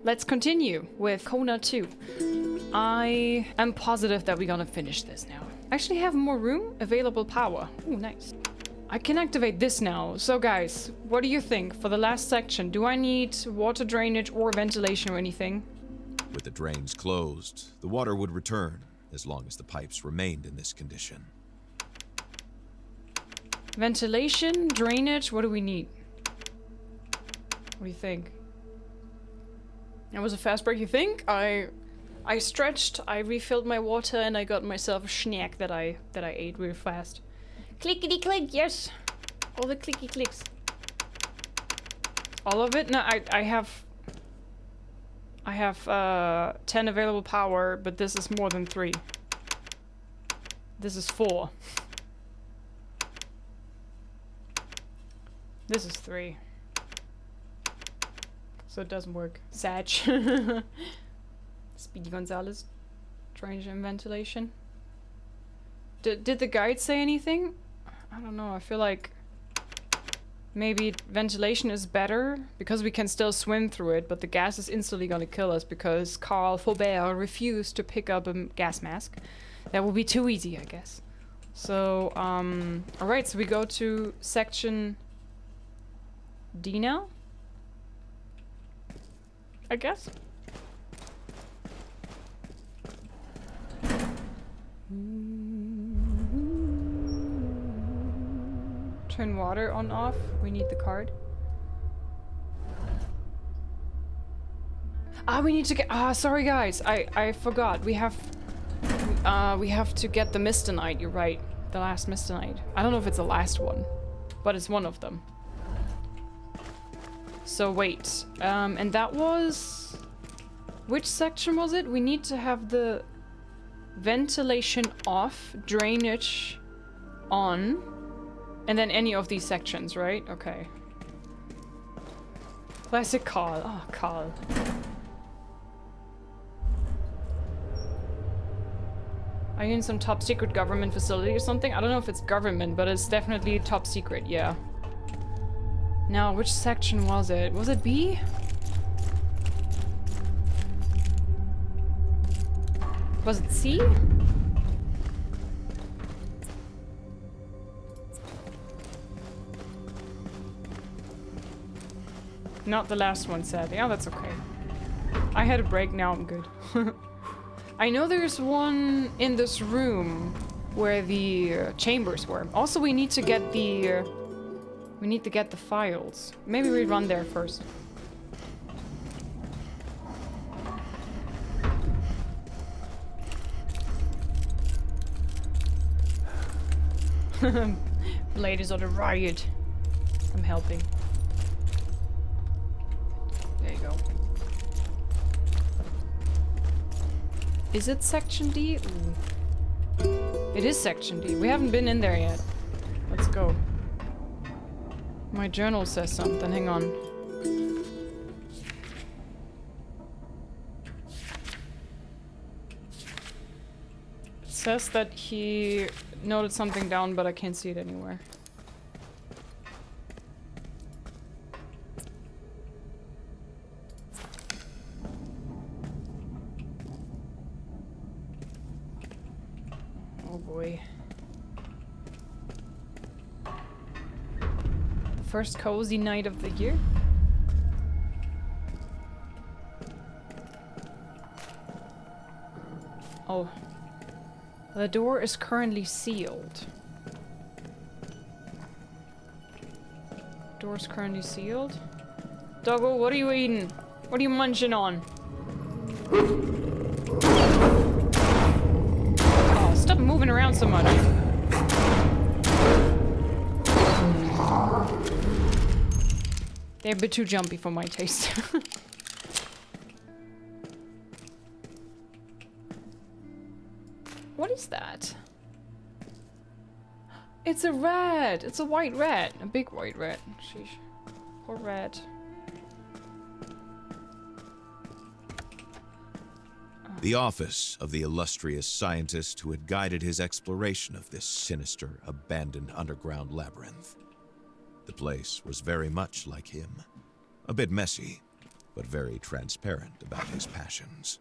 let's continue with KONA II. I am positive that we're gonna finish this now. Actually have more room, available power. Ooh, nice. I can activate this now. So guys, what do you think for the last section? Do I need water drainage or ventilation or anything? With the drains closed, the water would return as long as the pipes remained in this condition. Ventilation, drainage, what do we need? What do you think? That was a fast break, you think? I stretched, I refilled my water, and I got myself a snack that I ate real fast. Clickety click, yes! All the clicky clicks. All of it? No, I have 10 available power, but this is more than 3. This is 4. This is 3. So it doesn't work. Sag. Speedy Gonzalez. Drainage and ventilation. Did the guide say anything? I don't know, I feel like maybe ventilation is better because we can still swim through it, but the gas is instantly gonna kill us because Carl Faubert refused to pick up a gas mask. That would be too easy, I guess. So, alright, so we go to section D now? I guess? Turn water on off. We need the card. Ah, we need to get. Ah, sorry guys. I forgot. We have to get the Mistonite. You're right. The last Mistonite. I don't know if it's the last one, but it's one of them. So wait. And that was. Which section was it? We need to have the ventilation off, drainage on. And then any of these sections, right? Okay. Classic Carl. Oh, Carl. Are you in some top secret government facility or something? I don't know if it's government, but it's definitely top secret, yeah. Now, which section was it? Was it B? Was it C? Not the last one, sadly. Oh, that's okay. I had a break, now I'm good. I know there's one in this room where the chambers were. Also, we need to get the... we need to get the files. Maybe we run there first. Ladies of the riot. I'm helping. There you go. Is it section D? Ooh. It is section D. We haven't been in there yet. Let's go. My journal says something. Hang on. It says that he noted something down, but I can't see it anywhere. Oh boy. First cozy night of the year? Oh. The door is currently sealed. Door's currently sealed? Doggo, what are you eating? What are you munching on? Oh, stop moving around so much. They're a bit too jumpy for my taste. What is that? It's a rat! It's a white rat! A big white rat. Sheesh. Poor rat. The office of the illustrious scientist who had guided his exploration of this sinister, abandoned underground labyrinth. The place was very much like him. A bit messy, but very transparent about his passions.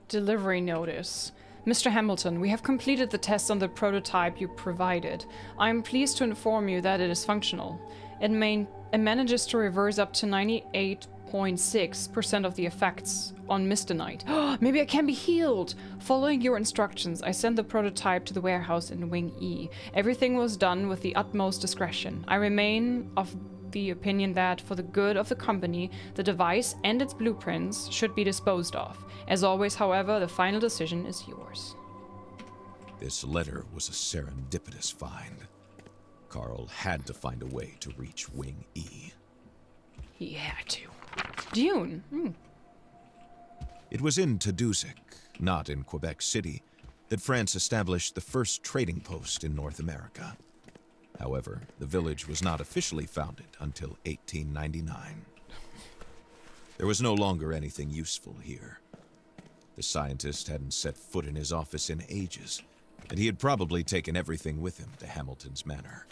Delivery notice. Mr. Hamilton, we have completed the test on the prototype you provided. I am pleased to inform you that it is functional. It manages to reverse up to 98.6% of the effects on Mr. Knight. Maybe I can be healed! Following your instructions, I sent the prototype to the warehouse in Wing E. Everything was done with the utmost discretion. I remain of the opinion that, for the good of the company, the device and its blueprints should be disposed of. As always, however, the final decision is yours. This letter was a serendipitous find. Carl had to find a way to reach Wing E. He had to. Dune. It was in Tadoussac, not in Quebec City, that France established the first trading post in North America. However, the village was not officially founded until 1899. There was no longer anything useful here. The scientist hadn't set foot in his office in ages, and he had probably taken everything with him to Hamilton's Manor.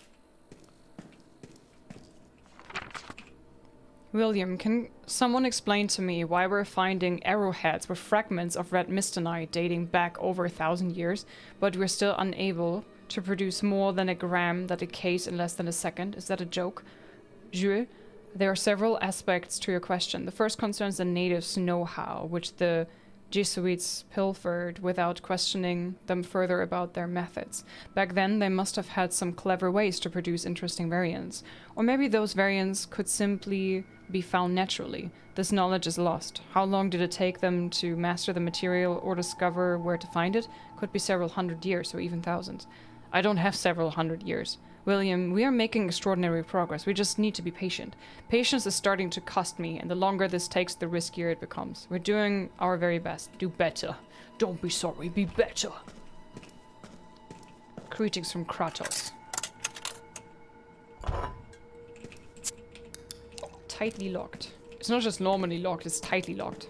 William, can someone explain to me why we're finding arrowheads with fragments of red misternite dating back over 1,000 years, but we're still unable to produce more than a gram that decays in less than a second? Is that a joke? Jules, there are several aspects to your question. The first concerns the natives' know-how, which the Jesuits pilfered without questioning them further about their methods. Back then, they must have had some clever ways to produce interesting variants. Or maybe those variants could simply be found naturally. This knowledge is lost. How long did it take them to master the material or discover where to find it? Could be several hundred years or even thousands. I don't have several hundred years. William, we are making extraordinary progress. We just need to be patient. Patience is starting to cost me, and the longer this takes, the riskier it becomes. We're doing our very best. Do better. Don't be sorry, be better. Greetings from Kratos. Tightly locked. It's not just normally locked, it's tightly locked.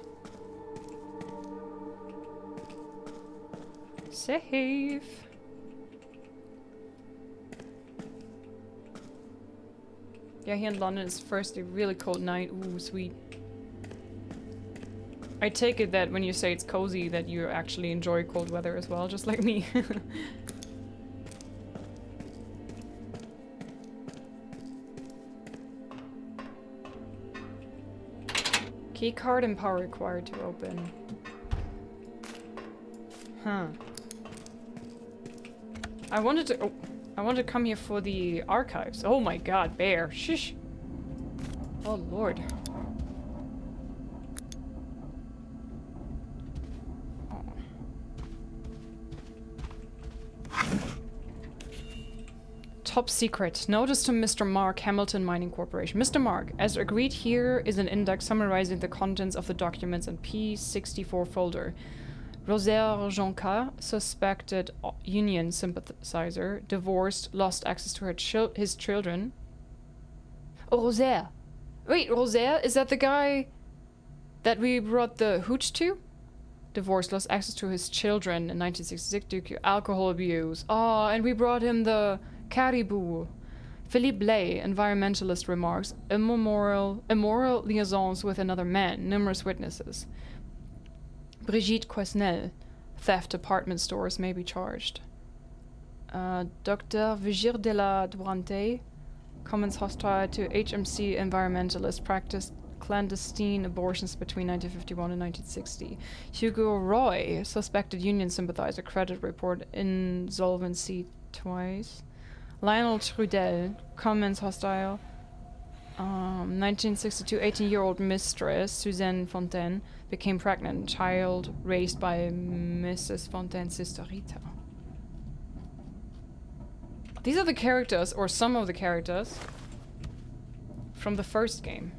Safe. Yeah, here in London it's first a really cold night. Ooh, sweet. I take it that when you say it's cozy that you actually enjoy cold weather as well, just like me. Key card and power required to open. Huh. I wanted to come here for the archives. Oh my god, bear. Shish. Oh lord. Oh. Top secret. Notice to Mr. Mark, Hamilton Mining Corporation. Mr. Mark, as agreed, here is an index summarizing the contents of the documents in P64 folder. Rosaire Jonca, suspected Union sympathizer, divorced, lost access to his children. Oh, Rosaire. Wait, Rosaire? Is that the guy that we brought the hooch to? Divorced, lost access to his children in 1966 due to alcohol abuse. Oh, and we brought him the caribou. Philippe Blay, environmentalist, remarks, immoral liaisons with another man, numerous witnesses. Brigitte Quesnel, theft department stores may be charged. Dr. Vigir de la Duante, comments hostile to HMC environmentalist, practiced clandestine abortions between 1951 and 1960. Hugo Roy, suspected union sympathizer, credit report insolvency twice. Lionel Trudel, comments hostile. 1962, 18-year-old mistress Suzanne Fontaine became pregnant, child raised by Mrs. Fontaine's sister Rita. These are the characters, or some of the characters, from the first game.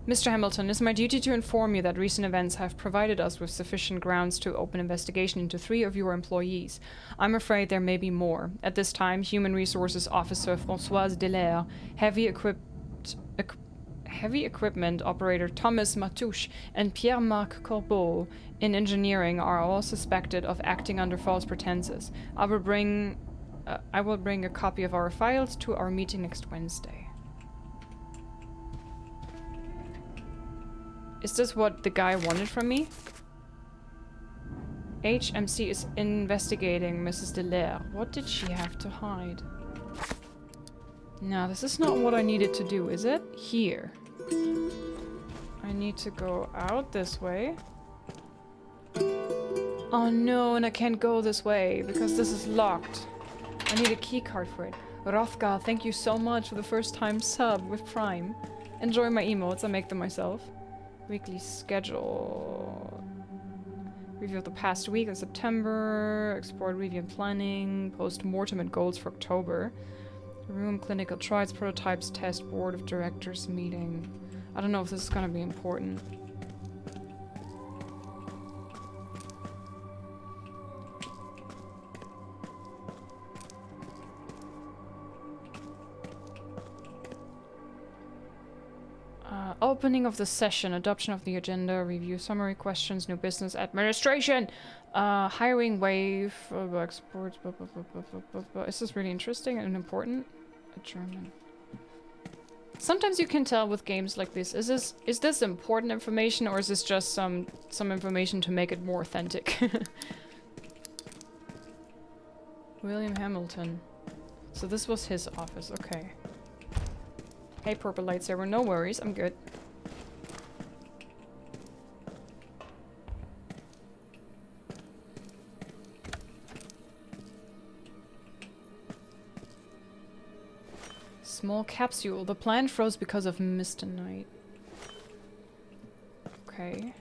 Mr. Hamilton, it is my duty to inform you that recent events have provided us with sufficient grounds to open investigation into 3 of your employees. I'm afraid there may be more. At this time, Human Resources Officer Françoise Delaire, heavily heavy equipment operator Thomas Matouche and Pierre-Marc Corbeau in engineering are all suspected of acting under false pretenses. I will bring a copy of our files to our meeting next Wednesday. Is this what the guy wanted from me? HMC is investigating Mrs. Delaire. What did she have to hide? No, this is not what I needed to do, is it? Here. I need to go out this way. Oh no, and I can't go this way because this is locked. I need a key card for it. Rothgar, thank you so much for the first time sub with Prime. Enjoy my emotes, I make them myself. Weekly schedule. Review of the past week in September. Export review and planning. Post-mortem and goals for October. Room, clinical trials, prototypes, test, board of directors meeting. I don't know if this is gonna be important. Opening of the session, adoption of the agenda, review summary questions, new business administration, hiring wave, exports, blah, blah, blah, blah, blah, blah. Is this really interesting and important? German. Sometimes you can tell with games like this, is this important information or is this just some information to make it more authentic? William Hamilton. So this was his office, okay. Hey, purple lightsaber, no worries, I'm good. Small capsule. The plant froze because of Mistenite. Okay.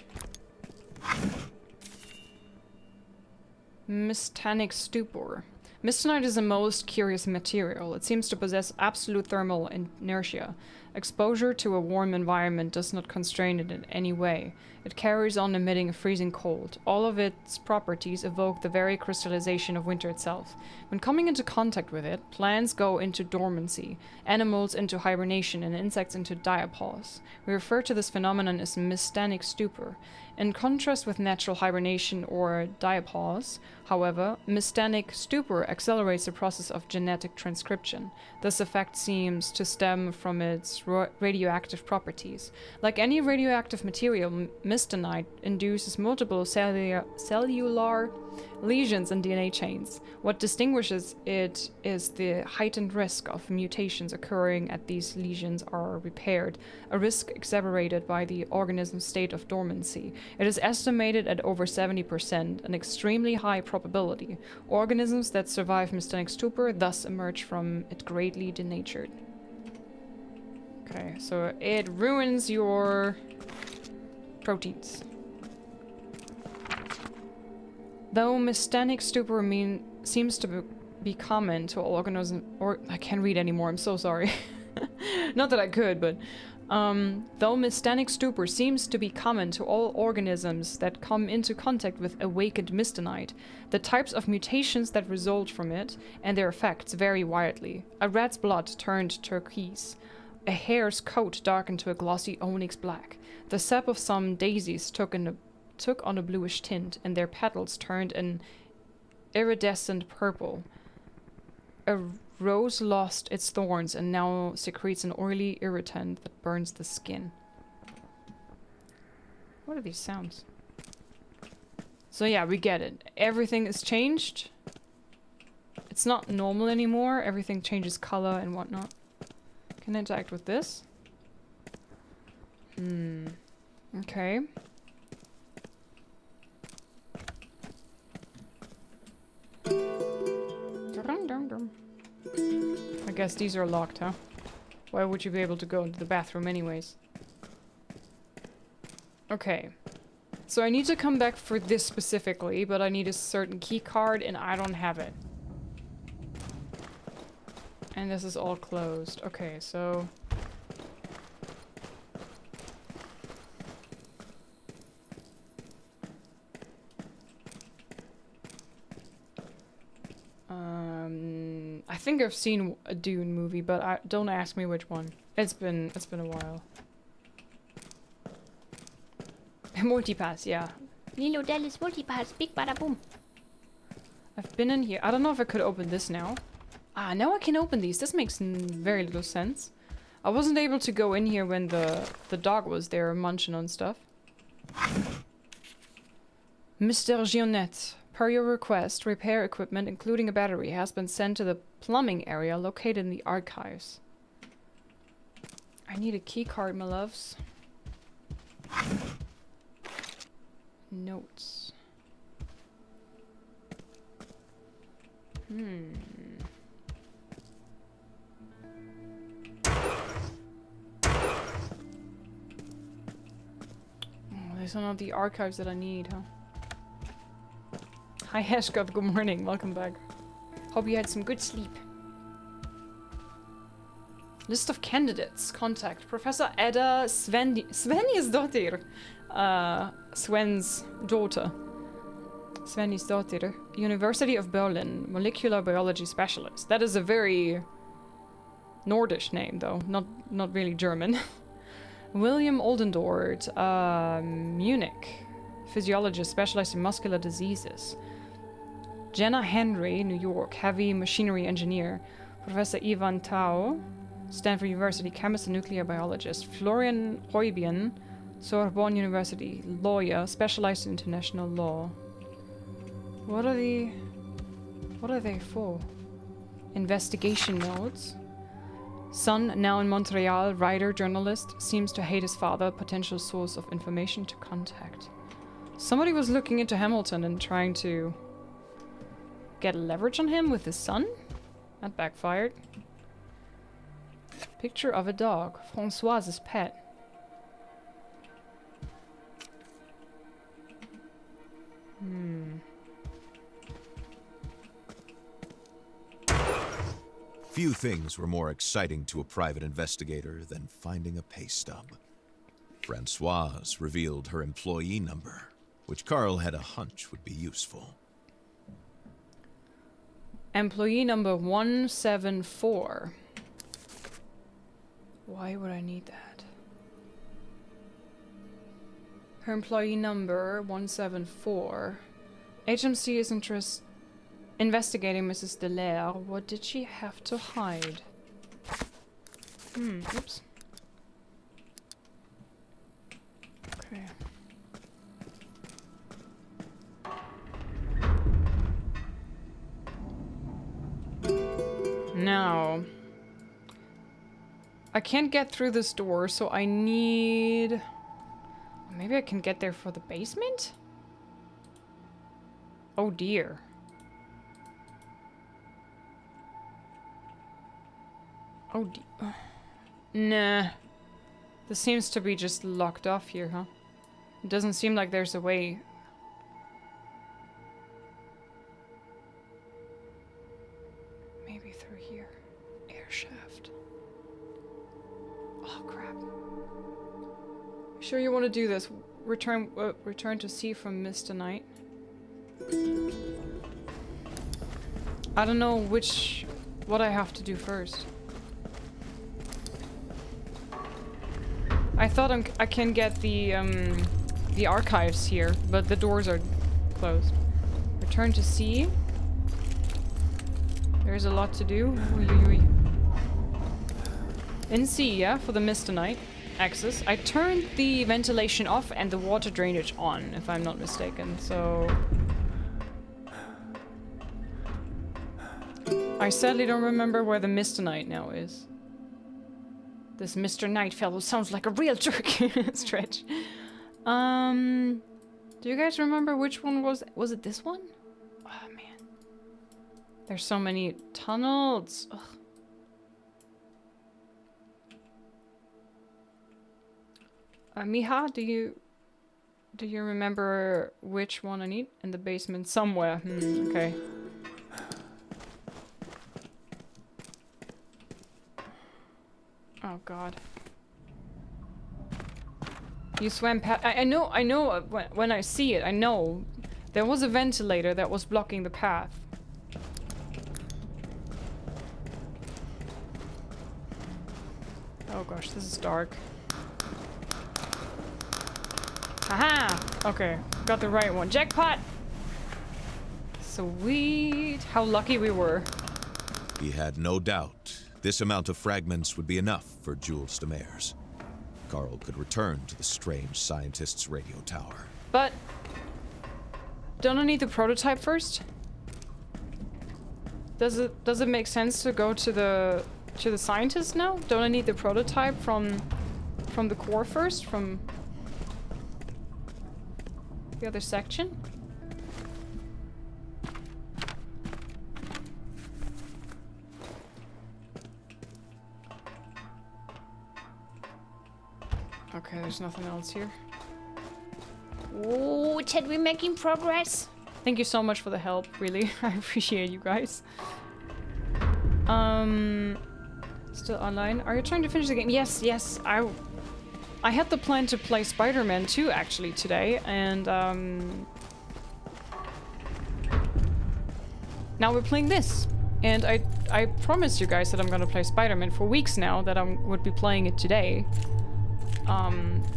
Mystanic stupor. Mistenite is a most curious material. It seems to possess absolute thermal inertia. Exposure to a warm environment does not constrain it in any way. It carries on emitting a freezing cold. All of its properties evoke the very crystallization of winter itself. When coming into contact with it, plants go into dormancy, animals into hibernation, and insects into diapause. We refer to this phenomenon as mystanic stupor. In contrast with natural hibernation or diapause, however, mystanic stupor accelerates the process of genetic transcription. This effect seems to stem from its radioactive properties. Like any radioactive material, Mistenite induces multiple cellular lesions and DNA chains. What distinguishes it is the heightened risk of mutations occurring as these lesions are repaired, a risk exacerbated by the organism's state of dormancy. It is estimated at over 70%, an extremely high probability. Organisms that survive mystanic stupor thus emerge from it greatly denatured. Okay, so it ruins your proteins. Though mystanic stupor seems to be common to all organisms, or I can't read anymore, I'm so sorry. Not that I could, but though mystanic stupor seems to be common to all organisms that come into contact with awakened Mistenite, the types of mutations that result from it and their effects vary widely. A rat's blood turned turquoise. A hare's coat darkened to a glossy onyx black. The sap of some daisies took on a bluish tint, and their petals turned an iridescent purple. A rose lost its thorns and now secretes an oily irritant that burns the skin. What are these sounds? So yeah, we get it. Everything is changed. It's not normal anymore. Everything changes color and whatnot. Can I interact with this? Okay. I guess these are locked, huh? Why would you be able to go into the bathroom anyways? Okay. So I need to come back for this specifically, but I need a certain key card and I don't have it. And this is all closed. Okay, so... I think I've seen a Dune movie, but don't ask me which one. It's been a while. Multipass, yeah. Lilo Dallas multipass, big bada boom. I've been in here. I don't know if I could open this now. Ah, now I can open these. This makes very little sense. I wasn't able to go in here when the dog was there munching on stuff. Mr. Gionnet, per your request, repair equipment, including a battery, has been sent to the plumbing area located in the archives. I need a key card, my loves. Notes. Oh, these are not the archives that I need, huh? Hi Heshkov, good morning, welcome back. Hope you had some good sleep. List of candidates. Contact Professor Edda Svennisdottir. Sven's daughter. Svennisdottir. University of Berlin. Molecular biology specialist. That is a very Nordish name, though. Not really German. William Oldendort. Munich. Physiologist specialized in muscular diseases. Jenna Henry, New York. Heavy machinery engineer. Professor Ivan Tao. Stanford University, chemist and nuclear biologist. Florian Heubian, Sorbonne University, lawyer, specialized in international law. What are they for? Investigation notes. Son, now in Montreal, writer, journalist, seems to hate his father, potential source of information to contact. Somebody was looking into Hamilton and trying to get leverage on him with his son? That backfired. Picture of a dog. Francoise's pet. Few things were more exciting to a private investigator than finding a pay stub. Francoise revealed her employee number, which Carl had a hunch would be useful. Employee number 174. Why would I need that? Her employee number 174. HMC is investigating Mrs. Delaire. What did she have to hide? Oops. Okay. Now, I can't get through this door, so I need... Maybe I can get there for the basement? Oh dear. Oh dear. Nah. This seems to be just locked off here, huh? It doesn't seem like there's a way. Maybe through here. Air shaft. Oh crap. Sure you want to do this? Return to sea from mist tonight. I don't know what I have to do first. I thought I can get the archives here, but the doors are closed. Return to sea. There's a lot to do. In sea, yeah, for the mist tonight. Access. I turned the ventilation off and the water drainage on, if I'm not mistaken, so... I sadly don't remember where the Mr. Knight now is. This Mr. Knight fellow sounds like a real jerk. Stretch. Do you guys remember which one was it this one? Oh man. There's so many tunnels. Ugh. Miha, do you remember which one I need? In the basement somewhere. Okay. Oh god. You swam past. I know. When I see it, I know there was a ventilator that was blocking the path. Oh gosh, this is dark. Haha! Okay, got the right one. Jackpot! Sweet! How lucky we were. He had no doubt this amount of fragments would be enough for Jules Demers. Carl could return to the strange scientist's radio tower. But... don't I need the prototype first? Does it make sense to go to the scientist now? Don't I need the prototype from the core first? From the other section? Okay, there's nothing else here. Oh, Ted, we're making progress. Thank you so much for the help, really. I appreciate you guys. Still online. Are you trying to finish the game? Yes, yes. I had the plan to play Spider-Man 2 actually today, and now we're playing this. And I promised you guys that I'm gonna play Spider-Man for weeks now, that I would be playing it today.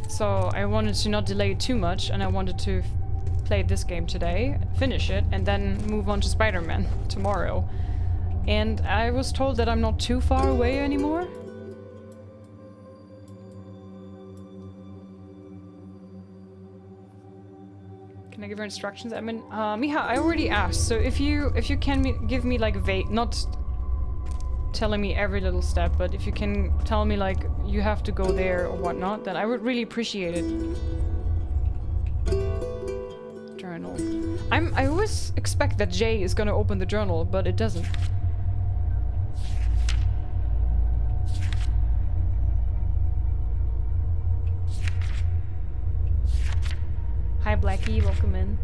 So I wanted to not delay it too much, and I wanted to play this game today, finish it, and then move on to Spider-Man tomorrow. And I was told that I'm not too far away anymore. Can I give her instructions? I mean, Miha, I already asked, so if you can give me like not telling me every little step, but if you can tell me like you have to go there or whatnot, then I would really appreciate it. Journal. I always expect that Jay is gonna open the journal, but it doesn't. Hi Blackie, welcome in.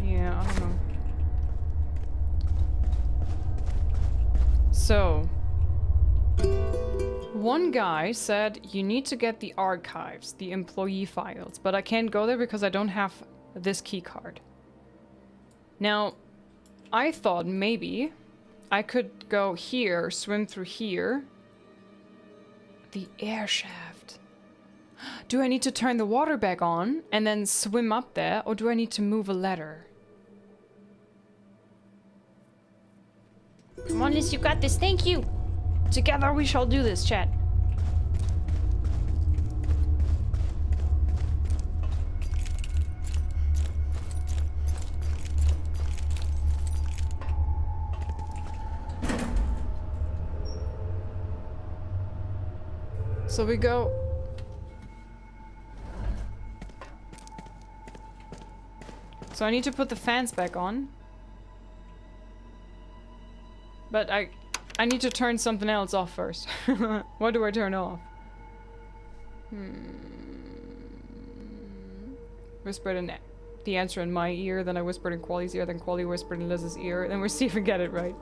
Yeah, I don't know. So, one guy said you need to get the archives, the employee files, but I can't go there because I don't have this key card. Now, I thought maybe I could go here, swim through here. The air shaft. Do I need to turn the water back on and then swim up there, or do I need to move a ladder? Come on, Liz, you got this. Thank you. Together we shall do this, chat. So we go... So I need to put the fans back on. But I need to turn something else off first. What do I turn off? Whispered in the answer in my ear, then I whispered in Quali's ear, then Quali whispered in Liz's ear, then we'll see if we get it right.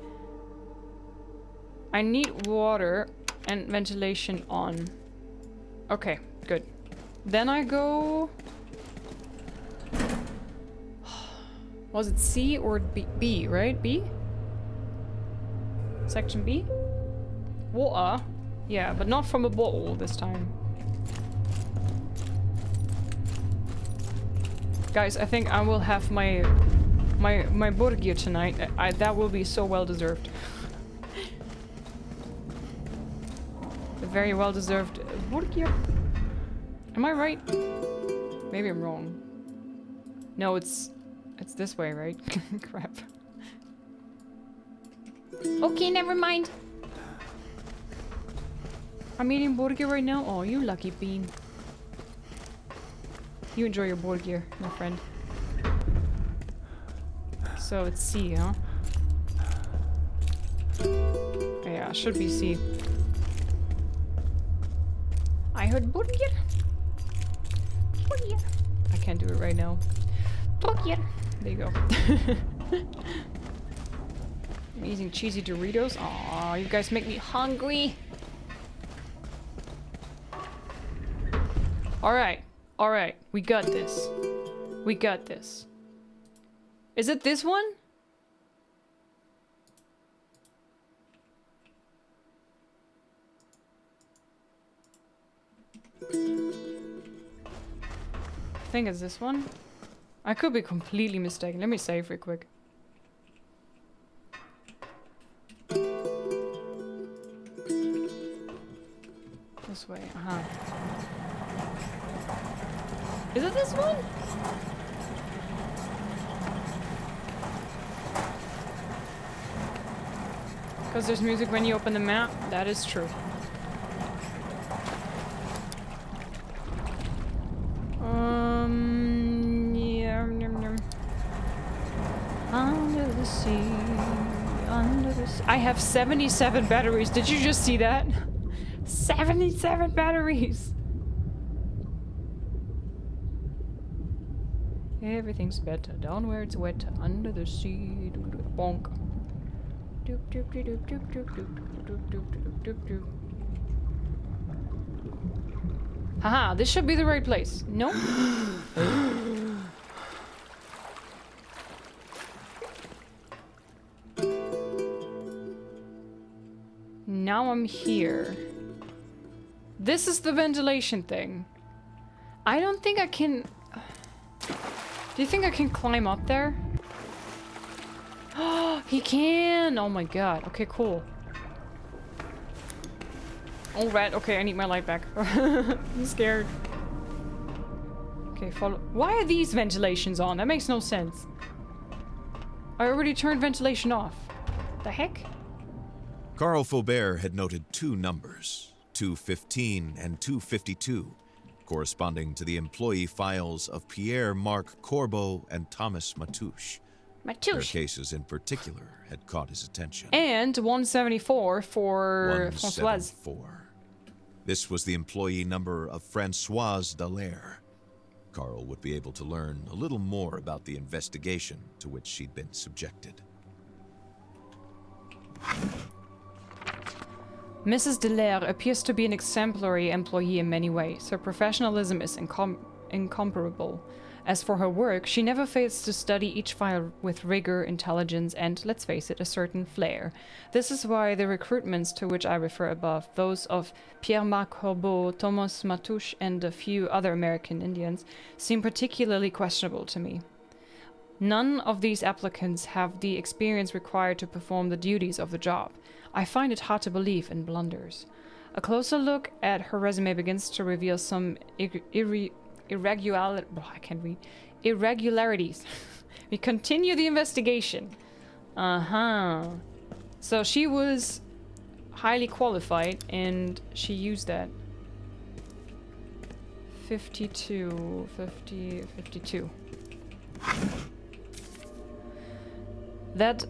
I need water and ventilation on. Okay, good. Then I go... Was it C or B, right? B? Section B? Water? Yeah, but not from a bottle this time. Guys, I think I will have my burger tonight. That will be so well deserved. A very well deserved burger. Am I right? Maybe I'm wrong. No, it's this way, right? Crap. Okay, never mind. I'm eating burger right now. Oh, you lucky bean. You enjoy your burger, my friend. So it's C, huh? Yeah, should be C. I heard burger. Burger. I can't do it right now. Burger. There you go. I'm eating cheesy Doritos. Aw, you guys make me hungry. Alright. Alright. We got this. We got this. Is it this one? think it's this one. I could be completely mistaken. Let me save real quick. This way, Is it this one? Because there's music when you open the map. That is true. Yeah. Under the sea, under the sea. I have 77 batteries. Did you just see that? 77 batteries. Everything's better down where it's wet, under the sea. Bonk. Doop doop doop doop doop doop doop doop doop doop. Haha, this should be the right place. No? Now I'm here. This is the ventilation thing. I don't think I can... Do you think I can climb up there? Oh, he can! Oh my god. Okay, cool. Alright, okay, I need my light back. I'm scared. Okay, follow. Why are these ventilations on? That makes no sense. I already turned ventilation off. The heck? Carl Faubert had noted two numbers, 215 and 252, corresponding to the employee files of Pierre-Marc Corbeau and Thomas Matouche. Their cases in particular had caught his attention. And 174 for Françoise. This was the employee number of Françoise Dallaire. Carl would be able to learn a little more about the investigation to which she'd been subjected. Mrs. Dallaire appears to be an exemplary employee in many ways. Her professionalism is incomparable. As for her work, she never fails to study each file with rigor, intelligence, and, let's face it, a certain flair. This is why the recruitments to which I refer above, those of Pierre-Marc Corbeau, Thomas Matouche, and a few other American Indians, seem particularly questionable to me. None of these applicants have the experience required to perform the duties of the job. I find it hard to believe in blunders. A closer look at her resume begins to reveal some irregularities. We continue the investigation. So she was highly qualified and she used that. 52. That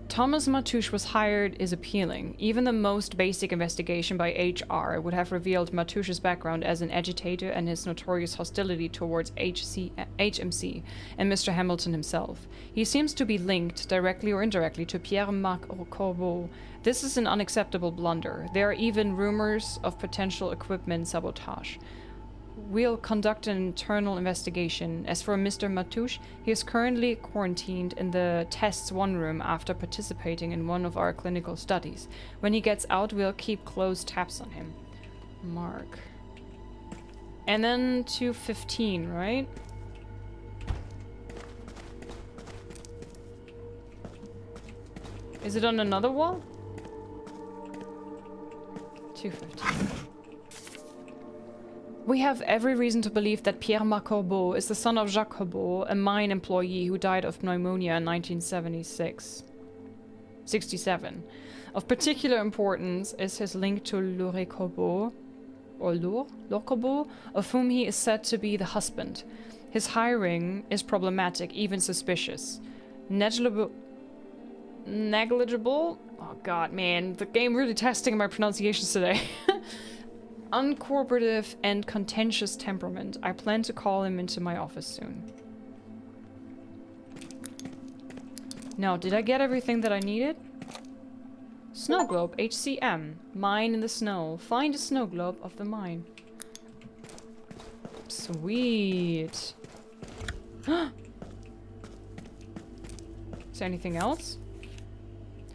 Thomas Matouche was hired is appealing. Even the most basic investigation by HR would have revealed Matouche's background as an agitator and his notorious hostility towards HMC and Mr. Hamilton himself. He seems to be linked, directly or indirectly, to Pierre-Marc Corbeau. This is an unacceptable blunder. There are even rumors of potential equipment sabotage. We'll conduct an internal investigation. As for Mr. Matouche, he is currently quarantined in the Tests 1 room after participating in one of our clinical studies. When he gets out, we'll keep close tabs on him. Mark. And then 215, right? Is it on another wall? 215. We have every reason to believe that Pierre-Marc Corbeau is the son of Jacques Corbeau, a mine employee who died of pneumonia in 1967. Of particular importance is his link to Laure Corbeau, or Laure Corbeau, of whom he is said to be the husband. His hiring is problematic, even suspicious. Negligible? Oh god, man, the game really testing my pronunciations today. Uncooperative and contentious temperament. I plan to call him into my office soon. Now, did I get everything that I needed? Snow globe, HCM. Mine in the snow. Find a snow globe of the mine. Sweet. Is there anything else?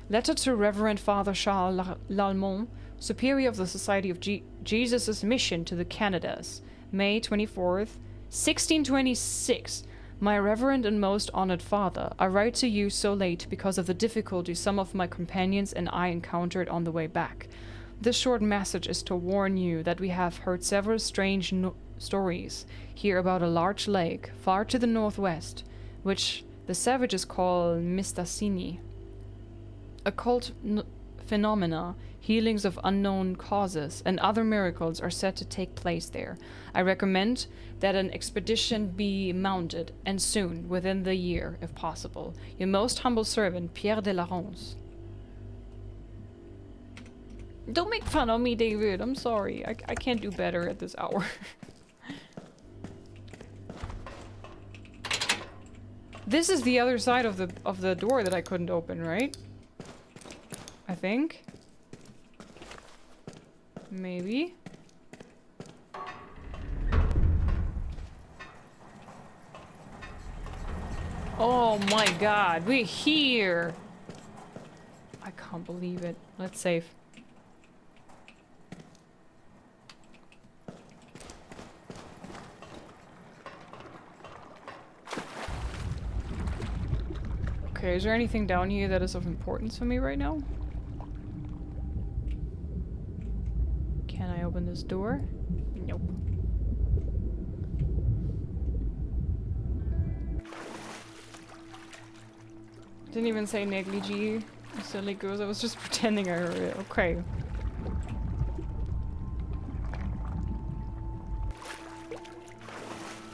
Letter to Reverend Father Charles Lallemont, Superior of the Society of Jesus' Mission to the Canadas, May 24th, 1626. My reverend and most honored father, I write to you so late because of the difficulty some of my companions and I encountered on the way back. This short message is to warn you that we have heard several strange stories here about a large lake far to the northwest, which the savages call Mistasini. Occult phenomena, healings of unknown causes, and other miracles are said to take place there. I recommend that an expedition be mounted, and soon, within the year, if possible. Your most humble servant, Pierre de la Rance. Don't make fun of me, David. I'm sorry. I can't do better at this hour. This is the other side of the door that I couldn't open, right? I think. Maybe. Oh my god, we're here! I can't believe it. Let's save. Okay, is there anything down here that is of importance for me right now? Can I open this door? Nope. Didn't even say negligee, silly goose. I was just pretending I heard it. Okay.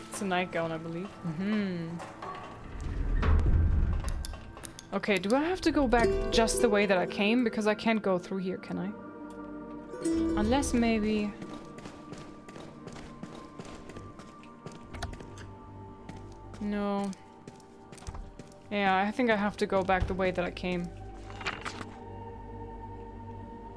It's a nightgown, I believe. Okay, do I have to go back just the way that I came? Because I can't go through here, can I? Unless maybe... No. Yeah, I think I have to go back the way that I came.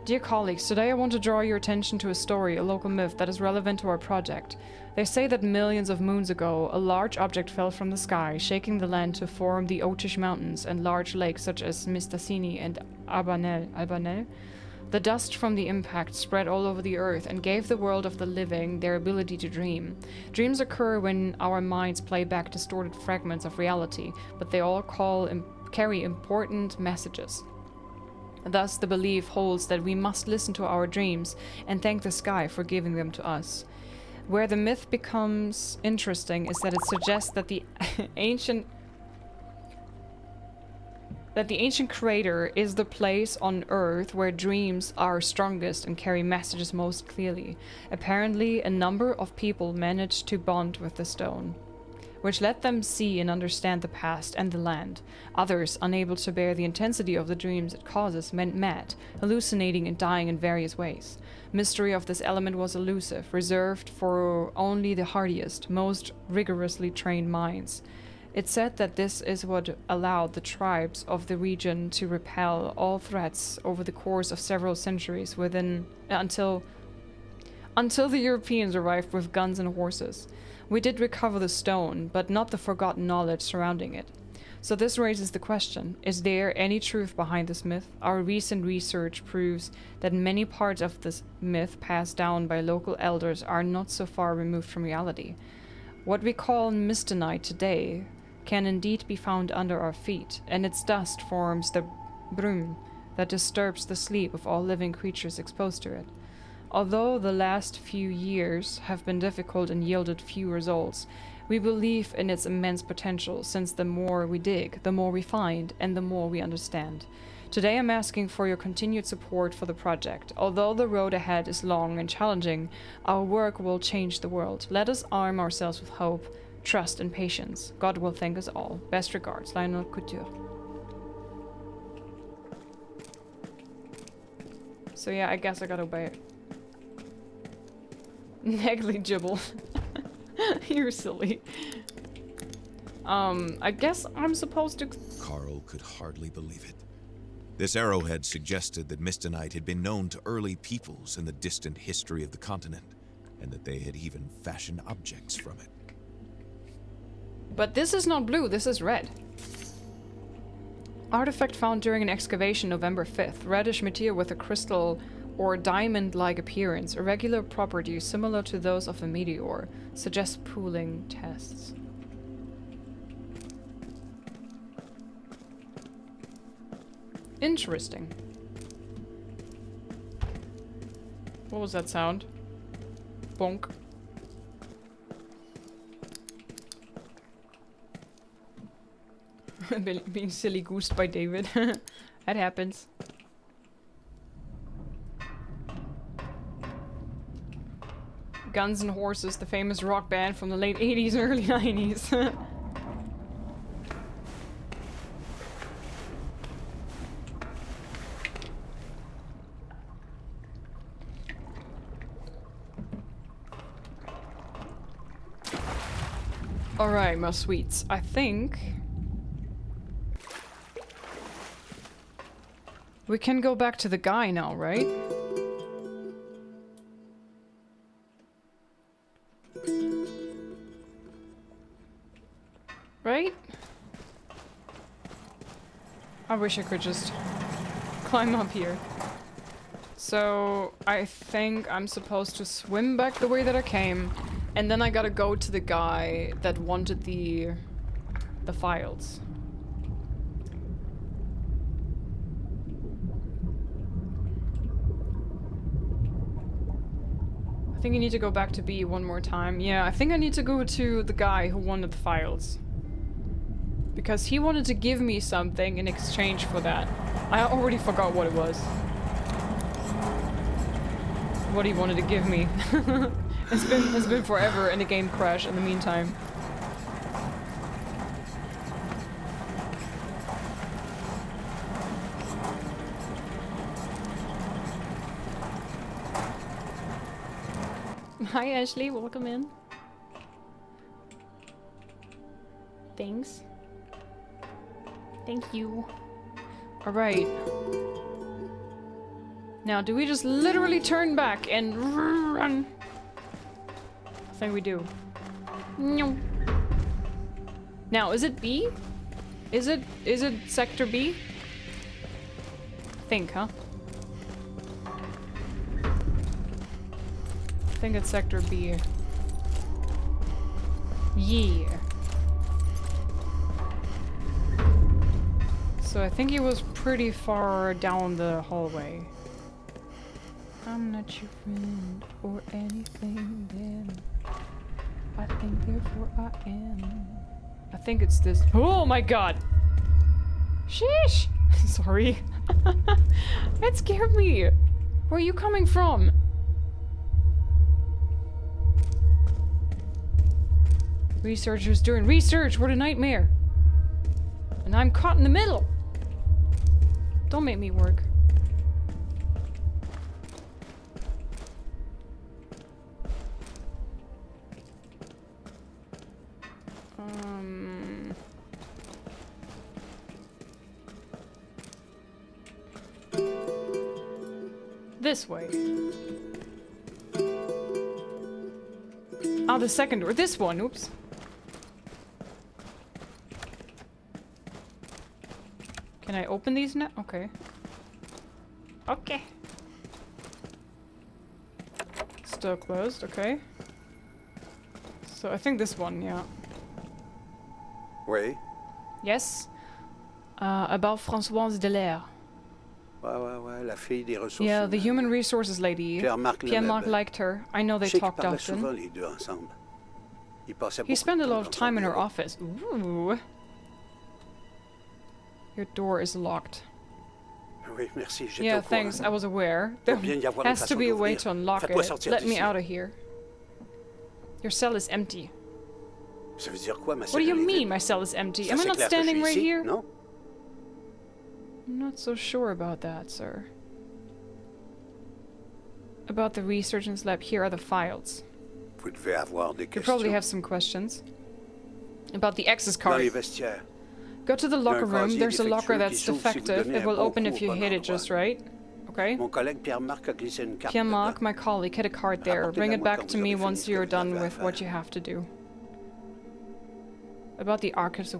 Dear colleagues, today I want to draw your attention to a story, a local myth that is relevant to our project. They say that millions of moons ago, a large object fell from the sky, shaking the land to form the Otish Mountains and large lakes such as Mistasini and Albanel. The dust from the impact spread all over the earth and gave the world of the living their ability to dream. Dreams occur when our minds play back distorted fragments of reality, but they all carry important messages. Thus, the belief holds that we must listen to our dreams and thank the sky for giving them to us. Where the myth becomes interesting is that it suggests that the ancient crater is the place on Earth where dreams are strongest and carry messages most clearly. Apparently, a number of people managed to bond with the stone, which let them see and understand the past and the land. Others, unable to bear the intensity of the dreams it causes, went mad, hallucinating and dying in various ways. Mystery of this element was elusive, reserved for only the hardiest, most rigorously trained minds. It's said that this is what allowed the tribes of the region to repel all threats over the course of several centuries until the Europeans arrived with guns and horses. We did recover the stone, but not the forgotten knowledge surrounding it. So this raises the question, is there any truth behind this myth? Our recent research proves that many parts of this myth passed down by local elders are not so far removed from reality. What we call Mistonite today can indeed be found under our feet, and its dust forms the brume that disturbs the sleep of all living creatures exposed to it. Although the last few years have been difficult and yielded few results, we believe in its immense potential, since the more we dig, the more we find, and the more we understand. Today I'm asking for your continued support for the project. Although the road ahead is long and challenging, our work will change the world. Let us arm ourselves with hope, trust, and patience. God will thank us all. Best regards, Lionel Couture. So yeah, I guess I gotta obey it. Negligible. You're silly. I guess I'm supposed to... Carl could hardly believe it. This arrowhead suggested that Mistonite had been known to early peoples in the distant history of the continent, and that they had even fashioned objects from it. But this is not blue, this is red. Artifact found during an excavation November 5th. Reddish material with a crystal or diamond-like appearance, irregular properties similar to those of a meteor, suggest pooling tests. Interesting. What was that sound? Bonk. Being silly goosed by David. That happens. Guns N' Horses, the famous rock band from the late 80s, early 90s. Alright, my sweets. I think we can go back to the guy now, right? Right? I wish I could just climb up here. So, I think I'm supposed to swim back the way that I came, and then I gotta go to the guy that wanted the files. I think I need to go back to B one more time. Yeah, I think I need to go to the guy who wanted the files. Because he wanted to give me something in exchange for that. I already forgot what it was. What he wanted to give me. It's been forever and the game crashed in the meantime. Hi Ashley, welcome in. Thanks. Thank you. Alright. Now, do we just literally turn back and run? I think we do. No. Now, is it B? Is it sector B? I think, huh? I think it's sector B. Yeah. So I think he was pretty far down the hallway. I'm not your friend or anything then. I think therefore I am. I think it's this. Oh my god! Sheesh! Sorry. That scared me. Where are you coming from? Researchers doing research. What a nightmare. And I'm caught in the middle. Don't make me work. This way. Ah, the second door. This one. Oops. Can I open these now? Okay. Okay. Still closed. Okay. So I think this one, yeah. Oui. Yes. About Françoise Delaire. Ouais, la fille des ressources Yeah, the humaines. human resources lady. Pierre-Marc liked her. I know they Je sais qu'ils talked parlaient often. souvent les deux ensemble. Ils passaient He beaucoup spent de a temps lot of dans time in son her bureau. office. Ooh. Your door is locked. Oui, merci, j'étais Yeah, au courant. thanks. I was aware. Doit There bien y avoir une has to façon be a way d'ouvrir. to unlock Faites-moi it. sortir Let me d'ici. out of here. Your cell is empty. Ça veut dire quoi, ma What do you cellule est mean vide? my cell is empty? Ça Am I not s'éclaire que je standing suis right ici, here? Non? I'm not so sure about that, sir. About the researchers lab, here are the files. Vous devez avoir des You questions. probably have some questions. About the access Dans les card. vestiaires. Go to the locker room. casier There's a locker défectueux that's qui s'ouvre si vous defective. donnez It un will bon open coup if au you bon hit it endroit. just right. Okay. Mon collègue Pierre-Marc a glissé une carte Pierre-Marc, dedans. my colleague, hid a card there. Rapportez-la Bring it moi back quand to vous me aurez fini once ce que you're vous avez done à with faire. what you have to do. About the archives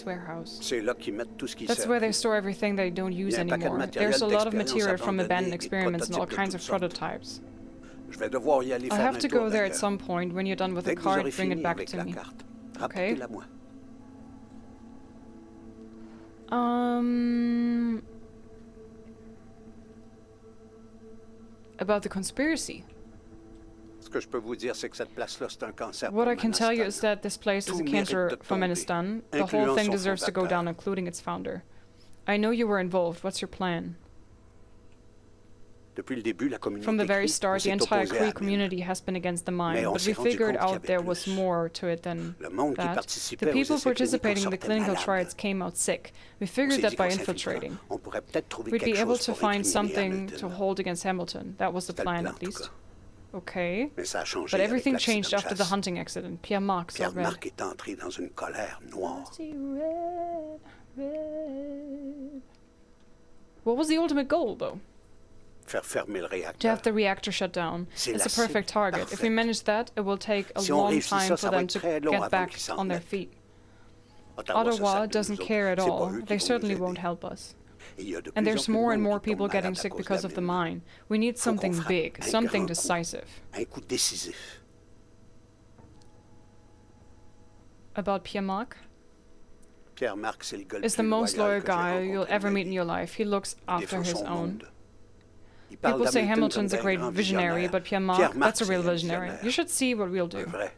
warehouse. C'est là qu'ils mettent tout ce qu'ils That's servent. where they store everything they don't use Il y a un paquet de anymore. matériel There's a lot of d'expérience material from abandonné, abandoned des experiments and all prototypes de kinds of toutes sortes. prototypes. Je vais devoir y aller I faire have un to tour go there at d'ailleurs. some point. When you're done with the Dès que vous card, aurez bring it fini back avec to la me. carte, Okay. rapportez-la moi. About the conspiracy. Ce que je peux vous dire, c'est que cette place-là, c'est un cancer What pour I can tell you Manastan. is that this place is a Tout cancer mérite de for tomber, Menistan. The whole incluant thing son deserves to go fondateur. down, including its founder. I know you were involved. What's your plan? Depuis le début, la communauté From the very Cree, start, on the s'est entire opposé à Cree la mine. community has been against the mine, Mais on but s'est we rendu figured compte qu'il y out avait there was plus. more to it than Le monde qui that. participait The aux people essais cliniques participating in the sortaient clinical malades. trials came out sick. We On figured s'est that dit by qu'en s'infiltrant, infiltrating, on pourrait peut-être trouver we'd be quelque able chose to pour find incriminer something Hamilton. to hold against Hamilton. That was the C'était le plan, plan, at en tout least. cas. Okay. Mais ça a changé But avec everything l'accident changed de after the chasse. hunting accident. Pierre Marc saw Pierre red. Marc est entré dans une colère noire. What was the ultimate goal, though? Faire fermer le To réacteur. have the reactor shut down. C'est It's la a perfect cible target. If we parfaite. manage that, it will take a Si on long réussit time ça, for ça va them être to très long get avant back qu'ils s'en on their remettent. feet. Ottawa se Ottawa sert de doesn't nous care at autres. C'est pas all. eux qui They vont certainly nous won't aider. help us. Et il y a de And plus en there's plus more de and monde more qui tombe people getting malade à sick cause because de of la the mine. mine. We need Faut qu'on something frappe big, un something grand coup. decisive. Un coup décisif. About Pierre Marc? Pierre Marc, c'est le gars le Is the plus most loyal loyal que j'ai guy rencontré you'll de ever ma meet in vie. your life. He looks Il after défend his son own. monde. Il parle People say d'Hamilton Hamilton's a comme great d'un grand visionary, visionnaire. but Pierre Pierre Marc, Marc, that's a c'est real un visionary. visionnaire. You should see what we'll Un do. vrai.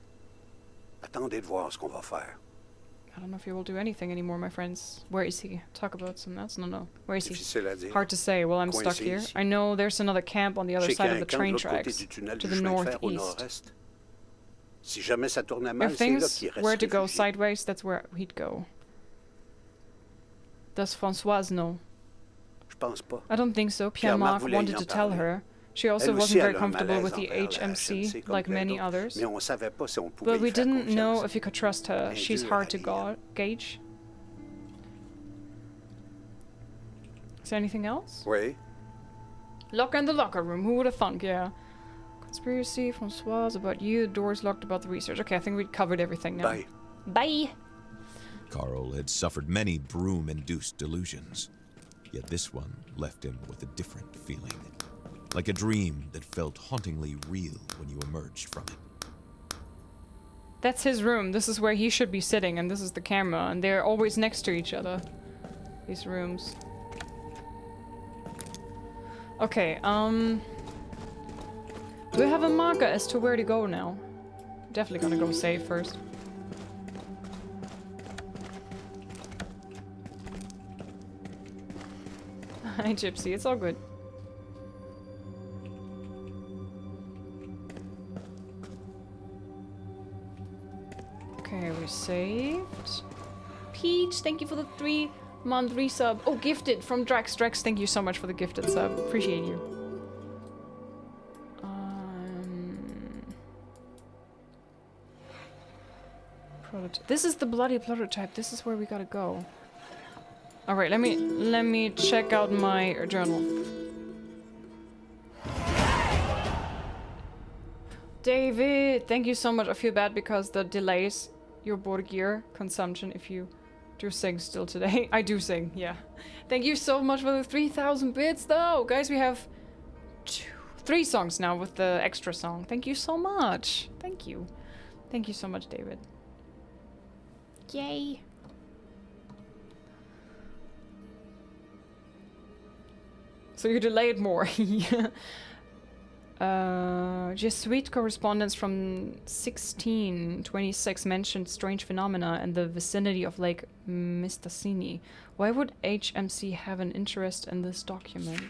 Attendez de voir ce qu'on va faire. I don't know if he will do anything anymore, my friends. Where is he? Talk about something else? No. Where is he? Difficile à dire. Hard to say. Well, I'm Coincé stuck here. ici. I know there's another camp on the Je other sais qu'il y side a of un the camp de train l'autre côté tracks, du tunnel to du the chemin de fer au northeast. nord-est. Si jamais ça tourne mal, If c'est là things qu'il reste were to go réfugié. sideways, that's where he'd go. Does Françoise know? Je pense pas. I don't think so. Pierre Pierre Marc Marc voulait wanted y en to tell parler. her. She also Elle aussi, wasn't very elle a un comfortable malaise with the envers la HMC, comme like plein many d'autres. others. Mais on savait pas si on pouvait But we y faire didn't know confiance. if you could trust her. Elle est She's dure hard à to lire. gauge. Is there anything else? Oui. Locker in the locker room. Who would have thunk? Yeah. Conspiracy, Françoise, about you. Doors locked about the research. Okay, I think we covered everything now. Bye. Bye. Carl had suffered many Brume-induced delusions, yet this one left him with a different feeling, like a dream that felt hauntingly real when you emerged from it. That's his room. This is where he should be sitting, and this is the camera, and they're always next to each other. These rooms. Okay, do we have a marker as to where to go now? Definitely gonna go save first. Hi, Gypsy. It's all good. Okay, we saved. Peach, thank you for the 3-month resub. Oh, gifted from Drax. Drax, thank you so much for the gifted sub. Appreciate you. This is the bloody prototype. This is where we gotta go. All right, let me check out my journal. David, thank you so much. I feel bad because the delays your board gear consumption if you do sing still today. I do sing, yeah. Thank you so much for the 3,000 bits though. Guys, we have 3 songs now with the extra song. Thank you so much. Thank you. Thank you so much, David. Yay. So you delayed more. Jesuit correspondence from 1626 mentioned strange phenomena in the vicinity of Lake Mistassini. Why would HMC have an interest in this document?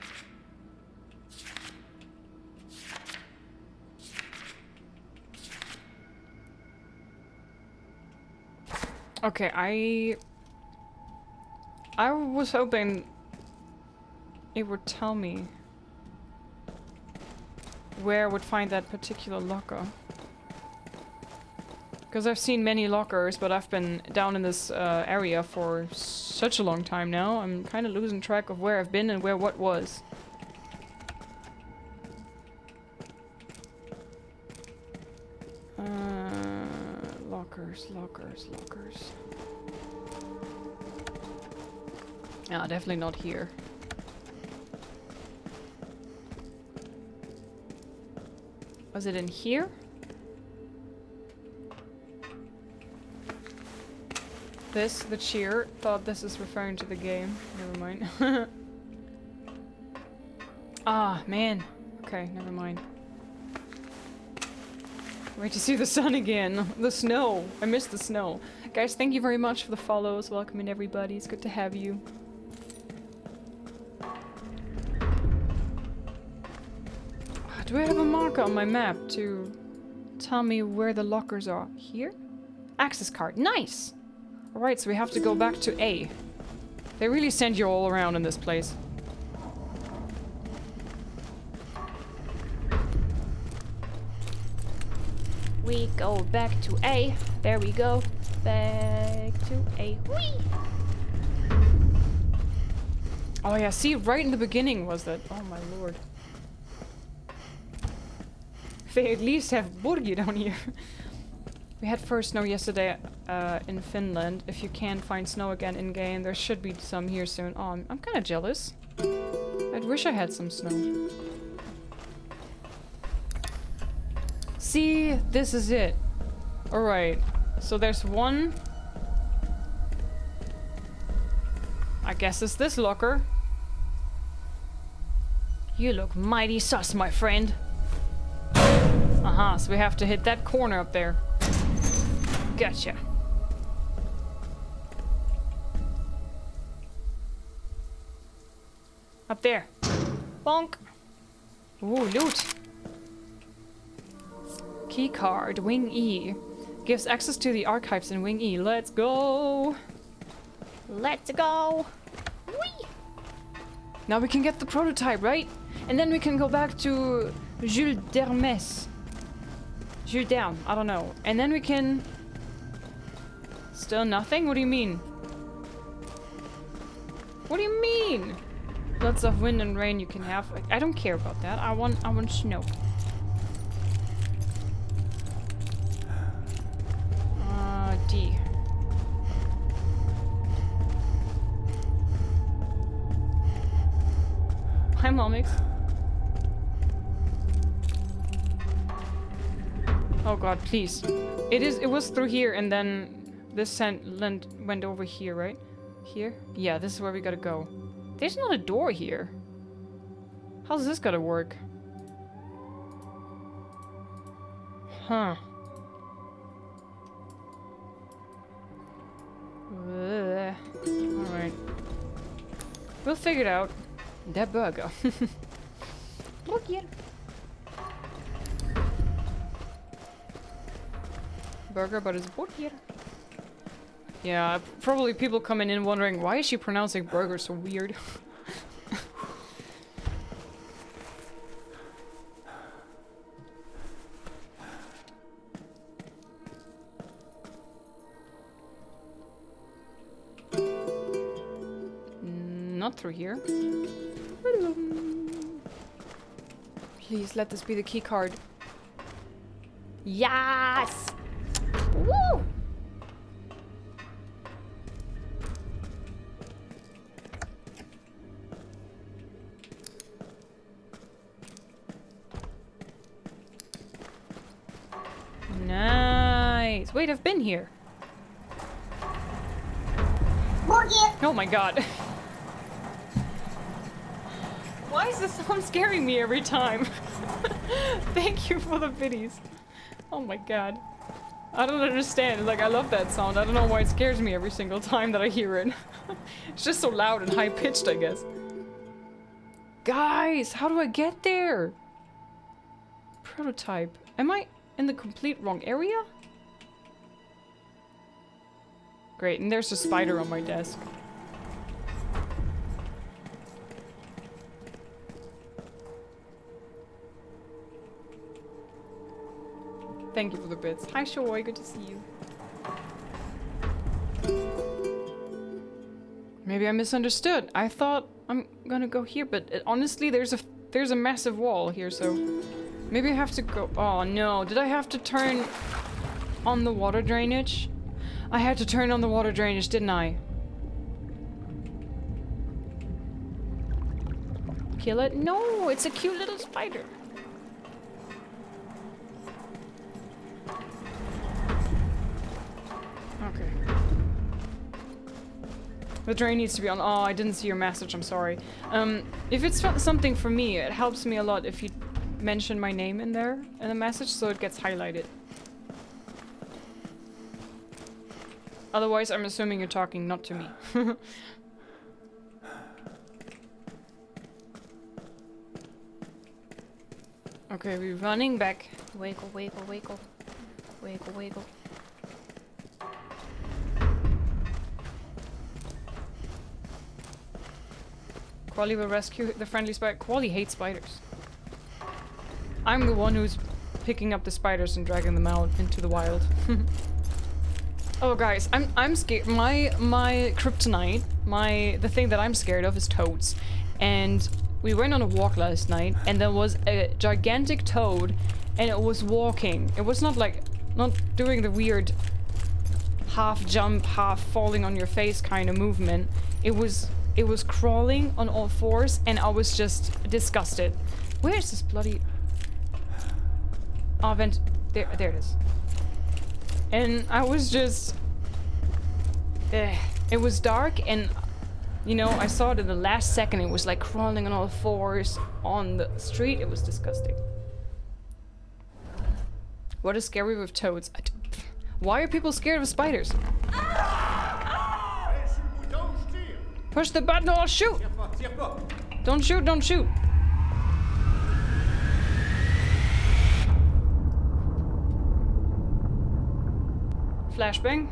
Okay, I was hoping it would tell me where I would find that particular locker. Because I've seen many lockers, but I've been down in this area for such a long time now. I'm kind of losing track of where I've been and where what was. Lockers. Ah, definitely not here. Was it in here? The cheer, thought this is referring to the game. Never mind. Ah, man. Okay, never mind. Wait to see the sun again. The snow. I missed the snow. Guys, thank you very much for the follows. Welcome in, everybody. It's good to have you. Do I have a marker on my map to tell me where the lockers are? Here? Access card. Nice! Alright, so we have to go back to A. They really send you all around in this place. We go back to A. There we go. Back to A. Whee! Oh yeah, see, right in the beginning was that. Oh my lord. They at least have burgi down here. We had first snow yesterday in Finland. If you can find snow again in-game, there should be some here soon. Oh, I'm kind of jealous. I wish I had some snow. See, this is it. Alright, so there's one. I guess it's this locker. You look mighty sus, my friend. Uh-huh, so we have to hit that corner up there. Gotcha. Up there. Bonk. Ooh, loot. Key card, Wing E. Gives access to the archives in Wing E. Let's go! Let's go. Whee! Now we can get the prototype, right? And then we can go back to Jules Dermes. Jules Derme, I don't know. And then we can... Still nothing? What do you mean? What do you mean? Lots of wind and rain you can have. I don't care about that. I want snow. D. Hi, Momix. Oh god, please. It was through here and then this went over here, right? Here? Yeah, this is where we gotta go. There's not a door here. How's this gotta work? Huh. Alright. We'll figure it out. That burger. Look here. Burger, but it's both here. Yeah, probably people coming in wondering why is she pronouncing burger so weird. Not through here. Please let this be the key card. Yes! Woo! Nice. Wait, I've been here. Oh my god. Why is this sound scaring me every time? Thank you for the biddies. Oh my god. I don't understand. Like, I love that sound. I don't know why it scares me every single time that I hear it. It's just so loud and high-pitched, I guess. Guys, how do I get there? Prototype. Am I in the complete wrong area? Great, and there's a spider on my desk. Thank you for the bits. Hi, Shoy, good to see you. Maybe I misunderstood. I thought I'm gonna go here, but honestly, there's a massive wall here, so maybe I have to go. Oh no! Did I have to turn on the water drainage? I had to turn on the water drainage, didn't I? kill it? No, it's a cute little spider. Okay. The drain needs to be on. Oh, I didn't see your message, I'm sorry. If it's something for me, it helps me a lot if you mention my name in there in the message so it gets highlighted. Otherwise, I'm assuming you're talking not to me. Okay, we're running back. Wiggle, wiggle, wiggle. Wiggle, wiggle. Quali will rescue the friendly spider. Quali hates spiders. I'm the one who's picking up the spiders and dragging them out into the wild. Oh guys, I'm scared. My kryptonite, the thing that I'm scared of is toads. And we went on a walk last night and there was a gigantic toad and it was walking. It was not doing the weird half jump, half falling on your face kind of movement. It was crawling on all fours and I was just disgusted. Where is this bloody... Oh, vent. There it is. And I was just... It was dark and, you know, I saw it in the last second. It was like crawling on all fours on the street. It was disgusting. What is scary with toads? Why are people scared of spiders? Push the button or I'll shoot! Don't shoot, don't shoot! Flashbang.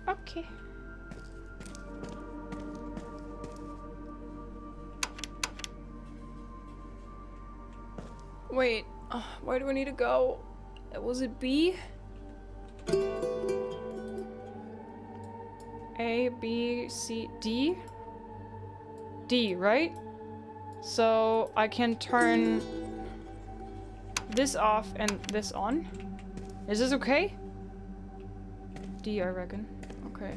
Okay. Wait, where do I need to go? Was it B? A, B, C, D? D, right? So I can turn this off and this on. Is this okay? D, I reckon. Okay.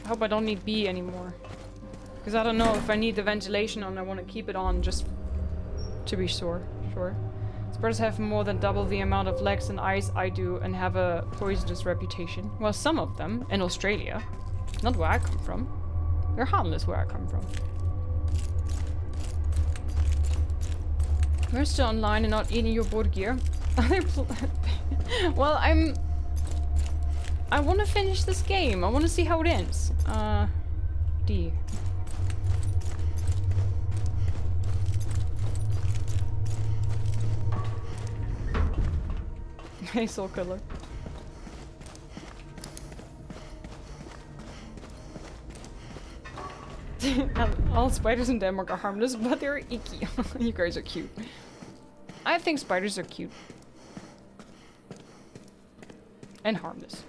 I hope I don't need B anymore. Because I don't know if I need the ventilation on. I want to keep it on just to be sure. Spiders have more than double the amount of legs and eyes I do and have a poisonous reputation. Well, some of them in Australia. Not where I come from. They're harmless where I come from. We're still online and not eating your board gear. Well, I want to finish this game. I want to see how it ends. D. Hey, soul killer. All spiders in Denmark are harmless, but they're icky. You guys are cute. I think spiders are cute. And harmless.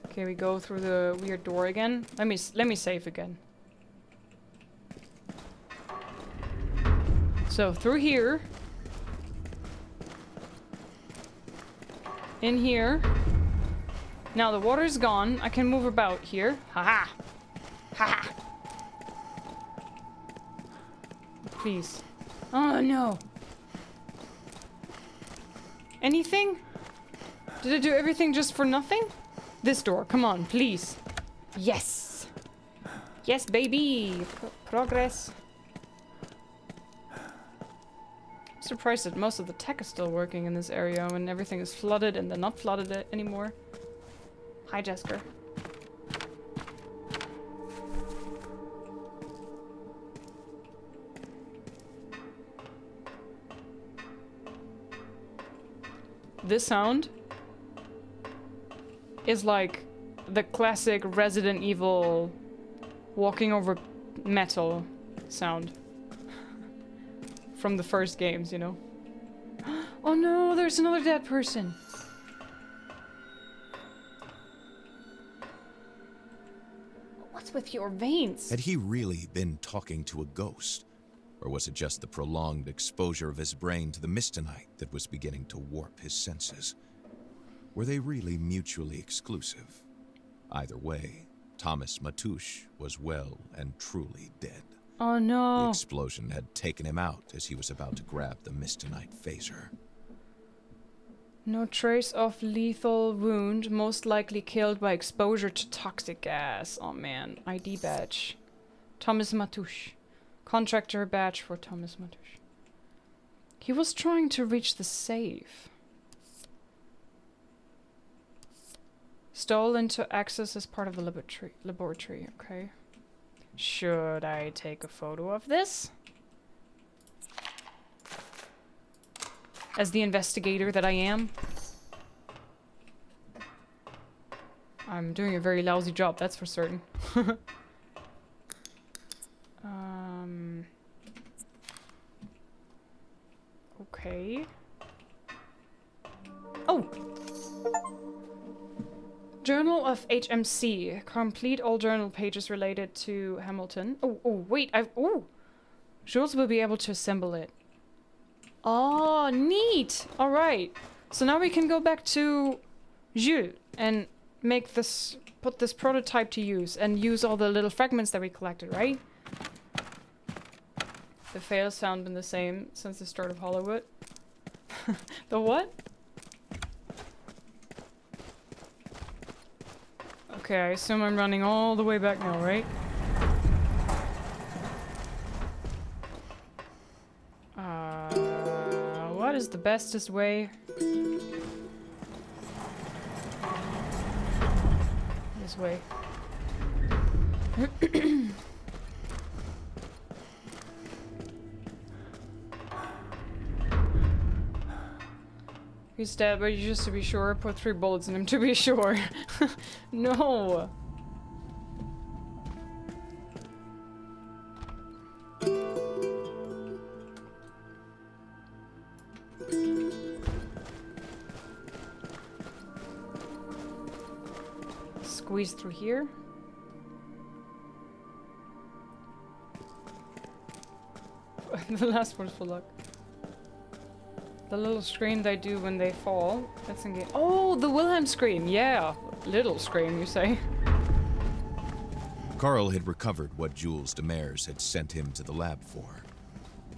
Okay, we go through the weird door again. Let me save again. So through here. In here. Now the water's gone. I can move about here. Haha. Haha. Please. Oh no. Anything? Did I do everything just for nothing? This door, come on, please. Yes. Yes, baby. Progress. I'm surprised that most of the tech is still working in this area when everything is flooded and they're not flooded anymore. Hi, Jesker. This sound is like the classic Resident Evil walking over metal sound from the first games, you know. Oh no, there's another dead person. What's What's with your veins? Had he really been talking to a ghost? Or was it just the prolonged exposure of his brain to the mistonite that was beginning to warp his senses? Were they really mutually exclusive? Either way, Thomas Matouche was well and truly dead. Oh The no. explosion had taken him out as he was about to grab the mistonite phaser. No trace of lethal wound, most likely killed by exposure to toxic gas. Oh man, ID badge. Thomas Matouche. Contractor badge for Thomas Matouche. He was trying to reach the safe. Stolen to access as part of the laboratory. Okay. Should I take a photo of this? As the investigator that I am. I'm doing a very lousy job, that's for certain. Okay. Oh! Journal of HMC. Complete all journal pages related to Hamilton. Oh, wait, Jules will be able to assemble it. Oh, neat! Alright. So now we can go back to Jules and make this, put this prototype to use and use all the little fragments that we collected, right? The fail sound been the same since the start of Hollywood. The what? Okay, I assume I'm running all the way back now, right? What is the bestest way? This way. He's dead, but you just to be sure, put 3 bullets in him to be sure. No! Squeeze through here. The last one's for luck. The little scream they do when they fall. That's in game. Oh, the Wilhelm scream. Yeah, little scream, you say. Carl had recovered what Jules Demers had sent him to the lab for.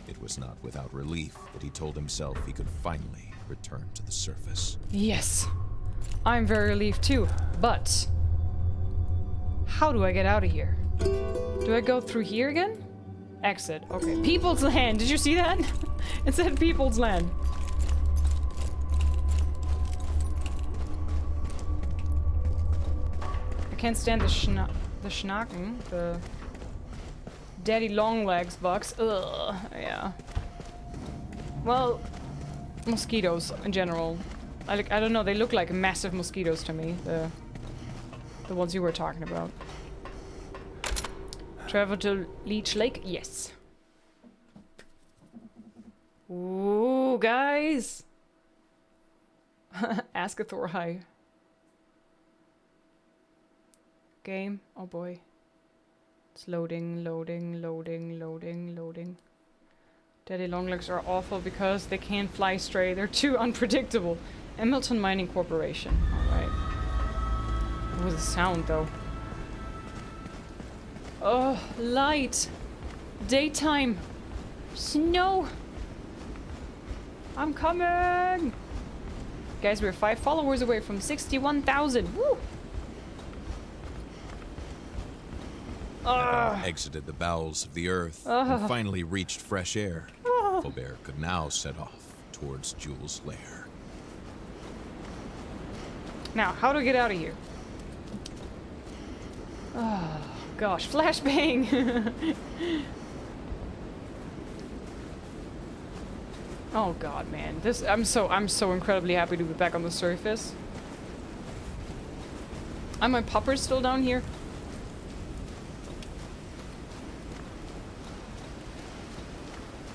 It was not without relief that he told himself he could finally return to the surface. Yes, I'm very relieved too. But how do I get out of here? Do I go through here again? Exit. Okay. People's Land. Did you see that? It said People's Land. I can't stand the schnacken, the daddy long legs bugs. Ugh. Yeah. Well, mosquitoes in general. I don't know. They look like massive mosquitoes to me. The ones you were talking about. Travel to Leech Lake? Yes. Ooh, guys! Ask a Thor hi. Game? Oh boy. It's loading, loading, loading, loading, loading. Daddy longlegs are awful because they can't fly straight. They're too unpredictable. Hamilton Mining Corporation. Alright. What was the sound though? Oh, light. Daytime. Snow. I'm coming. Guys, we're 5 followers away from 61,000. Woo! Exited the bowels of the earth and finally reached fresh air. Faubert could now set off towards Jules' lair. Now, how do I get out of here? Oh, gosh, flashbang! Oh god, man. I'm so incredibly happy to be back on the surface. Are my poppers still down here?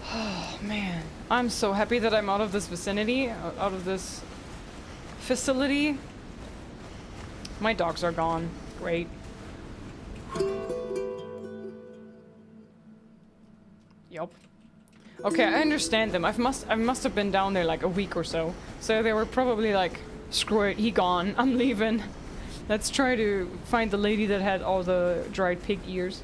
Oh man. I'm so happy that I'm out of this vicinity, out of this facility. My dogs are gone. Great. Yup. Okay, I understand them. I must have been down there like a week or so. So they were probably like, screw it, he gone. I'm leaving. Let's try to find the lady that had all the dried pig ears.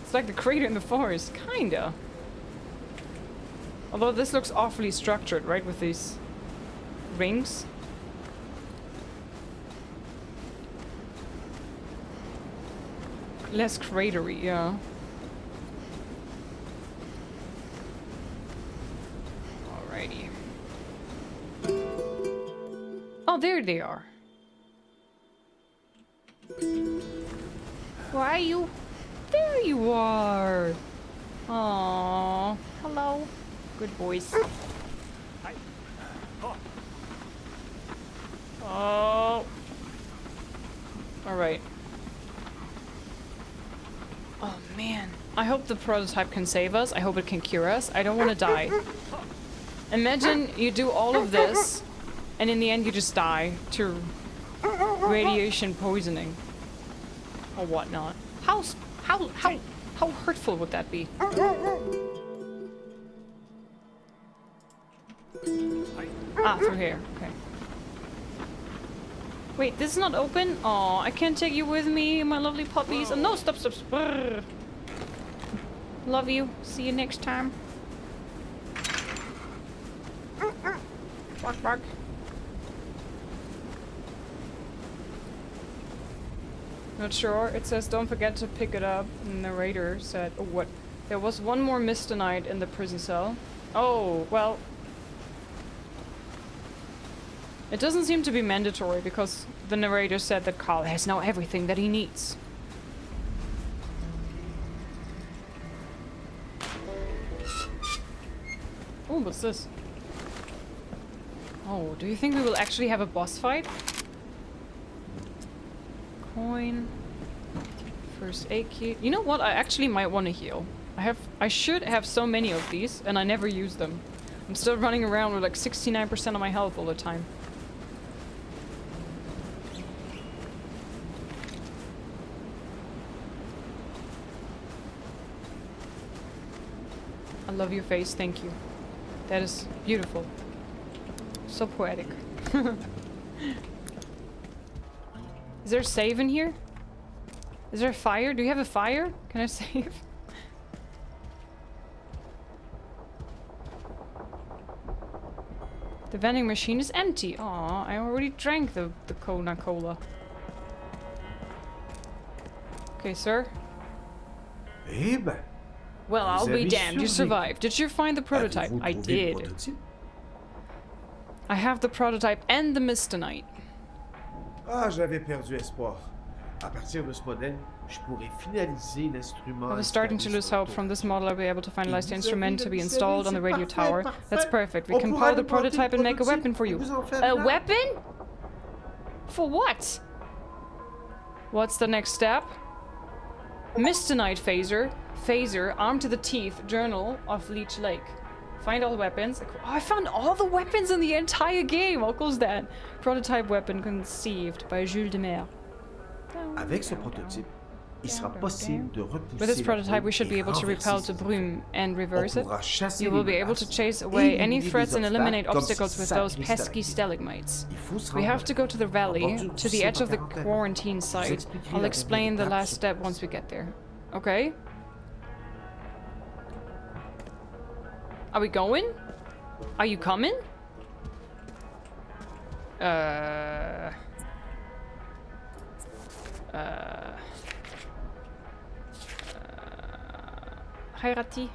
It's like the crater in the forest, kinda. Although this looks awfully structured, right, with these rings. Less cratery, yeah. Alrighty. Oh, there they are. Where are you? There you are. Aww. Hello. Good boys. Oh. Alright. Oh man. I hope the prototype can save us. I hope it can cure us. I don't want to die. Imagine you do all of this, and in the end you just die to radiation poisoning. Or whatnot. How hurtful would that be? Ah, through here. Okay. Wait, this is not open? Aw, I can't take you with me, my lovely puppies. Oh, no, stop. Brrr. Love you. See you next time. Bark, bark. Not sure. It says don't forget to pick it up. The narrator said, oh, what? There was one more Mistonite in the prison cell. Oh, well. It doesn't seem to be mandatory because the narrator said that Carl has now everything that he needs. Oh, what's this? Oh, do you think we will actually have a boss fight? Coin. First aid kit. You know what? I actually might want to heal. I should have so many of these, and I never use them. I'm still running around with like 69% of my health all the time. I love your face, thank you. That is beautiful. So poetic. Is there a save in here? Is there a fire? Do you have a fire? Can I save? The vending machine is empty. Aw, I already drank the KONA Cola. Okay, sir. Eh ben. Well, I'll Vous be avez damned. You survécu. survived. Did you find the prototype? Avez-vous I trouvé le did. prototype? I have the prototype and the Mistonite. Ah, j'avais perdu espoir. À partir de ce modèle, je pourrais finaliser l'instrument. I was starting to lose hope. From this model, I'll be able to finalize the instrument to be installed on the radio tower. That's perfect. We can power the prototype and make a weapon for you. A weapon? For what? What's the next step? Mistonite phaser. Phaser, armed to the teeth, journal of Leech Lake. Find all weapons. Oh, I found all the weapons in the entire game. How cool is that? Prototype weapon conceived by Jules de Mer. Avec ce prototype, il sera possible de repousser. With this prototype, we should be able to repel the Brume and reverse it. You will be able to chase away any threats and eliminate obstacles with those pesky stalagmites. We have to go to the valley, to the edge of the quarantine site. I'll explain the last step once we get there. Okay. Are we going? Are you coming? Hi, Rati.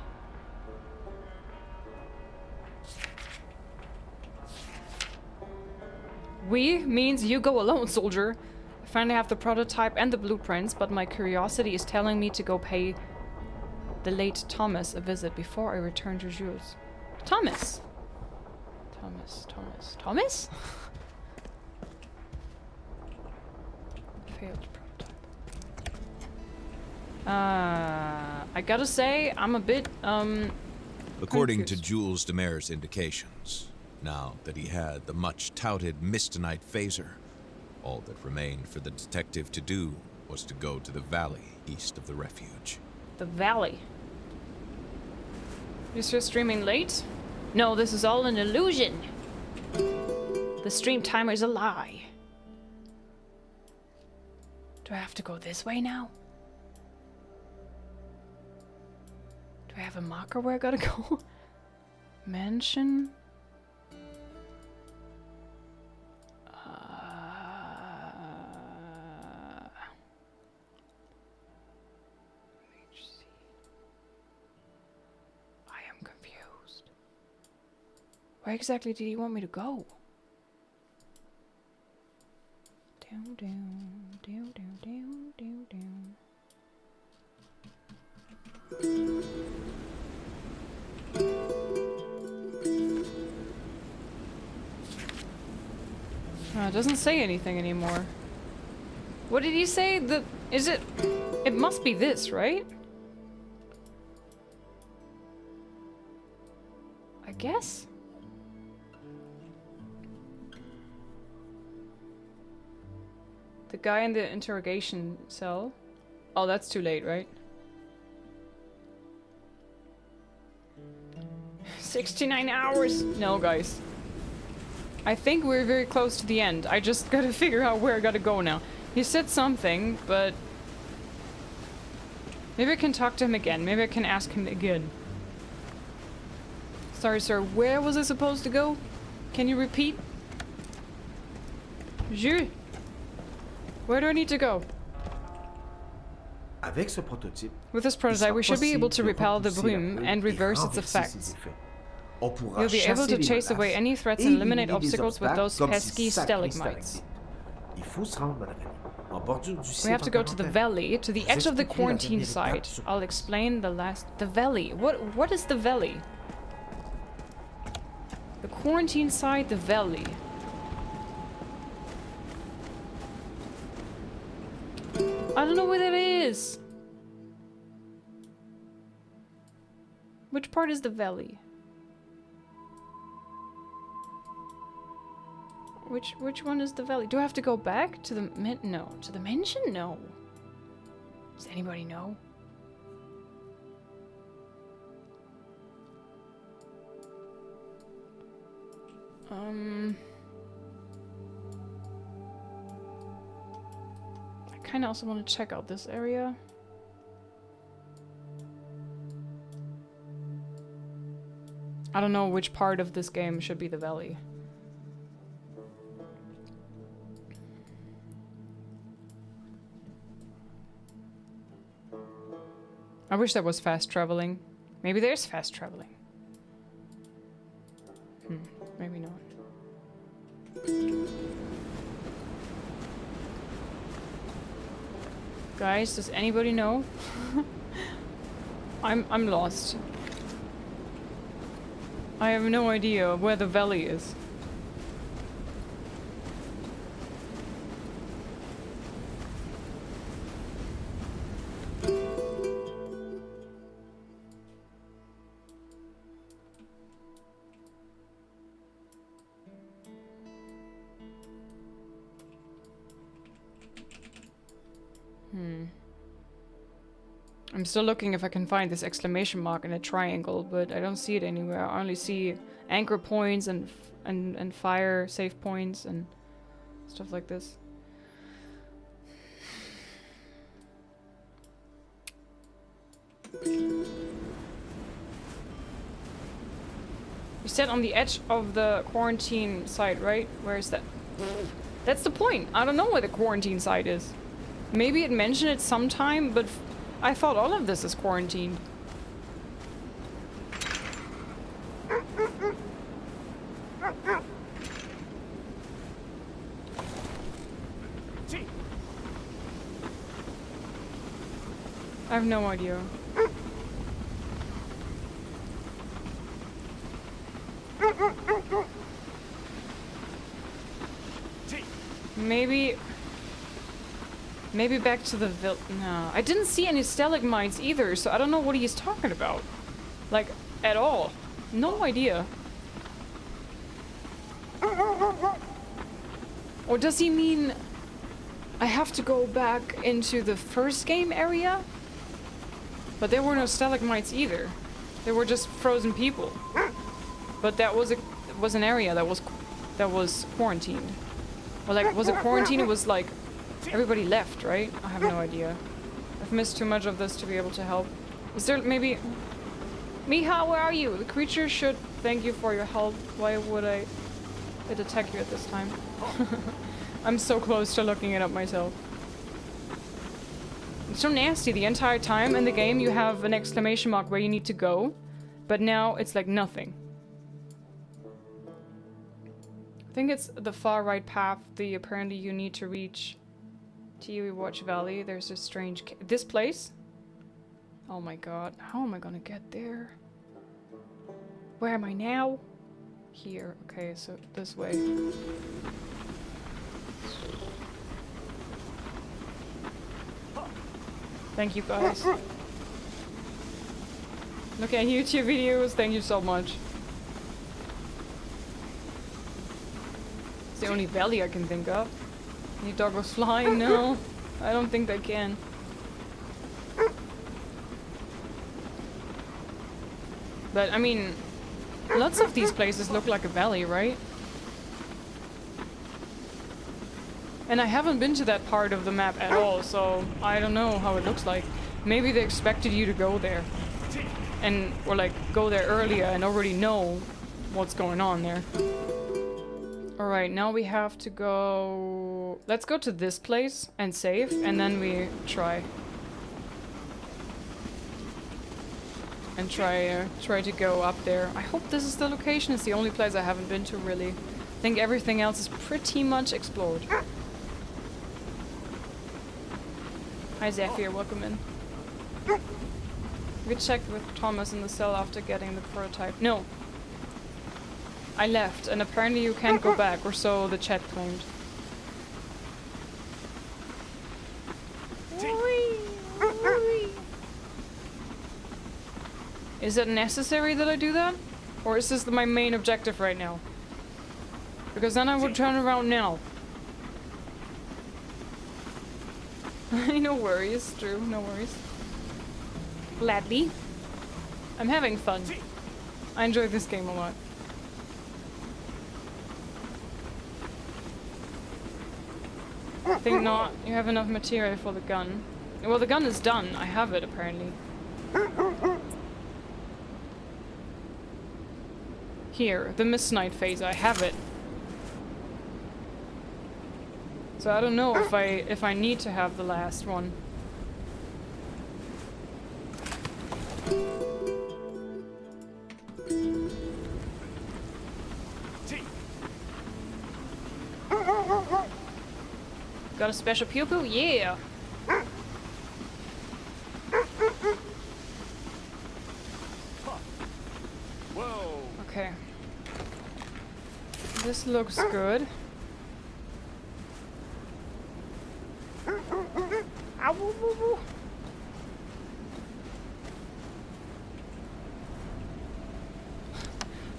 We means you go alone, soldier. I finally have the prototype and the blueprints, but my curiosity is telling me to go pay the late Thomas a visit before I return to Jules. Thomas! Thomas? Failed prototype. I gotta say, I'm a bit, According to confused. Jules de Mer's indications, now that he had the much-touted Mistonite phaser, all that remained for the detective to do was to go to the valley east of the refuge. The valley. Is your streaming late? No, this is all an illusion. The stream timer is a lie. Do I have to go this way now? Do I have a marker where I gotta go? Mansion? Where exactly did he want me to go? Down, down, down, down, down, down, down. It doesn't say anything anymore. What did he say? Is it? It must be this, right? I guess. The guy in the interrogation cell. Oh, that's too late, right? 69 hours! No, guys. I think we're very close to the end. I just gotta figure out where I gotta go now. He said something, but... maybe I can talk to him again. Maybe I can ask him again. Sorry, sir. Where was I supposed to go? Can you repeat? Where do I need to go? Avec ce prototype, With this prototype, we should be able to repel the brume and reverse its effects. You'll be able to chase away any threats and eliminate obstacles with those pesky stalagmites. We have to go to the valley, to the edge of the quarantine site. I'll explain the last... The valley. What is the valley? The quarantine site, the valley. I don't know where that is. Which part is the valley? Which one is the valley? Do I have to go back to the no, to the mansion? No. Does anybody know? I kind of also want to check out this area. I don't know which part of this game should be the valley. I wish there was fast traveling. Maybe there's fast traveling. Maybe not. Guys, does anybody know? I'm lost. I have no idea where the valley is. I'm still looking if I can find this exclamation mark in a triangle, but I don't see it anywhere. I only see anchor points and fire save points and stuff like this. You said on the edge of the quarantine site, right? Where is that? That's the point. I don't know where the quarantine site is. Maybe it mentioned it sometime, but I thought all of this is quarantined. I have no idea. Maybe back to the no. I didn't see any stalagmites either, so I don't know what he's talking about. Like, at all. No idea. Or does he mean... I have to go back into the first game area. But there were no stalagmites either. There were just frozen people. But that was an area that was quarantined. Well, like, was it quarantined? It was like everybody left, right? I have no idea. I've missed too much of this to be able to help. Is there maybe... Miha, where are you? The creature should thank you for your help. Why would I attack you at this time? I'm so close to looking it up myself. It's so nasty. The entire time in the game you have an exclamation mark where you need to go, but now it's like nothing. I think it's the far right path. Apparently you need to reach Tiwi Watch Valley. There's a strange this place? Oh my god. How am I gonna get there? Where am I now? Here. Okay, so this way. Thank you guys. Look at YouTube videos. Thank you so much. It's the only valley I can think of. Any doggos flying? No. I don't think they can. But, I mean, lots of these places look like a valley, right? And I haven't been to that part of the map at all, so I don't know how it looks like. Maybe they expected you to go there. Or like, go there earlier and already know what's going on there. Alright, now we have to go... Let's go to this place and save, and then we try. And try to go up there. I hope this is the location. It's the only place I haven't been to, really. I think everything else is pretty much explored. Hi Zephyr, welcome in. We checked with Thomas in the cell after getting the prototype. No! I left, and apparently you can't go back, or so the chat claimed. Is it necessary that I do that? Or is this my main objective right now? Because then I would turn around now. No worries, Drew, no worries. Gladly. I'm having fun. I enjoy this game a lot. I think not. You have enough material for the gun. Well, the gun is done. I have it, apparently. Here, the Miss Knight phase. I have it. So I don't know if I need to have the last one. Got a special pupil? Yeah! Whoa. Okay. This looks good.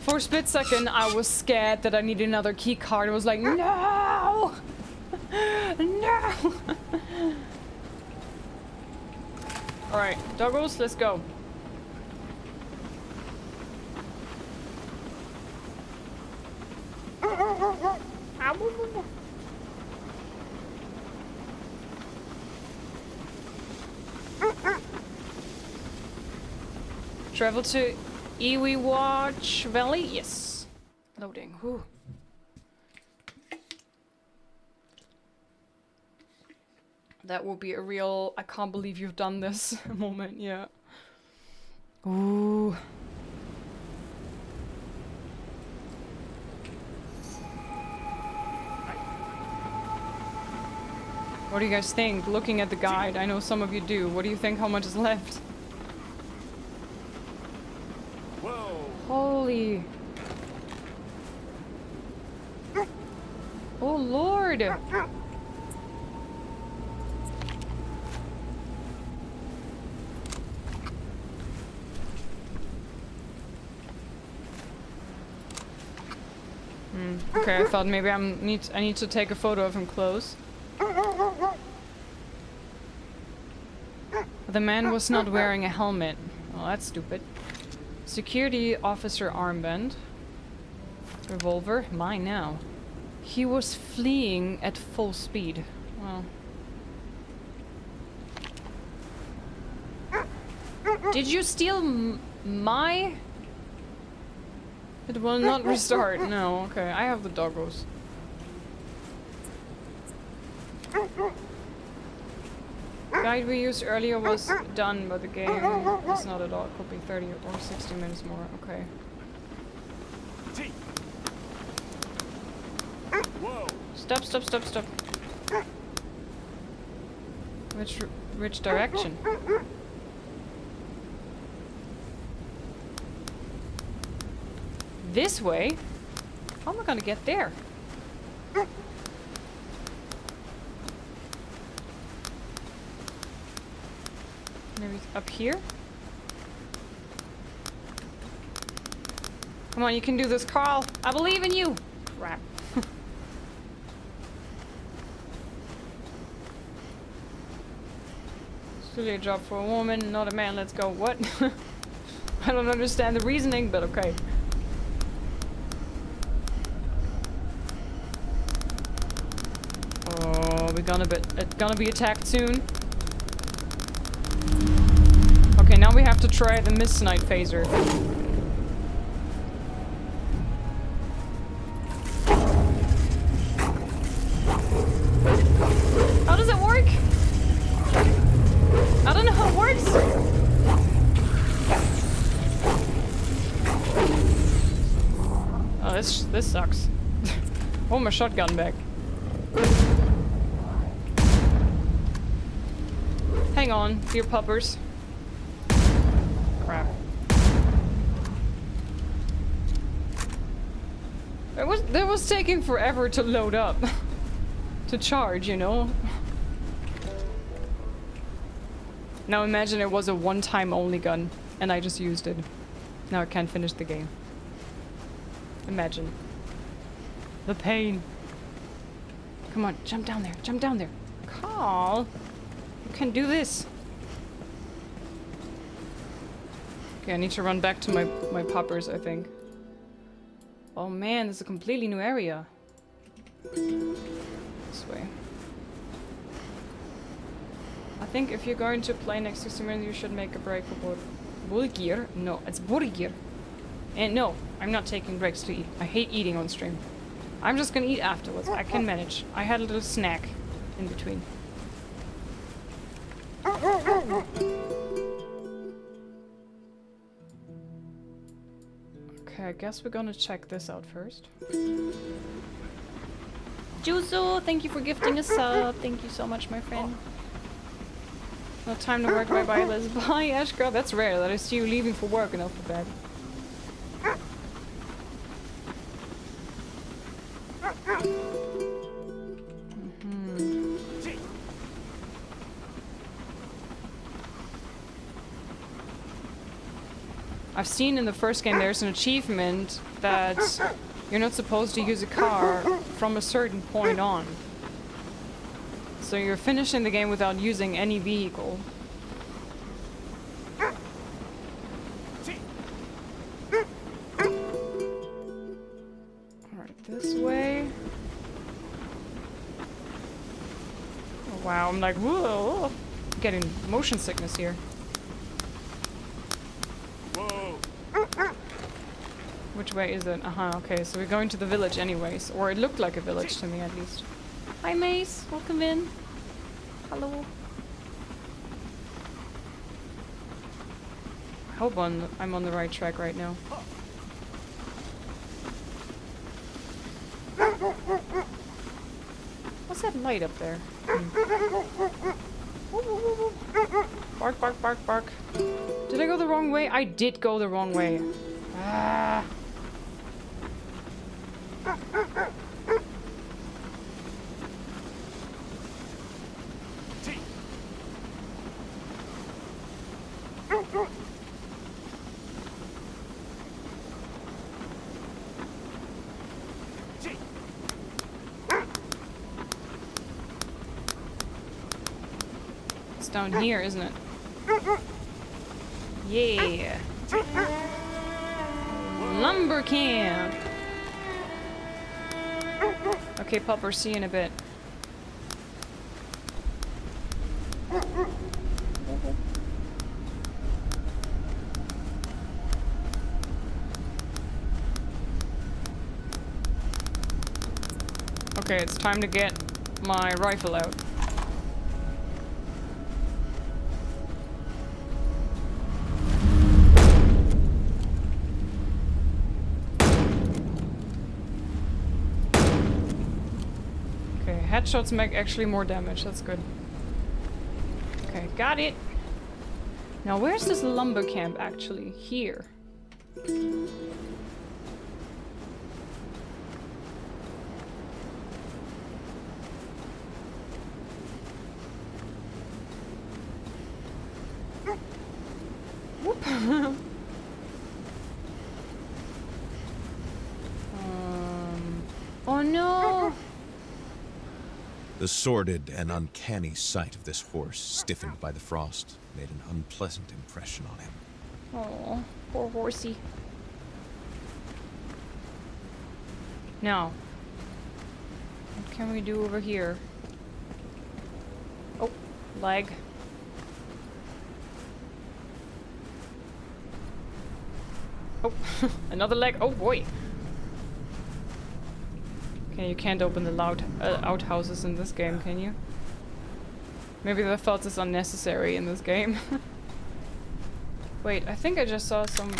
For a split second, I was scared that I needed another key card. I was like, no! No! Alright, doggos, let's go. Travel to Iwi Watch Valley? Yes. Loading. Whew. That will be a real I can't believe you've done this moment, yeah. Ooh. What do you guys think? Looking at the guide, I know some of you do. What do you think? How much is left? Whoa. Holy. Oh Lord. Okay, I thought maybe I need to take a photo of him close. The man was not wearing a helmet. Oh, that's stupid. Security officer armband. Revolver. Mine now. He was fleeing at full speed. Well. Did you steal my... It will not restart. No, okay. I have the doggos. Guide we used earlier was done, but the game is not at all. It could be 30 or 60 minutes more. Okay. Whoa. Stop, stop, stop, stop. Which direction? This way? How am I gonna get there? Maybe up here? Come on, you can do this, Carl. I believe in you. Crap. It's really a job for a woman, not a man. Let's go. What? I don't understand the reasoning, but okay. Oh, we're gonna be attacked soon. Okay, now we have to try the Midnight phaser. How does it work? I don't know how it works. Oh, this sucks. Oh, my shotgun back. Hang on, dear puppers. Crap. That was taking forever to load up. To charge, you know? Now imagine it was a one-time only gun, and I just used it. Now I can't finish the game. Imagine. The pain. Come on, jump down there, jump down there. Carl, you can do this. Okay, I need to run back to my poppers, I think. Oh man, this is a completely new area. This way. I think if you're going to play next 60 minutes, you should make a break for burger. No, it's burger. And no, I'm not taking breaks to eat. I hate eating on stream. I'm just gonna eat afterwards. I can manage. I had a little snack in between. Okay, I guess we're gonna check this out first. Juzo, thank you for gifting a sub. Thank you so much, my friend. No time to work. Bye-bye, Liz. Bye, Ashcroft. That's rare that I see you leaving for work and off the bed. I've seen in the first game there's an achievement that you're not supposed to use a car from a certain point on. So you're finishing the game without using any vehicle. Alright, this way. Oh, wow, I'm like, whoa, I'm getting motion sickness here. Which way is it? Okay, so we're going to the village anyways. Or it looked like a village to me, at least. Hi, Mace. Welcome in. Hello. I hope I'm on the right track right now. What's that light up there? Bark, bark, bark, bark. Did I go the wrong way? I did go the wrong way. Ah. It's down here, isn't it? Yeah. Lumber camp. Okay, Pupper, see you in a bit. Okay, it's time to get my rifle out. Okay, headshots make actually more damage, that's good. Okay, got it. Now where's this lumber camp actually? Here. Oh no! The sordid and uncanny sight of this horse, stiffened by the frost, made an unpleasant impression on him. Oh, poor horsey. Now, what can we do over here? Oh, leg. Oh, another leg. Oh boy. Okay, you can't open the outhouses in this game, can you? Maybe they thought this unnecessary in this game. Wait, I think I just saw some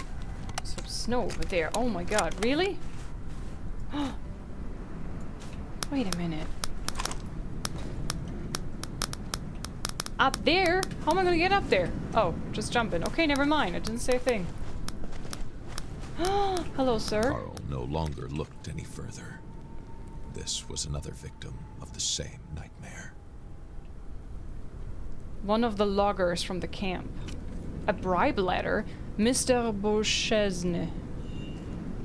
snow over there. Oh my god, really? Wait a minute. Up there? How am I gonna get up there? Oh, just jumping. Okay, never mind. I didn't say a thing. Hello, sir. Carl no longer looked any further. This was another victim of the same nightmare. One of the loggers from the camp. A bribe letter? Mr. Beauchesne.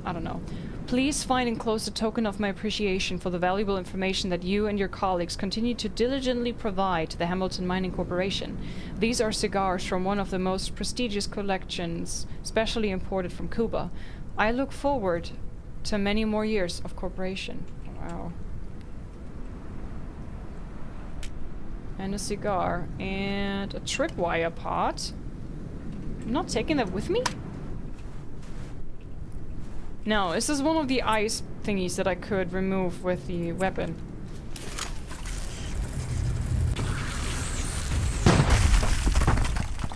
I don't know. Please find enclosed a token of my appreciation for the valuable information that you and your colleagues continue to diligently provide to the Hamilton Mining Corporation. These are cigars from one of the most prestigious collections, specially imported from Cuba. I look forward to many more years of cooperation. Wow. And a cigar. And a tripwire pot. I'm not taking that with me? No, this is one of the ice thingies that I could remove with the weapon.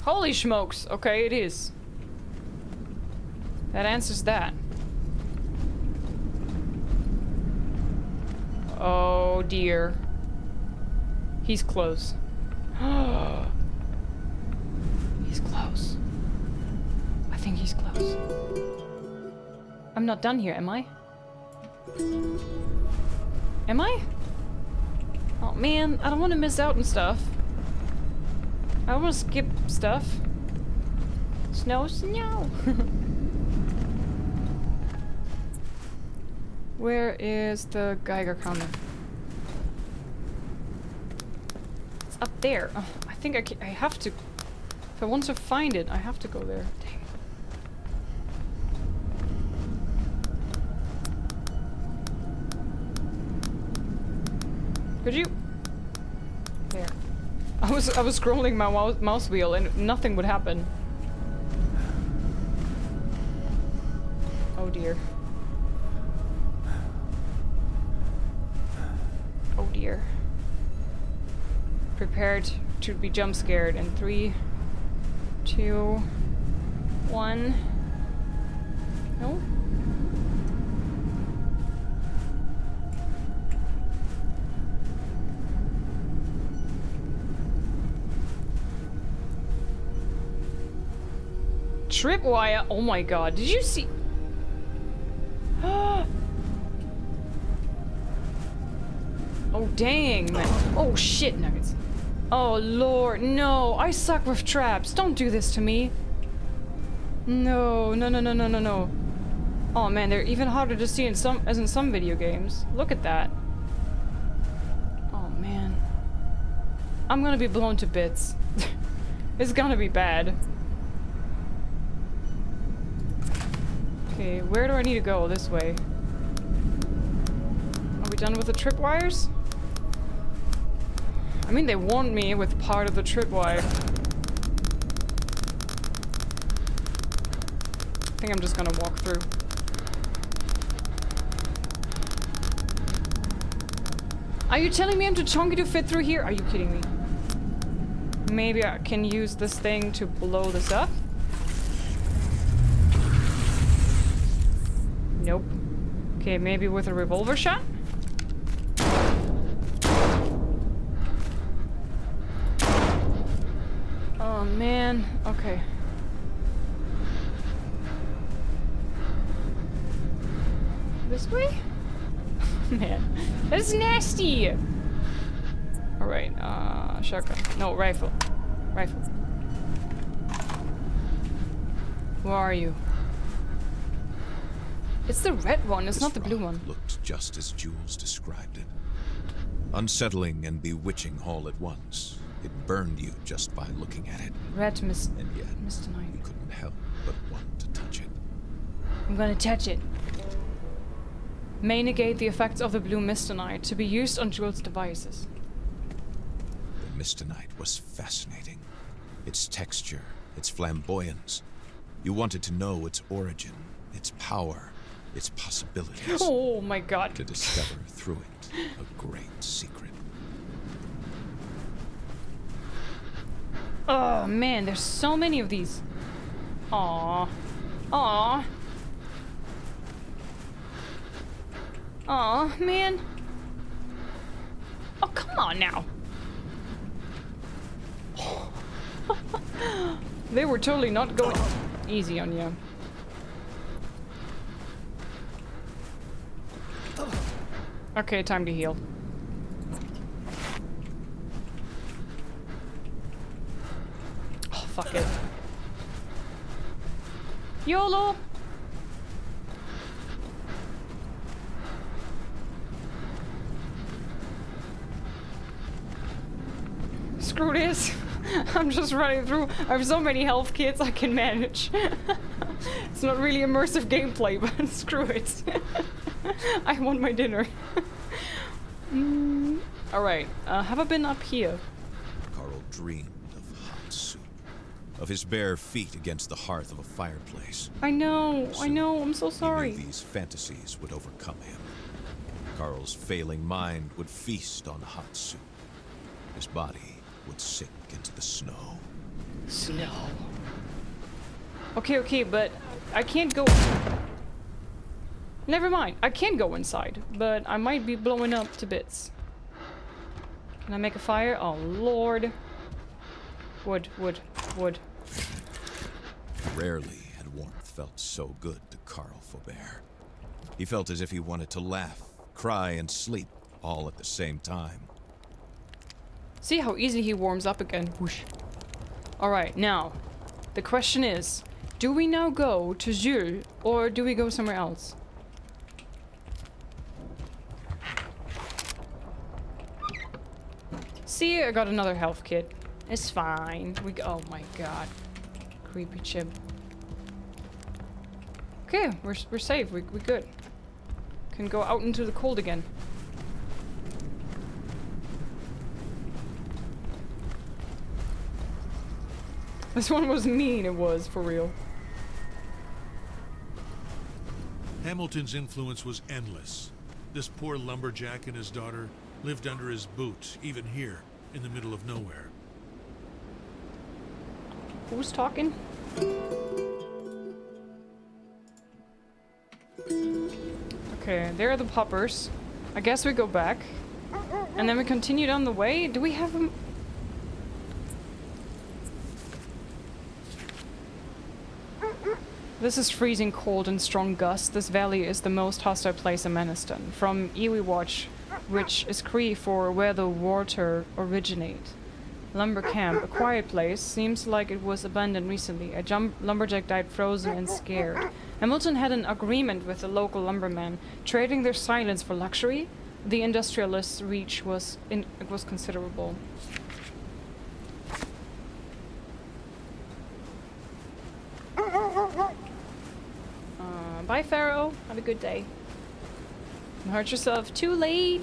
Holy smokes! Okay, it is. That answers that. Oh dear. He's close. He's close. I think he's close. I'm not done here, am I? Am I? Oh man, I don't want to miss out on stuff. I don't want to skip stuff. Snow, snow. Where is the Geiger counter? It's up there. Oh, I think I have to. If I want to find it, I have to go there. Dang. Could you? There. I was scrolling my mouse wheel and nothing would happen. Oh dear. Oh dear. Prepared to be jump scared in 3, 2, 1. No? Tripwire. Oh my god. Did you see? Oh dang, man. Oh shit, nuggets. Oh lord, no. I suck with traps. Don't do this to me. No, no, no, no, no, no, no. Oh man, they're even harder to see in some video games. Look at that. Oh man. I'm gonna be blown to bits. It's gonna be bad. Okay, where do I need to go? This way. Are we done with the tripwires? I mean, they warned me with part of the tripwire. I think I'm just gonna walk through. Are you telling me I'm too chunky to fit through here? Are you kidding me? Maybe I can use this thing to blow this up? Nope. Okay, maybe with a revolver shot? Oh man, okay. This way? Man, that's nasty! Alright, shotgun. No, rifle. Rifle. Where are you? It's the red one, it's not the blue one. Looked just as Jules described it. Unsettling and bewitching all at once. It burned you just by looking at it. Red mist. And yet, Mr. Knight. you couldn't help but want to touch it. I'm gonna touch it. May negate the effects of the blue Mistonite to be used on Jules' devices. The Mistonite was fascinating. Its texture, its flamboyance. You wanted to know its origin, its power, its possibilities. Oh my god. To discover through it a great secret. Oh man, there's so many of these. Aww. Aww. Aw, man. Oh, come on now. They were totally not going easy on you. Okay, time to heal. Oh, fuck it. YOLO! Screw this. I'm just running through. I have so many health kits I can manage. It's not really immersive gameplay, but screw it. I want my dinner. Alright, have I been up here? Carl dreamed of hot soup. Of his bare feet against the hearth of a fireplace. I know, I'm so He sorry. knew these fantasies would overcome him. Carl's failing mind would feast on hot soup. His body would sink into the snow. Snow. Okay, but I can't go... Never mind, I can go inside, but I might be blowing up to bits. Can I make a fire? Oh, Lord. Wood. Rarely had warmth felt so good to Carl Faubert. He felt as if he wanted to laugh, cry, and sleep all at the same time. See how easy he warms up again. Whoosh. Alright, now, the question is, do we now go to Jules, or do we go somewhere else? See, I got another health kit. It's fine. Oh my god. Creepy chimp. Okay, we're safe. We're good. Can go out into the cold again. This one was mean, it was, for real. Hamilton's influence was endless. This poor lumberjack and his daughter lived under his boot, even here, in the middle of nowhere. Who's talking? Okay, there are the poppers. I guess we go back. And then we continue down the way. Do we have them? This is freezing cold and strong gusts. This valley is the most hostile place in Maniston. From Iwi Watch, which is Cree for where the water originate. Lumber camp, a quiet place, seems like it was abandoned recently. A lumberjack died frozen and scared. Hamilton had an agreement with the local lumbermen, trading their silence for luxury. The industrialists' reach was considerable. Bye, Pharaoh. Have a good day. Don't hurt yourself too late.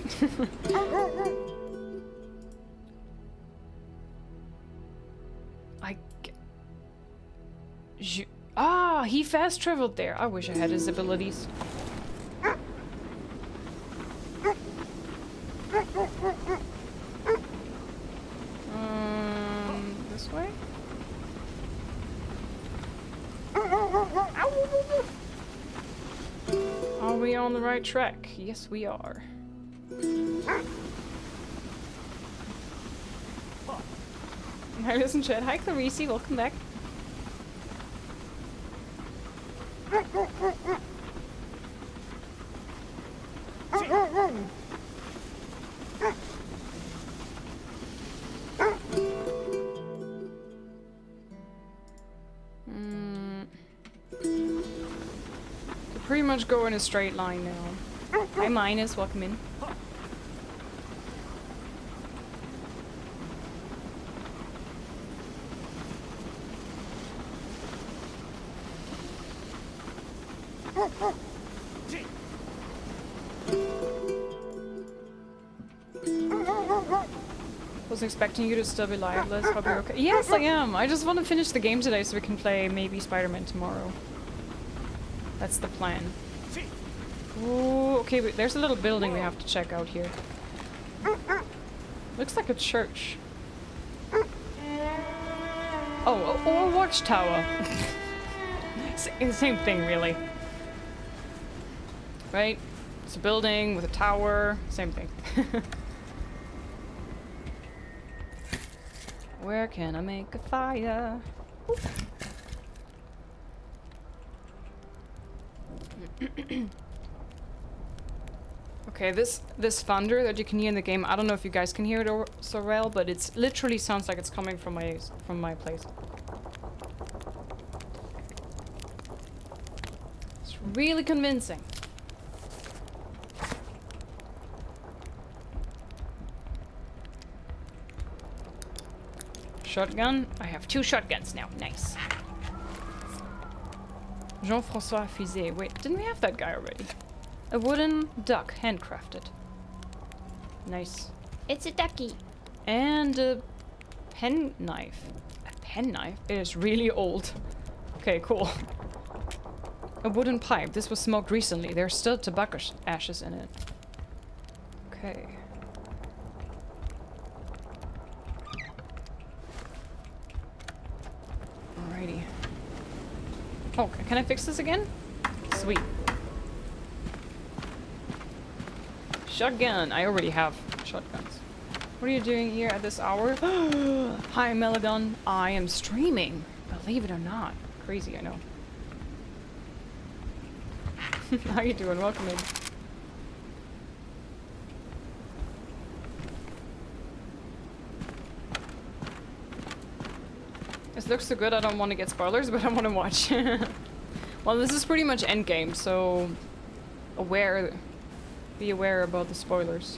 He fast traveled there. I wish I had his abilities. This way? Are we on the right track? Yes, we are. Hi, listen, chat. Hi, Clarice. Welcome back. Pretty much go in a straight line now. Hi, Minus. Welcome in. Wasn't expecting you to still be live, Liz. Hope you're okay. Yes, I am. I just want to finish the game today so we can play maybe Spider-Man tomorrow. That's the plan. Ooh, okay, wait, there's a little building we have to check out here. Looks like a church. Oh, or a watchtower. Same thing, really. Right? It's a building with a tower. Same thing. Where can I make a fire? Okay, this thunder that you can hear in the game, I don't know if you guys can hear it so well, but it's literally sounds like it's coming from my place. It's really convincing. Shotgun? I have 2 shotguns now. Nice. Jean-François Fusée. Wait, didn't we have that guy already? A wooden duck, handcrafted. Nice. It's a ducky. And a pen knife. A pen knife? It is really old. Okay, cool. A wooden pipe. This was smoked recently. There's still tobacco ashes in it. Okay. Alrighty. Oh, can I fix this again? Sweet. Shotgun. I already have shotguns. What are you doing here at this hour? Hi, Melodon. I am streaming. Believe it or not. Crazy, I know. How you doing? Welcome in. This looks so good, I don't want to get spoilers, but I want to watch. Well, this is pretty much endgame, so be aware about the spoilers.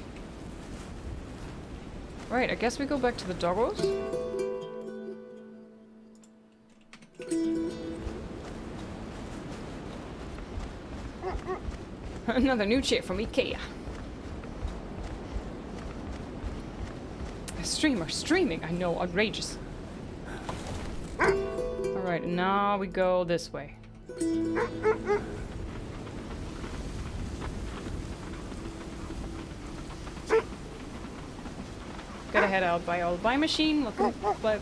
Right, I guess we go back to the doggos. Another new chair from IKEA. A streamer streaming, I know, outrageous. Alright, now we go this way. Gotta head out. Bye all. Bye machine. Welcome. Bye.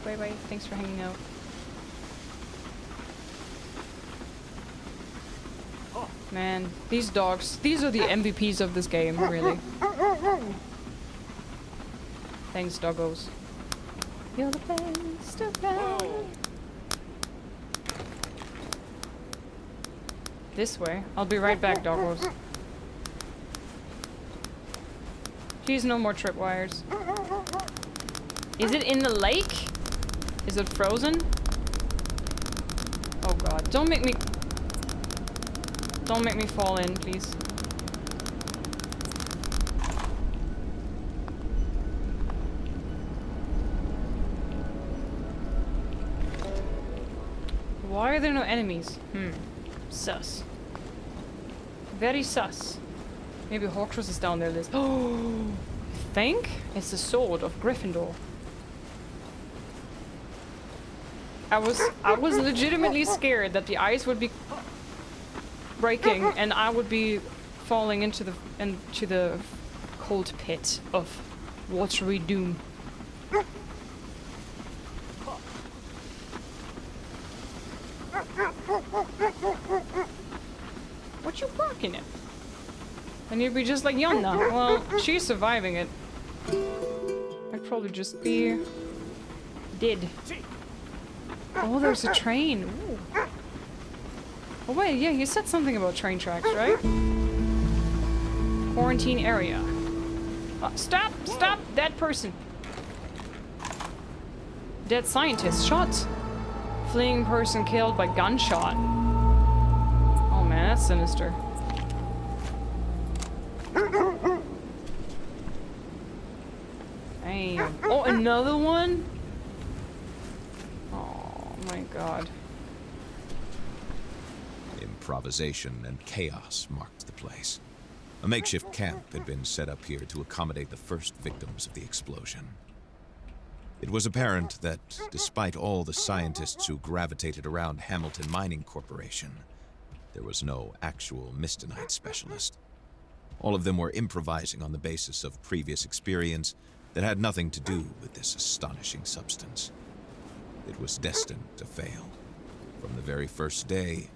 Thanks for hanging out. Man, these dogs, these are the MVPs of this game, really. Thanks, doggos. You're the best around. This way. I'll be right back, doggos. Please, no more tripwires. Is it in the lake? Is it frozen? Oh god, don't make me fall in, please. Why are there no enemies? Sus. Very sus. Maybe Horcrux is down there, Liz. Oh, think? It's the sword of Gryffindor. I was legitimately scared that the ice would be breaking and I would be falling into the cold pit of watery doom. What you barking at? And you'd be just like Yonna. Well, she's surviving it. I'd probably just be dead. Oh, there's a train. Ooh. Oh wait, yeah, you said something about train tracks, right? Quarantine area. Stop! Stop! Dead person. Dead scientist shot. Fleeing person killed by gunshot. Oh man, that's sinister. Damn. Oh, another one? Oh my god. Improvisation and chaos marked the place. A makeshift camp had been set up here to accommodate the first victims of the explosion. It was apparent that, despite all the scientists who gravitated around Hamilton Mining Corporation, there was no actual Mistonite specialist. All of them were improvising on the basis of previous experience that had nothing to do with this astonishing substance. It was destined to fail. From the very first day,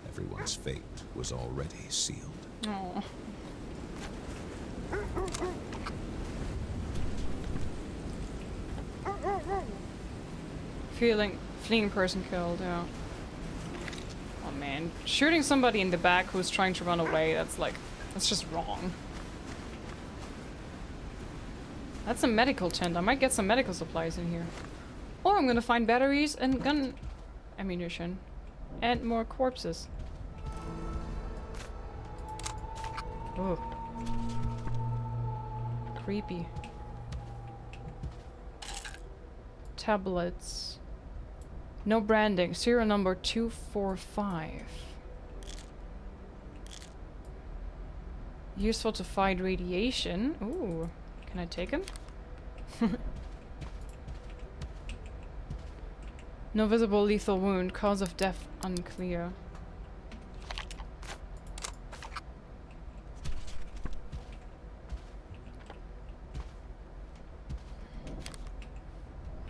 everyone's fate was already sealed. Oh. Fleeing person killed, yeah. Oh man, shooting somebody in the back who's trying to run away, that's just wrong. That's a medical tent. I might get some medical supplies in here. Or I'm gonna find batteries and gun ammunition. And more corpses. Oh. Creepy. Tablets. No branding. Serial number 245. Useful to fight radiation. Ooh. Can I take him? No visible lethal wound. Cause of death unclear.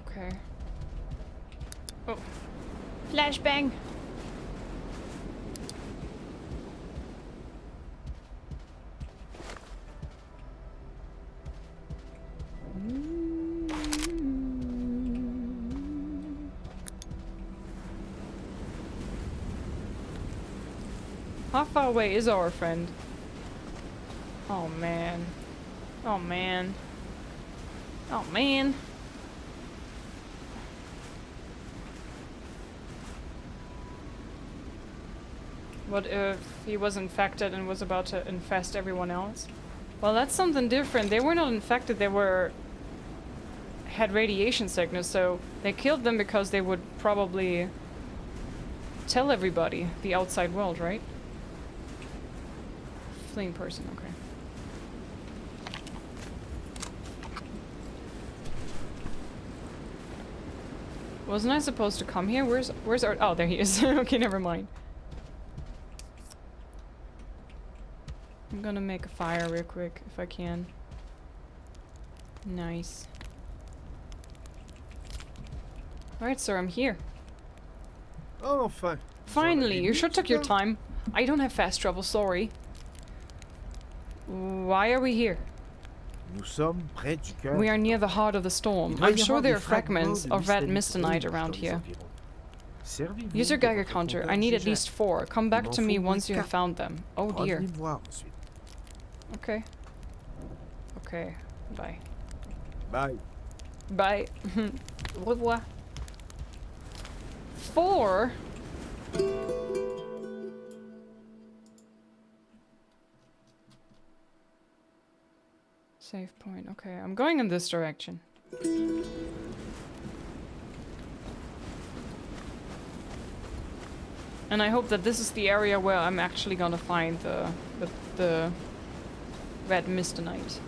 Okay. Oh. Flashbang! How far away is our friend? Oh man. Oh man. Oh man. What if he was infected and was about to infest everyone else? Well, that's something different. They were not infected, they had radiation sickness, so they killed them because they would probably tell everybody, the outside world, right? Fleeing person, okay. Wasn't I supposed to come here? Where's our— oh, there he is. Okay, never mind. I'm gonna make a fire real quick, if I can. Nice. Alright, sir, I'm here. Oh, fine. Finally, you sure took your time. I don't have fast travel, sorry. Why are we here? We are near the heart of the storm. I'm sure there are fragments of red mistonite around here. Use your Geiger counter. I need at least 4. Come back to me once you have found them. Oh dear. Okay. Okay. Bye. Bye. Bye. Au revoir. 4? Save point. Okay, I'm going in this direction. And I hope that this is the area where I'm actually gonna find the red mistonite.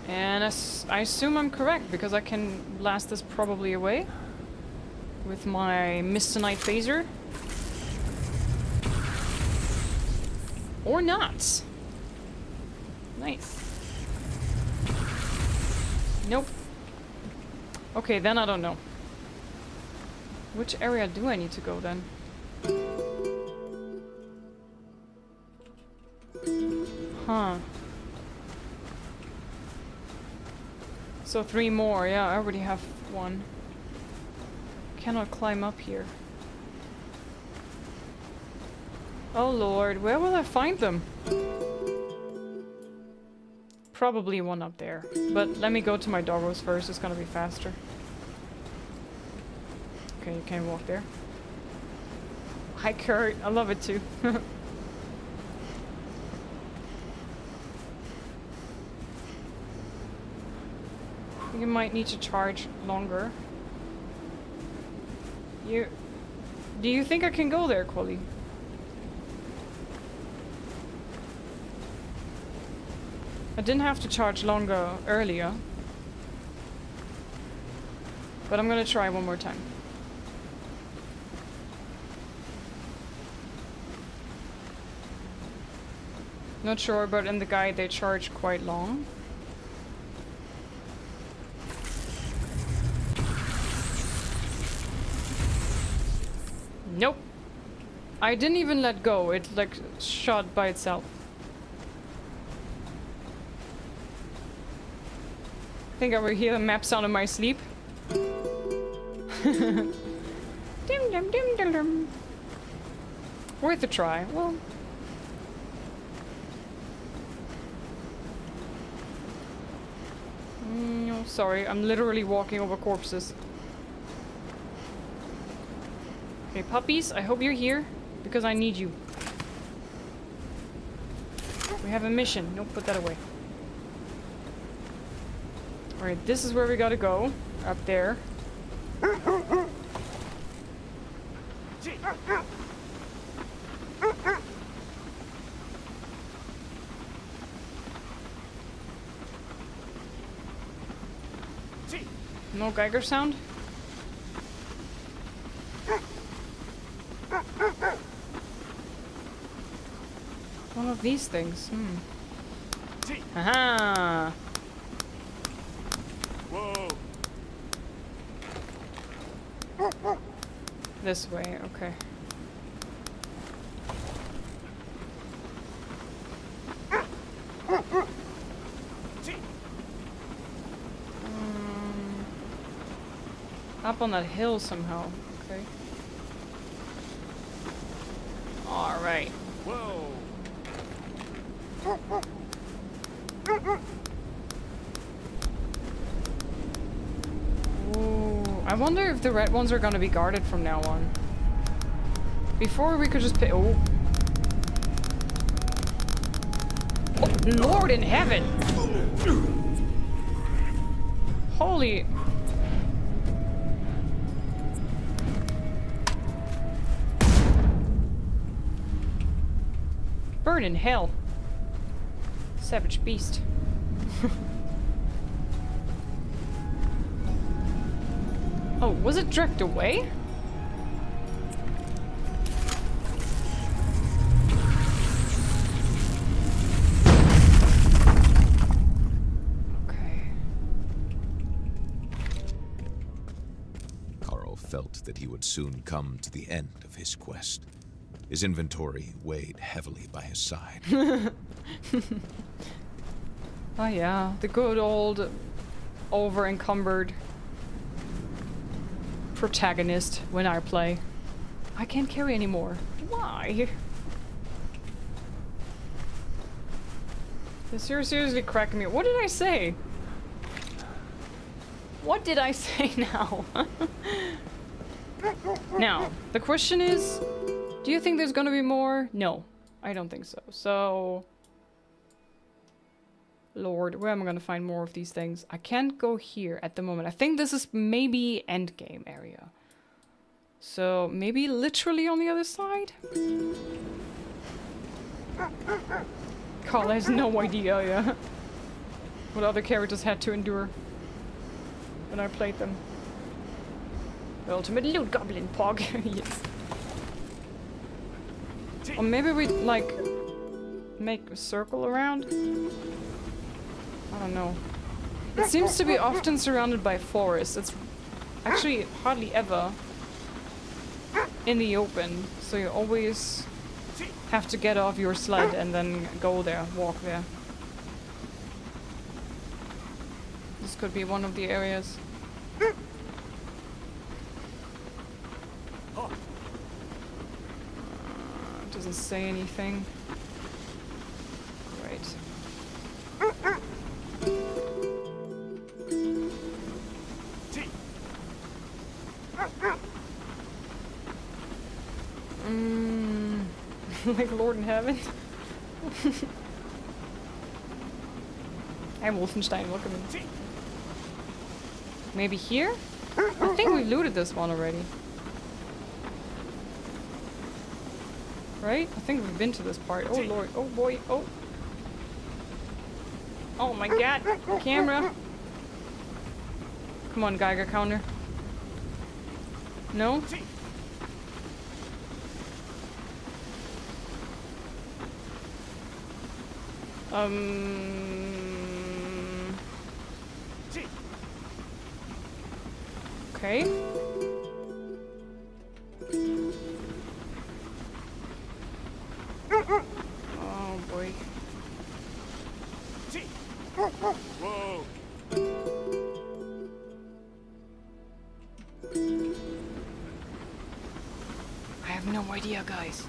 And I assume I'm correct, because I can blast this probably away with my mistonite phaser. Or not. Nice. Nope. Okay, then I don't know. Which area do I need to go then? Huh. So 3 more, yeah, I already have 1. Cannot climb up here. Oh lord, where will I find them? Probably one up there. But let me go to my doggos first, it's gonna be faster. Okay, you can't walk there. Hi Kurt, I love it too. You might need to charge longer. Do you think I can go there, Quilly? I didn't have to charge longer earlier. But I'm gonna try one more time. Not sure, but in the guide they charge quite long. Nope. I didn't even let go. It like shot by itself. I think I will hear the map sound in my sleep. Dim dum dim dum dum. Worth a try. Well. No, sorry. I'm literally walking over corpses. Okay, puppies, I hope you're here, because I need you. We have a mission. No, put that away. Alright, this is where we gotta go. Up there. No Geiger sound? One of these things. Aha! Whoa! This way, okay. Up on that hill somehow. Okay. All right. Whoa! Ooh, I wonder if the red ones are gonna be guarded from now on. Before we could just pay. Oh. Oh, Lord in heaven! Holy. Burn in hell. Savage beast. Oh, was it dragged away? Okay. Carl felt that he would soon come to the end of his quest. His inventory weighed heavily by his side. Oh yeah, the good old over-encumbered protagonist when I play. I can't carry anymore. Why? This is seriously cracking me. What did I say? What did I say now? Now, the question is, do you think there's gonna be more? No, I don't think so. So, Lord, where am I gonna find more of these things? I can't go here at the moment. I think this is maybe endgame area. So maybe literally on the other side? Carl has no idea, yeah, what other characters had to endure when I played them. The ultimate loot goblin pog, yes. Or maybe we like make a circle around? I don't know. It seems to be often surrounded by forests. It's actually hardly ever in the open, so you always have to get off your sled and then go there, walk there. This could be one of the areas. Doesn't say anything. Right. Like Lord in Heaven. Hey Wolfenstein, look at me. Maybe here? I think we looted this one already. Right? I think we've been to this part. Oh lord. Oh boy. Oh. Oh my god. Camera. Come on, Geiger counter. No? Okay. Oh boy. Whoa! I have no idea, guys.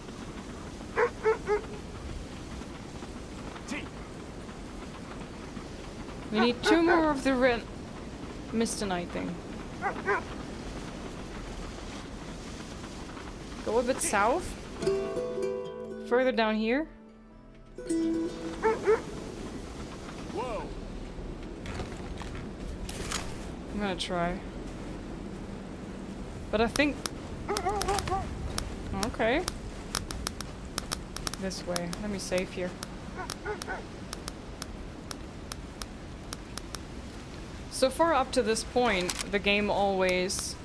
We need 2 more of the red Misternite thing. Go a bit south. Further down here. Whoa! I'm gonna try. But I think... Okay. This way. Let me save here. So far up to this point, the game always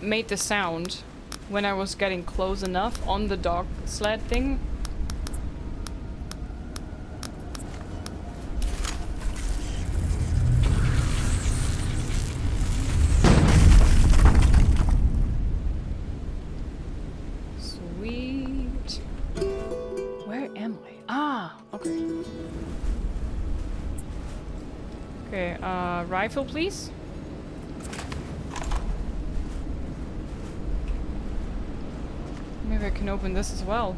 made the sound when I was getting close enough on the dog sled thing. Sweet. Where am I? Ah, okay. Okay, rifle, please. Maybe I can open this as well.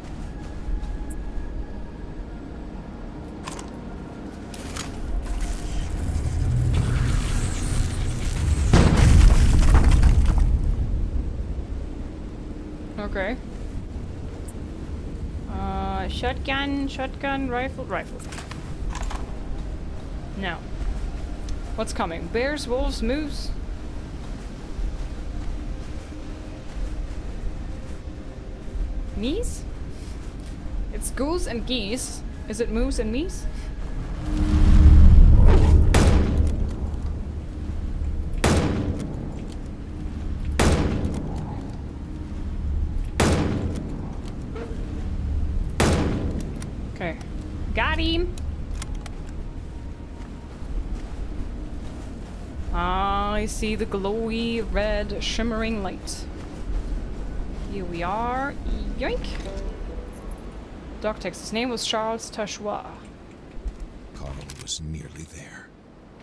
Okay. Shotgun, rifle. Now. What's coming? Bears, wolves, moose? Meese? It's goose and geese. Is it moose and meese? Okay. Got him! I see the glowy red shimmering light. Here we are. Yoink! Doc text. His name was Charles Tachois. Carl was nearly there.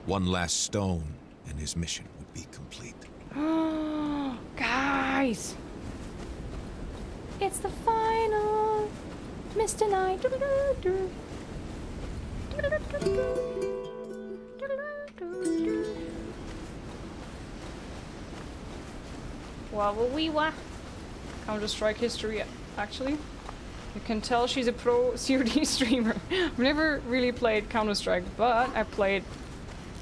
One last stone, and his mission would be complete. Guys! It's the final Mr. Knight. Wah wah wee wah. Counter-Strike history, actually. You can tell she's a pro COD streamer. I've never really played Counter-Strike, but I played...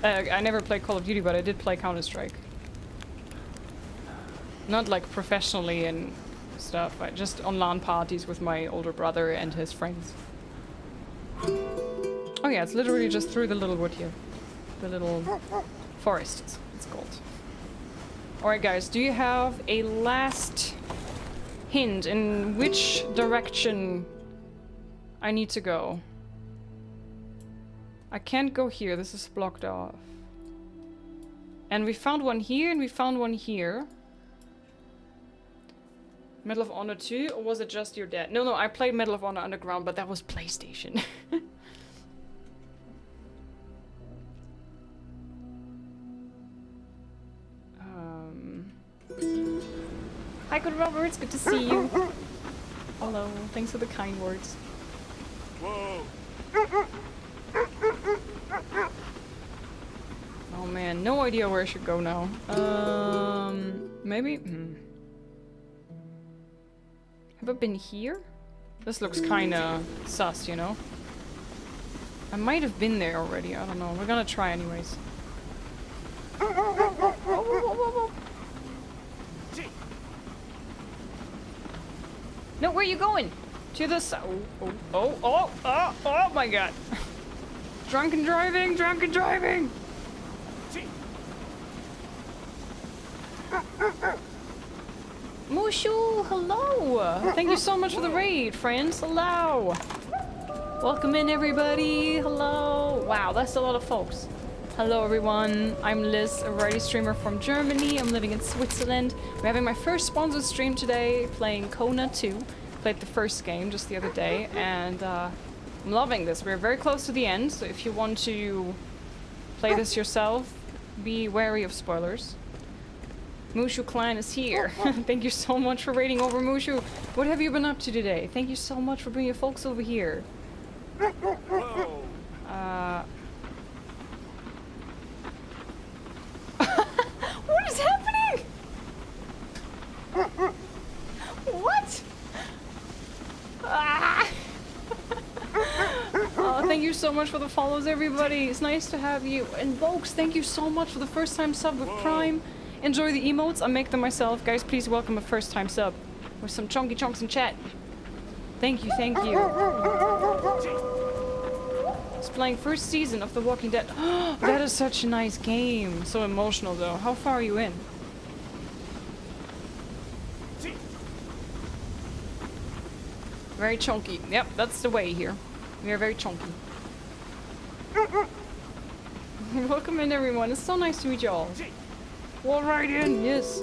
I never played Call of Duty, but I did play Counter-Strike. Not like professionally and stuff, but just on LAN parties with my older brother and his friends. Oh yeah, it's literally just through the little wood here. The little forest, it's called. Alright guys, do you have a last hint in which direction I need to go? I can't go here, this is blocked off. And we found one here and we found one here. Medal of Honor 2, or was it just your dad? No, I played Medal of Honor Underground, but that was PlayStation. Hi, good Roberts, good to see you. Hello, thanks for the kind words. Whoa! Oh man, no idea where I should go now. Maybe? Have I been here? This looks kinda sus, you know? I might have been there already, I don't know. We're gonna try anyways. No, where are you going? To the south. Oh my god. Drunken driving, drunken driving! Mushu, hello! Thank you so much for the raid, friends. Hello! Welcome in, everybody. Hello! Wow, that's a lot of folks. Hello, everyone. I'm Liz, a variety streamer from Germany. I'm living in Switzerland. We're having my first sponsored stream today, playing KONA 2. Played the first game just the other day, and I'm loving this. We're very close to the end, so if you want to play this yourself, be wary of spoilers. Mushu Clan is here. Thank you so much for raiding over, Mushu. What have you been up to today? Thank you so much for bringing your folks over here. What is happening? What? Ah! Oh, thank you so much for the follows, everybody. It's nice to have you. And Vokes, thank you so much for the first time sub with Prime. Enjoy the emotes. I make them myself. Guys, please welcome a first time sub with some chunky chunks in chat. Thank you, thank you. It's playing first season of The Walking Dead. That is such a nice game. So emotional though. How far are you in? Very chunky. Yep, that's the way here. We are very chunky. Welcome in, everyone. It's so nice to meet you all. Wall right in, yes.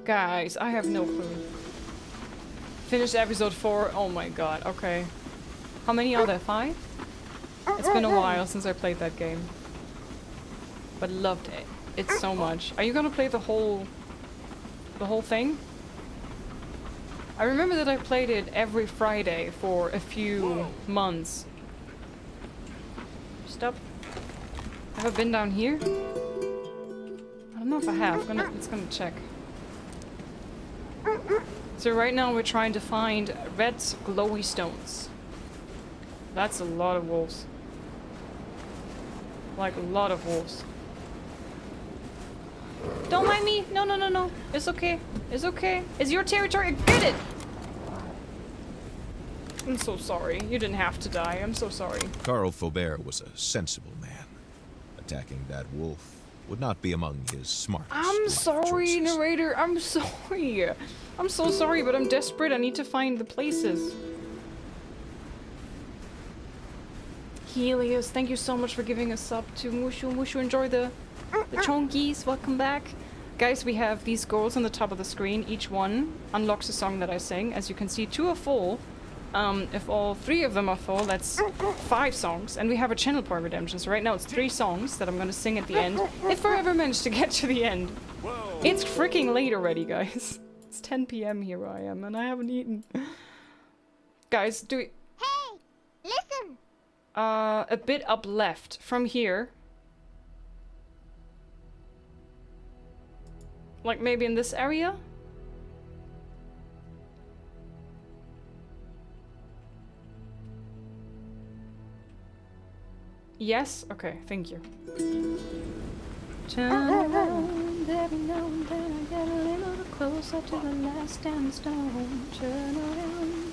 Guys, I have no clue. Finished episode 4. Oh my god, okay. How many are there? 5? It's been a while since I played that game. But loved it so much. Are you gonna play the whole thing? I remember that I played it every Friday for a few months. Stop. Have I been down here? I don't know if I have. Let's gonna check. So right now we're trying to find red glowy stones. That's a lot of wolves. Like a lot of wolves. Don't mind me. No. It's okay. It's okay. It's your territory. Get it. I'm so sorry. You didn't have to die. I'm so sorry. Carl Faubert was a sensible man. Attacking that wolf would not be among his smartest I'm life sorry, choices. narrator. I'm sorry. I'm so sorry, but I'm desperate. I need to find the places. Helios, thank you so much for giving a sub to Mushu. Mushu, enjoy the chonkies. Welcome back. Guys, we have these goals on the top of the screen. Each one unlocks a song that I sing. As you can see, 2 are full. If all 3 of them are full, that's 5 songs. And we have a channel point redemption. So right now it's 3 songs that I'm gonna sing at the end. If I ever manage to get to the end. It's freaking late already, guys. It's 10 PM here I am, and I haven't eaten. Guys, do we... Hey! Listen! A bit up left from here. Like maybe in this area? Yes? Okay, thank you. Turn around every now and then I get a little closer to the last stand stone. Turn around.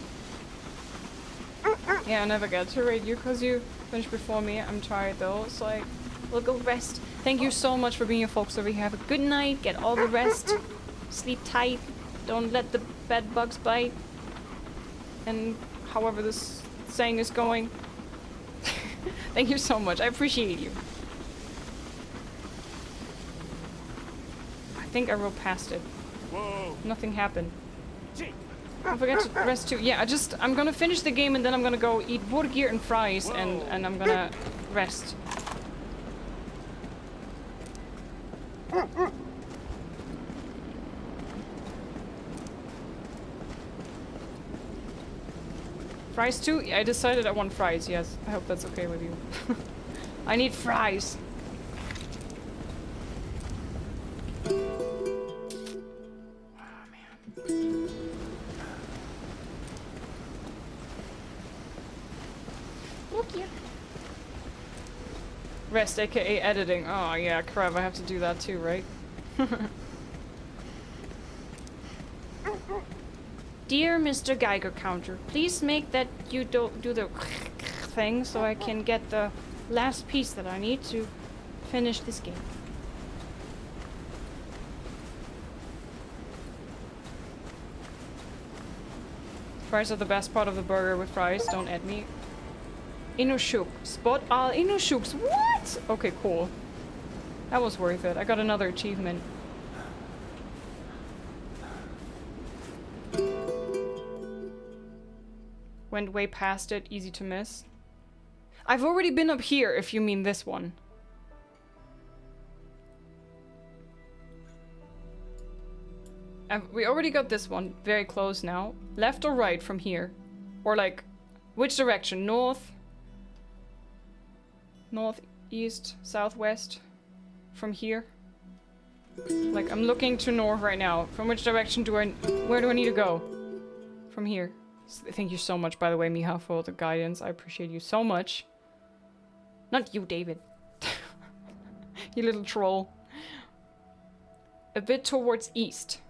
Yeah, I never get to raid you because you finished before me. I'm tired though, so I will go rest. Thank you so much for being here, folks. Over here. Have a good night. Get all the rest. Sleep tight. Don't let the bed bugs bite. And however this saying is going. Thank you so much. I appreciate you. I think I rode past it. Whoa. Nothing happened. Don't forget to rest too. Yeah, I'm gonna finish the game and then I'm gonna go eat burger and fries and I'm gonna rest. Fries too? Yeah, I decided I want fries, yes. I hope that's okay with you. I need fries. Rest, aka editing. Oh yeah, crap, I have to do that too, right? Dear Mr. Geiger Counter, please make that you don't do the thing so I can get the last piece that I need to finish this game. Fries are the best part of the burger with fries, don't add me. Inushuk. Spot all Inushuks. What? Okay, cool. That was worth it. I got another achievement. Went way past it. Easy to miss. I've already been up here, if you mean this one. We already got this one. Very close now. Left or right from here? Or like, which direction? North? North, east, southwest? From here? Like, I'm looking to north right now. From which direction where do I need to go? From here. Thank you so much, by the way, Miha, for the guidance. I appreciate you so much. Not you, David. You little troll. A bit towards east.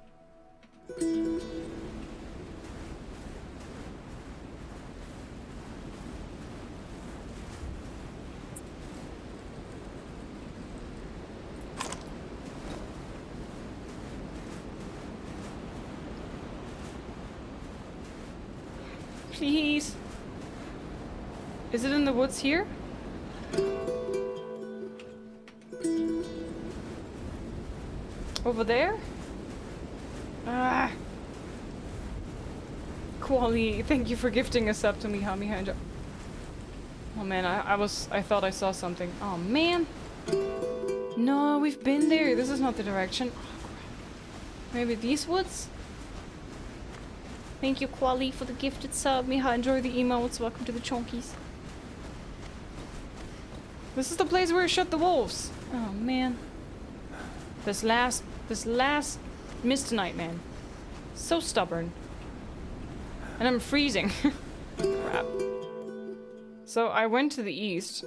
Please. Is it in the woods here? Over there? Ah. Quali, thank you for gifting a sub to me, Hami. Oh man, I thought I saw something. Oh man. No, we've been there. This is not the direction. Maybe these woods? Thank you, Quali, for the gifted sub. Miha, enjoy the emotes. Welcome to the Chonkies. This is the place where I shot the wolves. Oh man. This last Mist Knight, man. So stubborn. And I'm freezing. Crap. So I went to the east.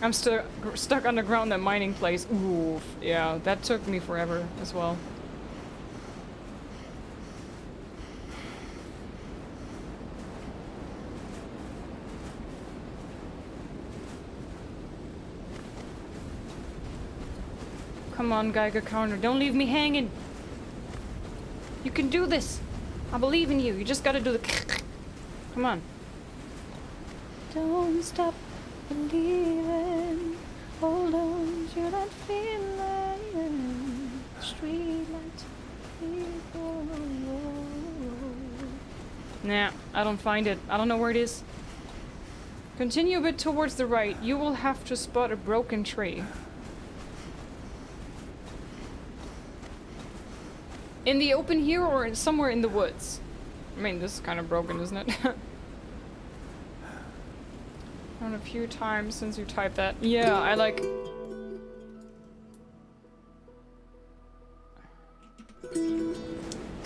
I'm stuck underground at mining place. Oof. Yeah, that took me forever as well. Come on, Geiger Counter. Don't leave me hanging. You can do this. I believe in you. You just gotta do the... Come on. Don't stop believing. Hold on to that feeling. Streetlight. Nah, I don't find it. I don't know where it is. Continue a bit towards the right. You will have to spot a broken tree. In the open here or somewhere in the woods? I mean, this is kind of broken, isn't it? Found a few times since you typed that. Yeah, I like...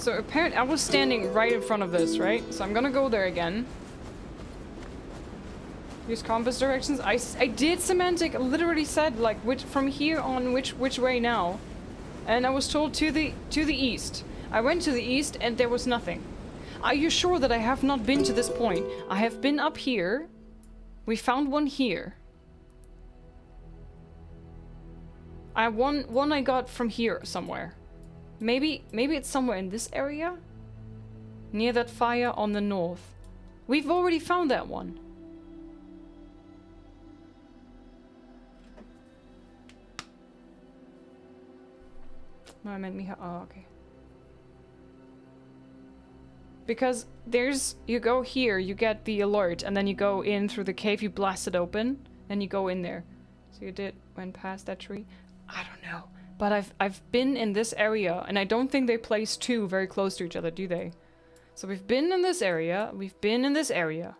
So apparently I was standing right in front of this, right? So I'm gonna go there again. Use compass directions. I did semantic. Literally said like which from here on which way now, and I was told to the east. I went to the east and there was nothing. Are you sure that I have not been to this point? I have been up here. We found one here. One I got from here somewhere. Maybe it's somewhere in this area? Near that fire on the north. We've already found that one. No, I meant Miha. Oh, okay. Because there's... You go here, you get the alert, and then you go in through the cave, you blast it open, and you go in there. So you went past that tree? I don't know. But I've been in this area, and I don't think they place two very close to each other, do they? So we've been in this area, we've been in this area.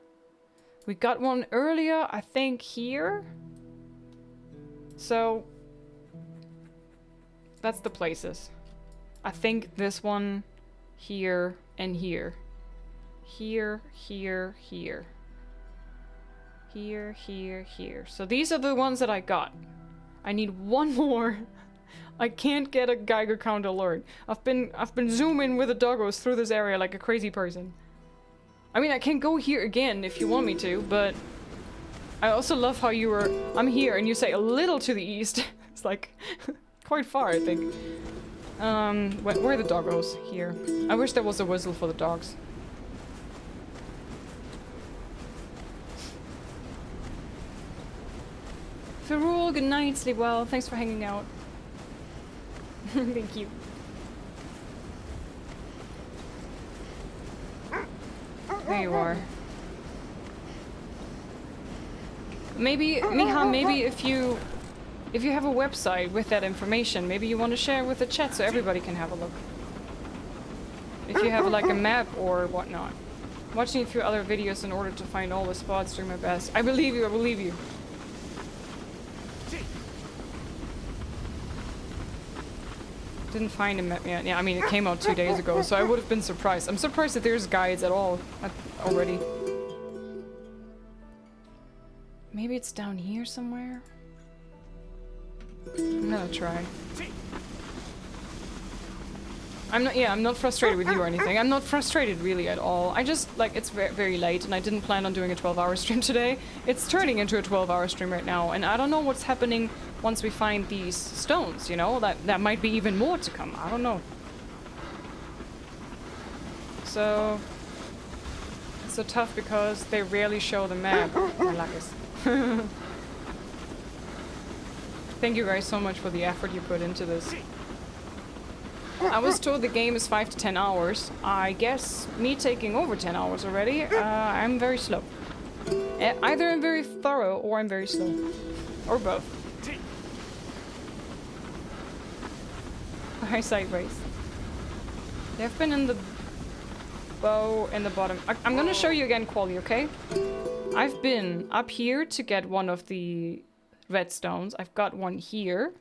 We got one earlier, I think, here. So... That's the places. I think this one, here, and here. Here, here, here. Here, here, here. So these are the ones that I got. I need one more. I can't get a Geiger count alert. I've been zooming with the doggos through this area like a crazy person. I mean, I can go here again if you want me to, but I also love how you were... I'm here, and you say a little to the east. It's like... Quite far, I think. Where are the doggos? Here. I wish there was a whistle for the dogs. Ferrul, good night, sleep well. Thanks for hanging out. Thank you. There you are. Maybe, Miha, maybe if you have a website with that information, maybe you want to share it with the chat so everybody can have a look. If you have like a map or whatnot. Watching a few other videos in order to find all the spots, doing my best. I believe you, I believe you. Didn't find a map yet. Yeah, I mean, it came out 2 days ago, so I would have been surprised. I'm surprised that there's guides at all already. Maybe it's down here somewhere? I'm gonna try. I'm not frustrated with you or anything. I'm not frustrated really at all. I just, like, it's very late and I didn't plan on doing a 12-hour stream today. It's turning into a 12-hour stream right now, and I don't know what's happening once we find these stones, you know? That might be even more to come. I don't know. So... It's so tough because they rarely show the map. My luck is... Thank you guys so much for the effort you put into this. I was told the game is 5 to 10 hours. I guess me taking over 10 hours already, I'm very slow. Either I'm very thorough or I'm very slow. Or both. High side race. They've been in the bow in the bottom. I'm gonna show you again, Quali, okay? I've been up here to get one of the redstones. I've got one here.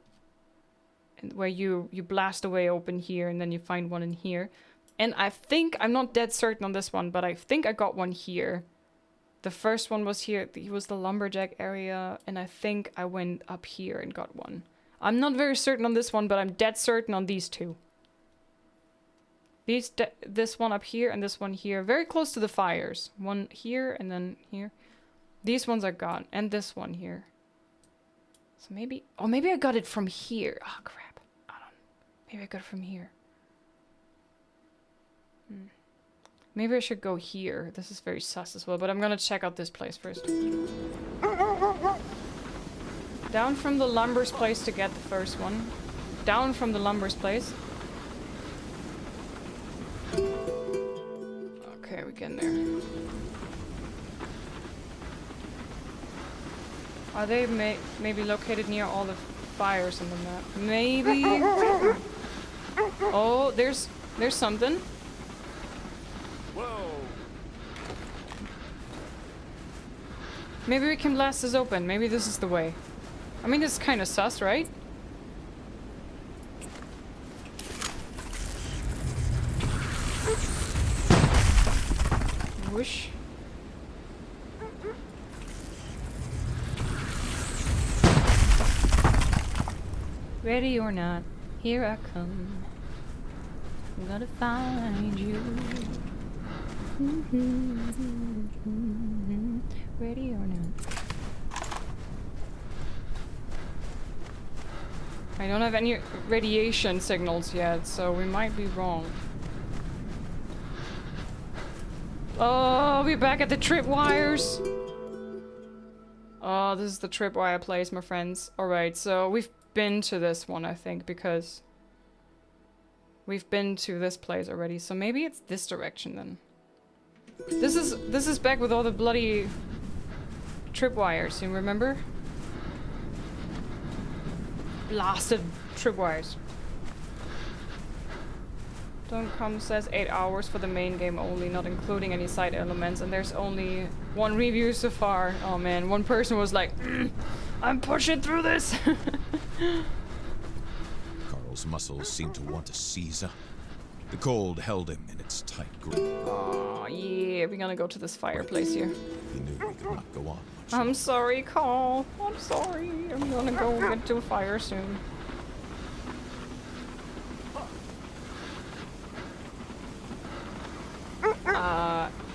Where you blast away open here and then you find one in here. And I think, I'm not dead certain on this one, but I think I got one here. The first one was here. It was the lumberjack area, and I think I went up here and got one. I'm not very certain on this one, but I'm dead certain on these two. This one up here and this one here, very close to the fires. One here and then here. These ones are gone, and this one here. So maybe, oh, maybe I got it from here. Oh crap! I don't. Maybe I got it from here. Maybe I should go here. This is very sus as well, but I'm gonna check out this place first. Down from the lumber's place to get the first one. Down from the lumber's place. Okay, we're getting there. Are they maybe located near all the fires on the map? Maybe. Oh, there's something. Whoa. Maybe we can blast this open. Maybe this is the way. I mean, this is kind of sus, right? ambush. Ready or not, here I come. I'm gonna find you. Ready or not. I don't have any radiation signals yet, so we might be wrong. Oh, we're back at the tripwires. Oh, this is the tripwire place, my friends. Alright, so we've been to this one, I think, because we've been to this place already. So maybe it's this direction then. This is back with all the bloody tripwires, you remember? Blasted tripwires. Don't Come says 8 hours for the main game only, not including any side elements, and there's only one review so far. Oh man, one person was like, I'm pushing through this. Carl's muscles seemed to want to seize up. The cold held him in its tight grip. Oh yeah, we're gonna go to this fireplace here. He knew he could not go on much I'm longer. sorry, Carl. I'm sorry. I'm gonna go get to a fire soon.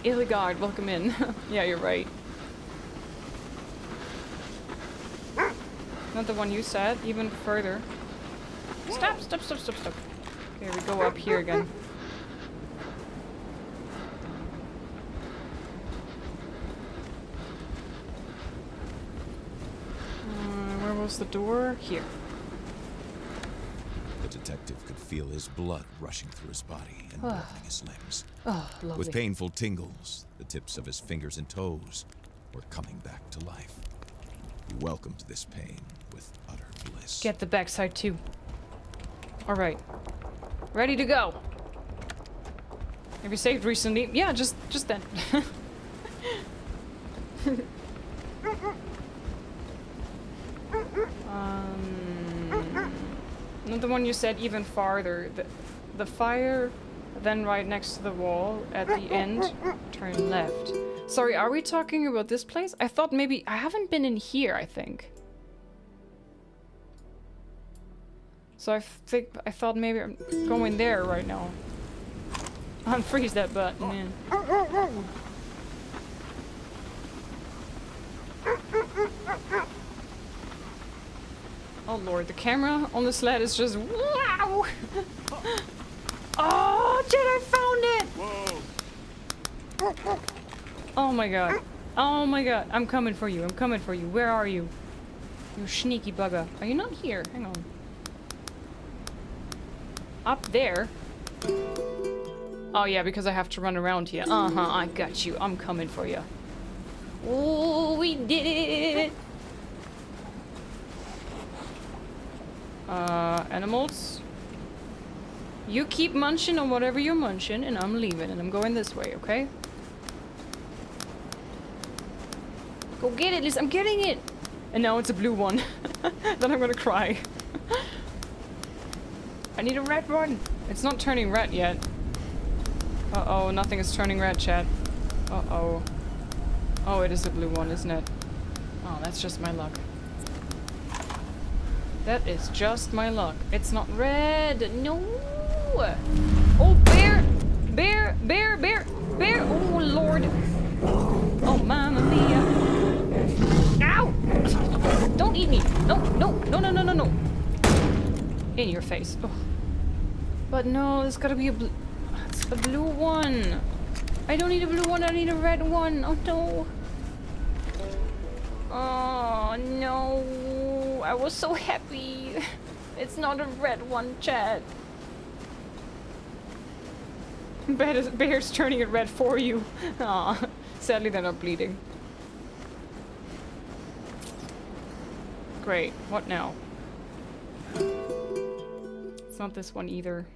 Illigard, welcome in. Yeah, you're right. Not the one you said, even further. Stop, stop, stop, stop, stop. Okay, we go up here again. Where was the door? Here. The detective could feel his blood rushing through his body and warming his limbs. Oh, lovely. With painful tingles, the tips of his fingers and toes were coming back to life. He welcomed this pain with utter bliss. Get the backside too. Alright. Ready to go. Have you saved recently? Yeah, just then. Not the one you said even farther. The fire, then right next to the wall at the end, turn left. Sorry, are we talking about this place? I thought maybe... I haven't been in here, I think. So I thought maybe I'm going there right now. Unfreeze that button, man. Oh lord, the camera on the sled is just wow! Oh, Jet, I found it! Oh my god. Oh my god. I'm coming for you. I'm coming for you. Where are you? You sneaky bugger. Are you not here? Hang on. Up there? Oh yeah, because I have to run around here. Uh-huh, I got you. I'm coming for you. Oh, we did it! Animals? You keep munching on whatever you're munching, and I'm leaving, and I'm going this way, okay? Go get it, Liz. I'm getting it! And now it's a blue one. Then I'm gonna cry. I need a red one. It's not turning red yet. Uh-oh, nothing is turning red, chat. Uh-oh. Oh, it is a blue one, isn't it? Oh, that's just my luck. That is just my luck. It's not red. No! Oh, bear! Bear! Bear! Bear! Bear! Oh, Lord! Oh, mamma mia! Ow! Don't eat me! No! No! No! No! No! No! No! In your face. Oh. But no, there's gotta be a blue... It's a blue one! I don't need a blue one, I need a red one! Oh, no! Oh, no! I was so happy! It's not a red one, chat. Bear's turning it red for you. Aw, sadly they're not bleeding. Great, what now? It's not this one either.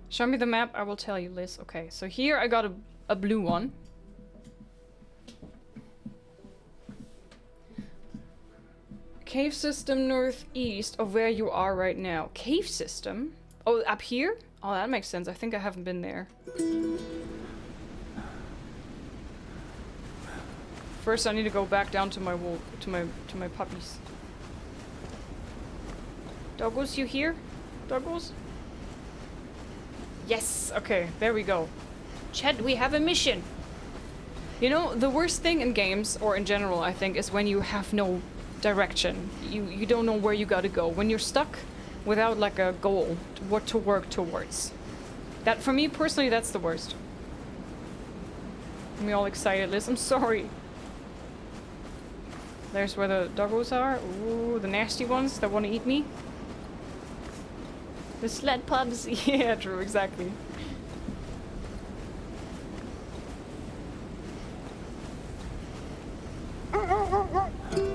Show me the map, I will tell you, Liz. Okay, so here I got a blue one. Cave system northeast of where you are right now. Cave system? Oh, up here? Oh, that makes sense. I think I haven't been there. First, I need to go back down to my to my puppies. Doggos, you here? Doggos? Yes. Okay, there we go. Chet, we have a mission. You know, the worst thing in games, or in general, I think, is when you have no direction. You don't know where you gotta go. When you're stuck without like a goal, what to work towards. That, for me personally, that's the worst. I'm all excited, Liz. I'm sorry. There's where the doggos are. Ooh, the nasty ones that want to eat me. The sled pubs. Yeah, true, exactly.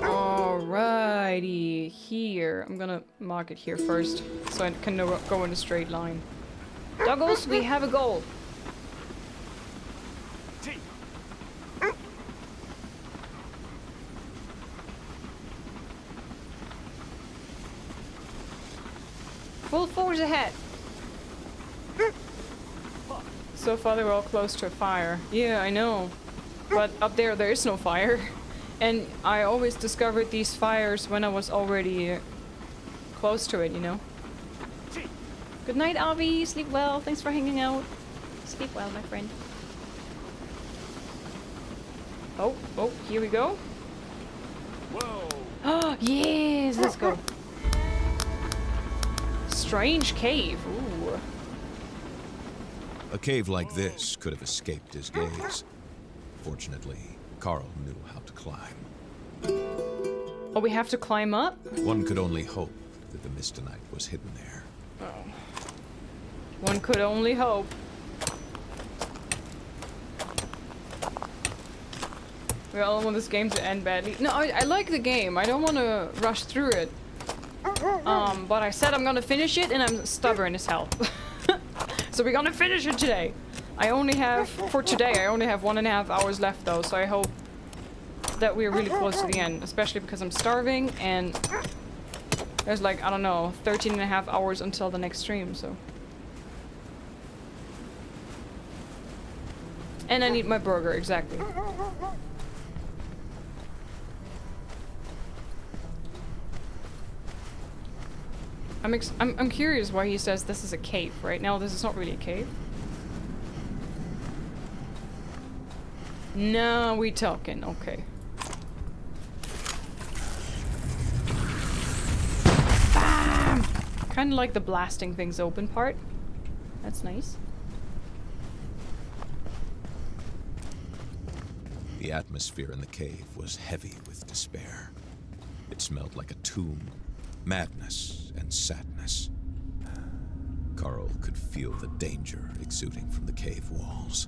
Alrighty, here. I'm gonna mark it here first, so I can go in a straight line. Doggos, we have a goal. Full force ahead. So far, they're all close to a fire. Yeah, I know. But up there is no fire. And I always discovered these fires when I was already close to it, you know? Good night, Avi. Sleep well. Thanks for hanging out. Sleep well, my friend. Oh, here we go. Whoa. Oh, yes, let's go. Strange cave. Ooh. A cave like this could have escaped his gaze. Fortunately, Carl knew how to climb. Oh, we have to climb up? One could only hope that the Mistonite was hidden there. Oh. One could only hope. We all want this game to end badly. No, I like the game. I don't want to rush through it. But I said I'm gonna finish it, and I'm stubborn as hell. So we're gonna finish it today. For today, I only have 1.5 hours left though, so I hope that we're really close to the end, especially because I'm starving, and there's like, I don't know, 13.5 hours until the next stream, so. And I need my burger, exactly. I'm curious why he says this is a cave, right? Now this is not really a cave. No, we talking, okay. Bam! Kinda like the blasting things open part. That's nice. The atmosphere in the cave was heavy with despair. It smelled like a tomb, madness and sadness. Carl could feel the danger exuding from the cave walls.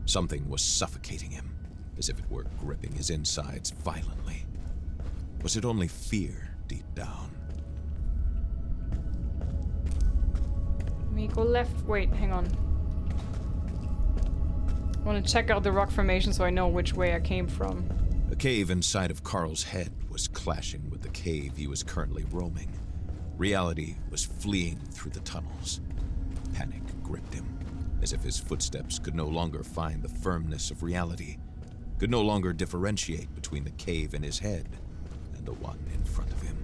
Something was suffocating him, as if it were gripping his insides violently. Was it only fear deep down? Let me go left. Wait, hang on. I want to check out the rock formation so I know which way I came from. A cave inside of Carl's head was clashing with the cave he was currently roaming. Reality was fleeing through the tunnels. Panic gripped him, as if his footsteps could no longer find the firmness of reality, could no longer differentiate between the cave in his head and the one in front of him.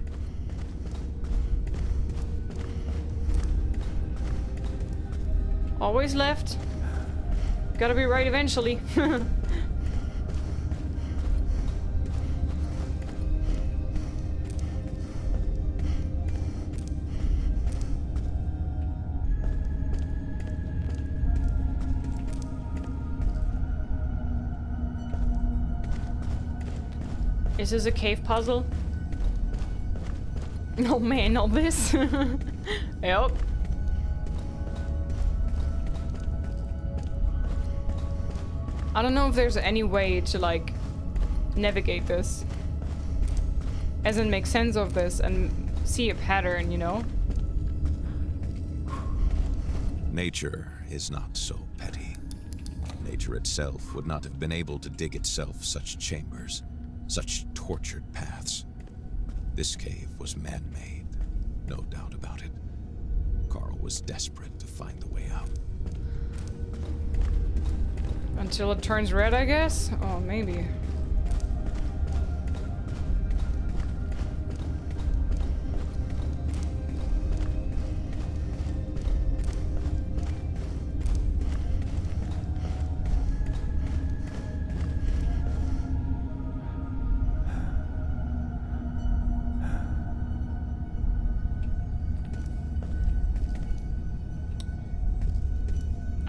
Always left. Gotta be right eventually. Is this a cave puzzle? Oh man, not this. Yep. I don't know if there's any way to, like, navigate this. As in, make sense of this and see a pattern, you know? Nature is not so petty. Nature itself would not have been able to dig itself such chambers, such tortured paths. This cave was man-made, no doubt about it. Carl was desperate to find the way out. Until it turns red, I guess? Oh, maybe.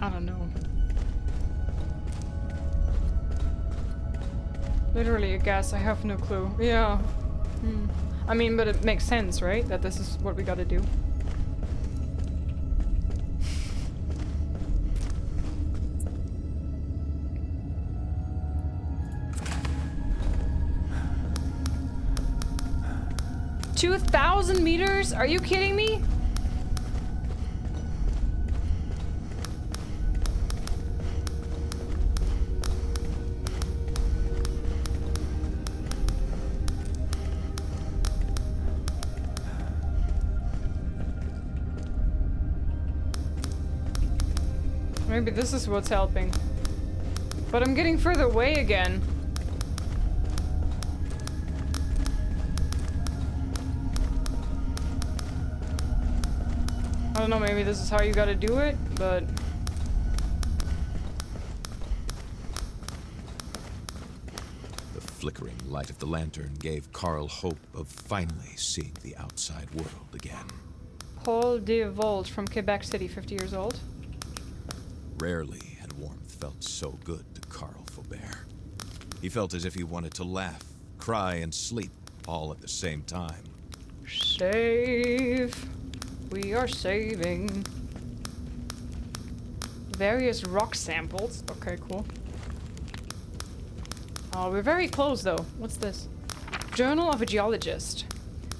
I don't know. Literally a guess, I have no clue. Yeah. I mean, but it makes sense, right? That this is what we gotta do. $2,000 meters? Are you kidding me? Maybe this is what's helping. But I'm getting further away again. I don't know, maybe this is how you gotta do it, but... The flickering light of the lantern gave Carl hope of finally seeing the outside world again. Paul DeVolt from Quebec City, 50 years old. Rarely had warmth felt so good to Carl Faubert. He felt as if he wanted to laugh, cry, and sleep all at the same time. Save. We are saving. Various rock samples. Okay, cool. Oh, we're very close though. What's this? Journal of a Geologist.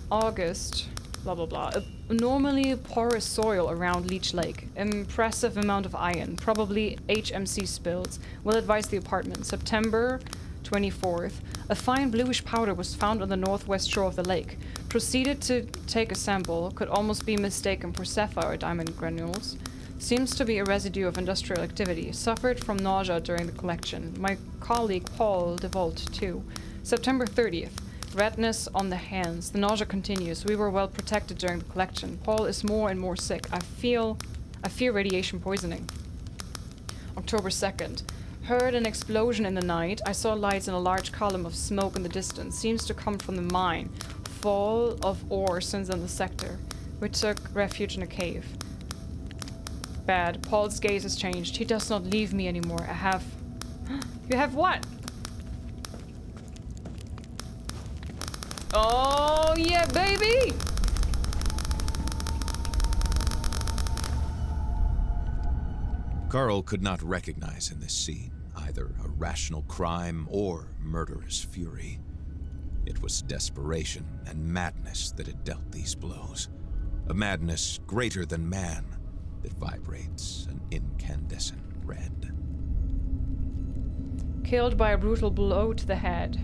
August. Blah blah blah. Normally porous soil around Leech Lake. Impressive amount of iron. Probably HMC spills. Will advise the apartment. September 24th. A fine bluish powder was found on the northwest shore of the lake. Proceeded to take a sample. Could almost be mistaken for sapphire diamond granules. Seems to be a residue of industrial activity. Suffered from nausea during the collection. My colleague Paul DeVolt too. September 30th. Redness on the hands. The nausea continues. We were well protected during the collection. Paul is more and more sick. I fear radiation poisoning. October 2nd. Heard an explosion in the night. I saw lights and a large column of smoke in the distance. Seems to come from the mine. Fall of ore since in the sector. We took refuge in a cave. Bad. Paul's gaze has changed. He does not leave me anymore. I have... You have what? Oh, yeah, baby! Carl could not recognize in this scene either a rational crime or murderous fury. It was desperation and madness that had dealt these blows. A madness greater than man that vibrates an incandescent red. Killed by a brutal blow to the head.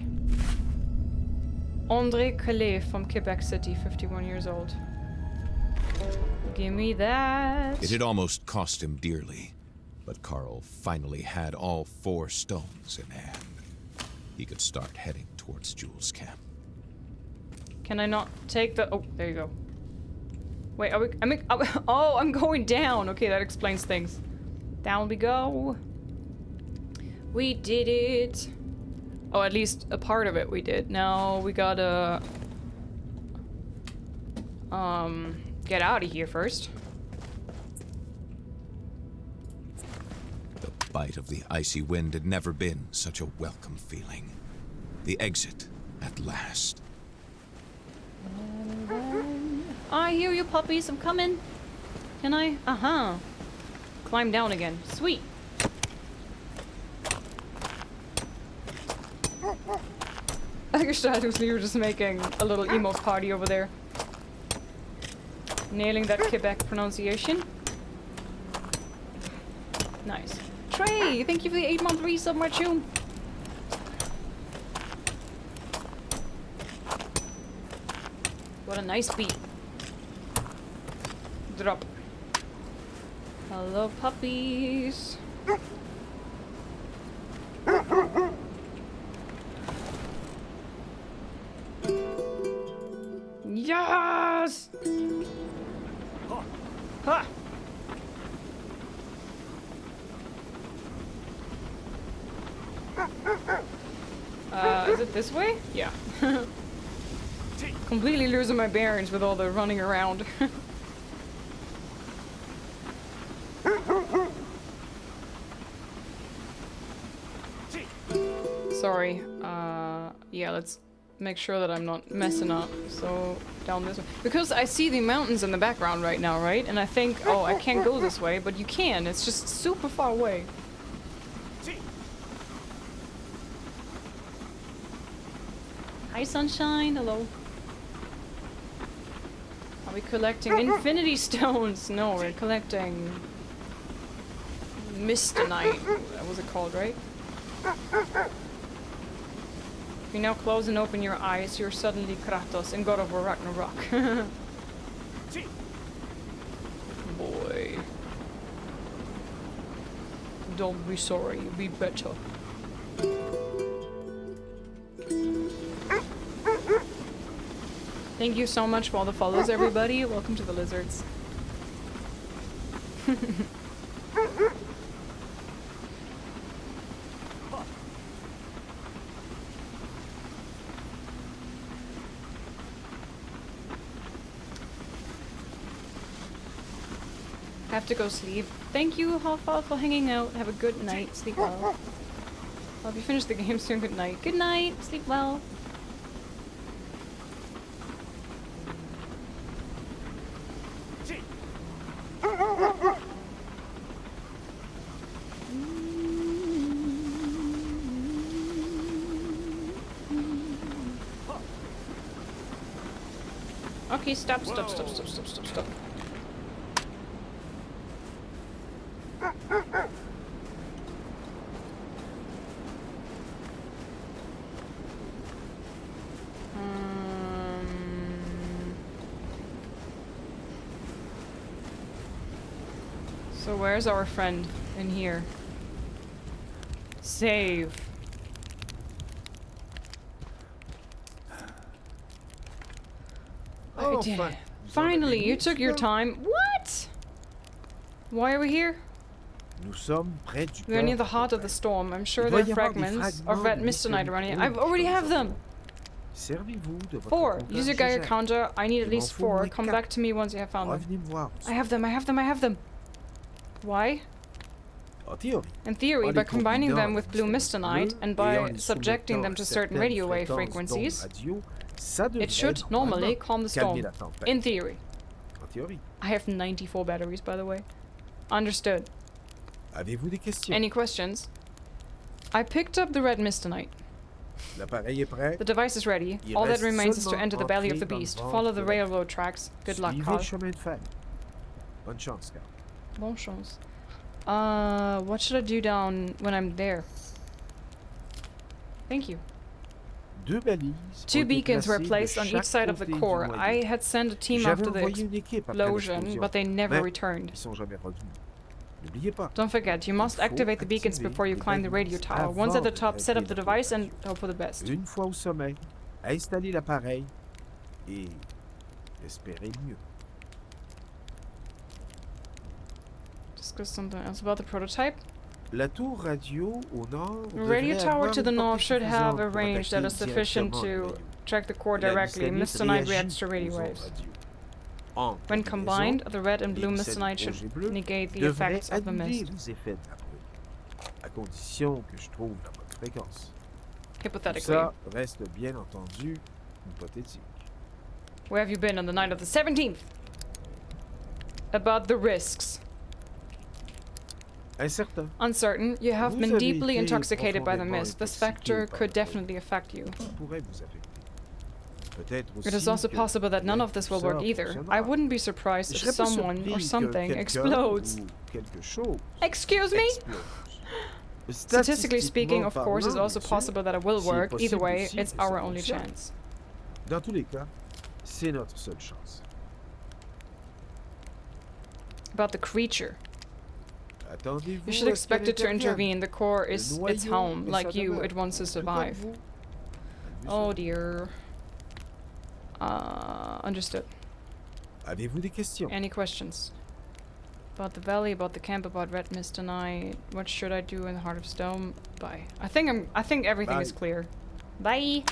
André Calais from Quebec City, 51 years old. Give me that. It had almost cost him dearly, but Carl finally had all 4 stones in hand. He could start heading towards Jules' camp. Can I not take the... Oh, there you go. Wait, oh, I'm going down. Okay, that explains things. Down we go. We did it. Oh, at least a part of it we did. Now we gotta... get out of here first. The bite of the icy wind had never been such a welcome feeling. The exit, at last. I hear you, puppies. I'm coming. Can I? Uh-huh. Climb down again. Sweet. We were just making a little emo party over there. Nailing that Quebec pronunciation. Nice. Trey, thank you for the 8-month resub, my tune. What a nice beat. Drop. Hello, puppies. Yes! Ha! Is it this way? Yeah. Completely losing my bearings with all the running around. Sorry. Yeah, let's make sure that I'm not messing up. So, down this way. Because I see the mountains in the background right now, right? And I think, oh, I can't go this way, but you can. It's just super far away. Hi, sunshine. Hello. Are we collecting infinity stones? No, we're collecting Mistonite. That was it called, right? If you now close and open your eyes, you're suddenly Kratos in God of War Ragnarok. Boy. Don't be sorry, be better. Thank you so much for all the follows, everybody. Welcome to the lizards. Have to go sleep. Thank you, Hoffa, for hanging out. Have a good night. Sleep well. Well, if you finish the game soon, good night. Good night. Sleep well. Okay, stop. So where's our friend in here? Save. I did it. Finally, you took your time. What? Why are we here? We're near the heart of the storm. I'm sure there are fragments of red mistonite around here. I already have them. 4. Use your Geiger counter. I need at least 4. Come back to me once you have found them. I have them. Why? In theory, by combining them with blue mistonite and by subjecting them to certain radio wave frequencies, it should normally calm the storm. In theory. I have 94 batteries, by the way. Understood. Any questions? I picked up the red mistonite. The device is ready. All that remains is to enter the belly of the beast. Follow the railroad tracks. Good luck, Carl. Bonne chance. What should I do down when I'm there? Thank you. 2 beacons were placed on each side of the core. I had sent a team after the explosion, but they never returned. Don't forget, you must activate the beacons before you climb the radio tower. Once at the top, set up the device and hope for the best. Discuss something else about the prototype. The radio tower to the north should have a range that is sufficient to track the core directly. Mistonite reacts to radio waves. When combined, the red and blue mistonite should negate the effects of the mist. Hypothetically. Where have you been on the night of the 17th? About the risks. Uncertain. You have been deeply intoxicated by the mist. This factor could definitely affect you. It is also possible that none of this will work either. I wouldn't be surprised if someone or something explodes. Excuse me? Statistically speaking, of course, it's also possible that it will work. Either way, it's our only chance. About the creature. You should expect it to intervene. The core is its home. Like you, it wants to survive. Oh dear. Understood. Any questions? About the valley, about the camp, about red mist tonight. What should I do in the heart of stone? Bye. I think everything is clear. Bye.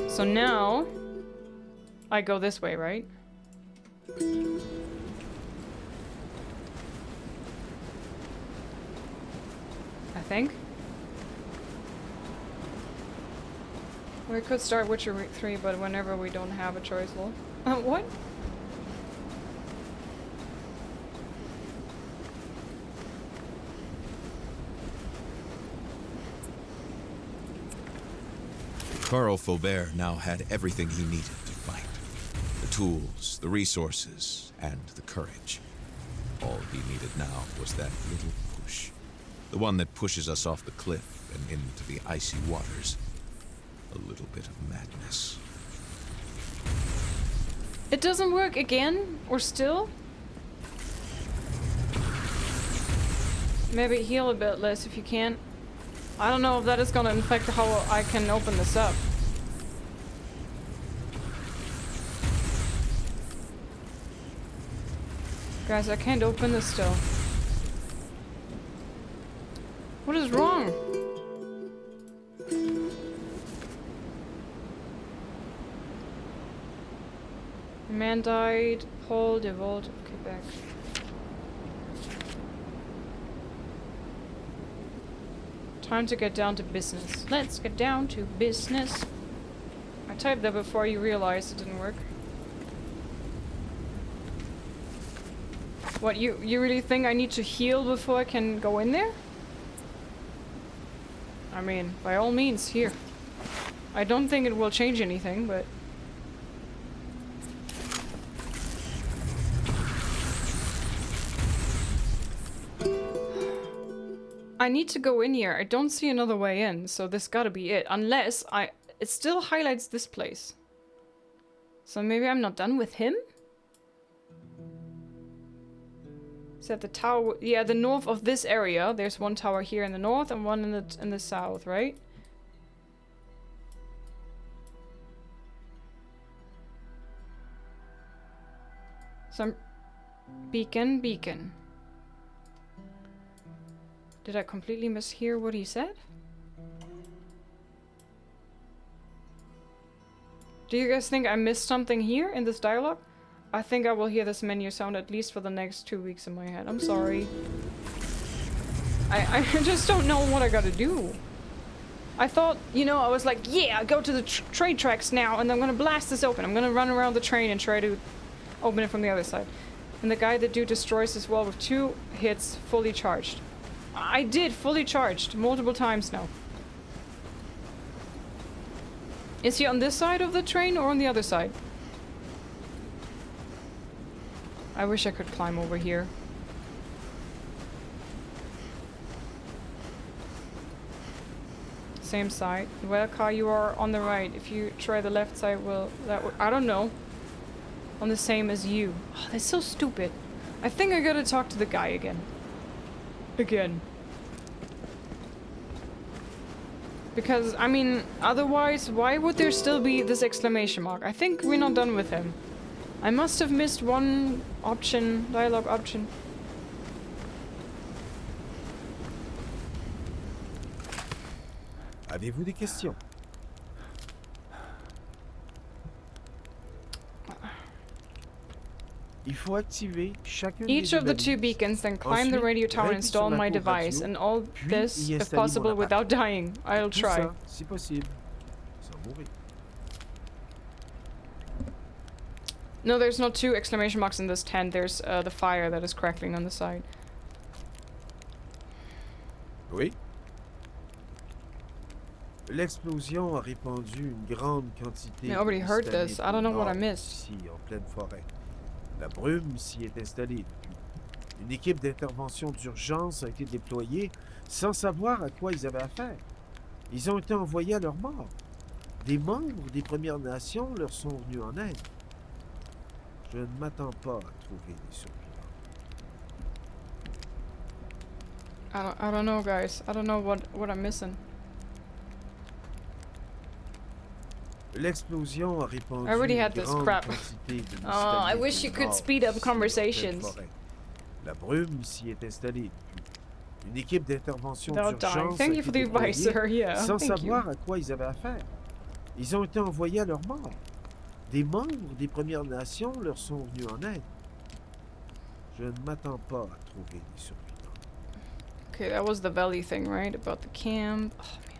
So now I go this way, right? I think. We could start Witcher 3, but whenever we don't have a choice, lol. What? Carl Faubert now had everything he needed to fight. The tools, the resources, and the courage. All he needed now was that little push. The one that pushes us off the cliff and into the icy waters. A little bit of madness. It doesn't work again? Or still? Maybe heal a bit less if you can. I don't know if that is gonna affect how I can open this up. Guys, I can't open this still. What is wrong? A man died. Paul de Vault of Quebec. Time to get down to business. Let's get down to business. I typed that before you realized it didn't work. What, you really think I need to heal before I can go in there? I mean, by all means, here. I don't think it will change anything, but... I need to go in here. I don't see another way in, so this gotta be it. Unless it still highlights this place. So maybe I'm not done with him? Is that the tower? Yeah, the north of this area. There's one tower here in the north and one in the south, right? Some beacon. Did I completely mishear what he said? Do you guys think I missed something here in this dialogue? I think I will hear this menu sound at least for the next 2 weeks in my head. I'm sorry. I just don't know what I gotta do. I thought, you know, I was like, yeah, go to the train tracks now and I'm gonna blast this open. I'm gonna run around the train and try to open it from the other side. And the guy that destroys this wall with 2 hits fully charged. I did fully charged multiple times now. Is he on this side of the train or on the other side? I wish I could climb over here. Same side. Well, Kai, you are on the right. If you try the left side, I don't know. On the same as you. Oh, that's so stupid. I think I gotta talk to the guy again. Because, I mean, otherwise, why would there still be this exclamation mark? I think we're not done with him. I must have missed one option, dialogue option. Avez-vous des questions? Il faut activer chacun Each des of the balises. 2 beacons, then climb the Ensuite, radio tower and rapide install sur la my tour device, radio, and all puis this, y if installer possible, mon without appareil. dying. I'll Tout try. ça, si possible, sans mourir. No, there's not 2 exclamation marks in this tent. There's the fire that is crackling on the side. Oui. L'explosion a répandu une grande quantité I already de heard cyanide this. I don't know au what I nord, missed. Ici, en pleine forêt. La brume s'y est installée depuis. Une équipe d'intervention d'urgence a été déployée sans savoir à quoi ils avaient affaire. Ils ont été envoyés à leur mort. Des membres des Premières Nations leur sont venus en aide. Je ne m'attends pas à trouver des survivants. I don't know, guys. I don't know what I'm missing. L'explosion a répandu I already had une this grande crap. quantité de Oh, I cyanide wish au you could nord, speed up ici, en pleine conversations. forêt. La brume s'y est installée depuis. Une équipe d'intervention Without dying. d'urgence a Thank you été for the advice, déployée sir. Yeah, sans thank you. savoir à quoi ils avaient affaire. Ils ont été envoyés à leur mort. Des membres des Premières Nations leur sont venus en aide. Je ne m'attends pas à trouver des survivants. Okay, that was the valley thing, right? About the camp. Oh, man.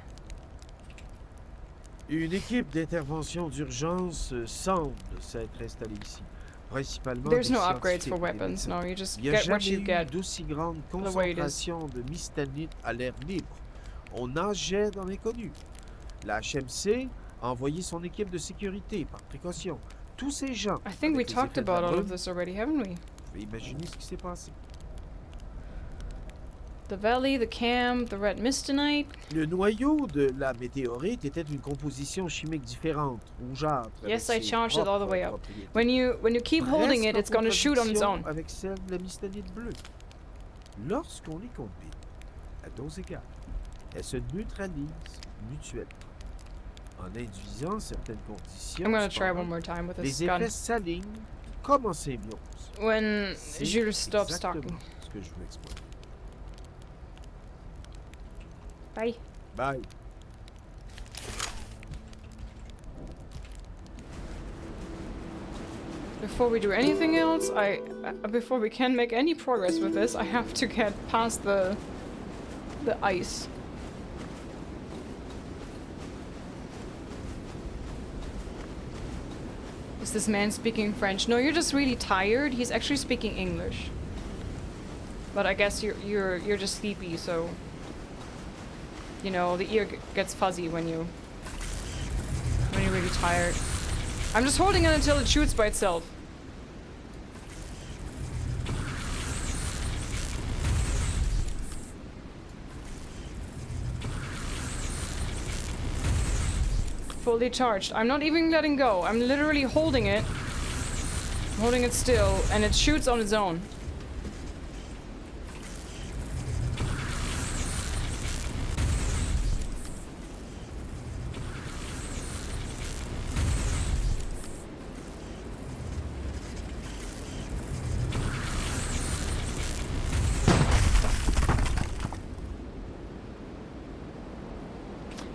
Une équipe d'intervention d'urgence semble s'être installée ici, principalement There's des no upgrades for scientifiques weapons. des No, you just Il n'y a get what jamais you eu get. d'aussi grande the way it is. concentration de mystanites à l'air libre. On nageait dans l'inconnu. La HMC a envoyé son équipe de sécurité par précaution. Tous ces gens. I think we avec les talked effets de la about all of brume, this already, haven't we? vous pouvez imaginer ce qui s'est passé. The valley, the camp, the red mistonite. Le noyau de la météorite était une composition chimique différente, rougeâtre. Yes, avec I ses charged it all the way propres up. propriétés. When you keep holding it, Presque en it's gonna shoot on its contradiction own. avec celle de la mystanite bleue. Lorsqu'on les combine à dose égale, elles se neutralisent mutuellement. En induisant certaines conditions, I'm gonna try cependant, one more time with this les gun. effets s'alignent comme en symbiose. When C'est Jules stops exactement talking. ce que je veux exploiter. Bye. Bye. Before we do anything else, before we can make any progress with this, I have to get past the ice. Is this man speaking French? No, you're just really tired. He's actually speaking English. But I guess you're just sleepy, so you know the ear gets fuzzy when you're really tired. I'm just holding it until it shoots by itself. Fully charged. I'm not even letting go. I'm literally holding it. I'm holding it still, and it shoots on its own.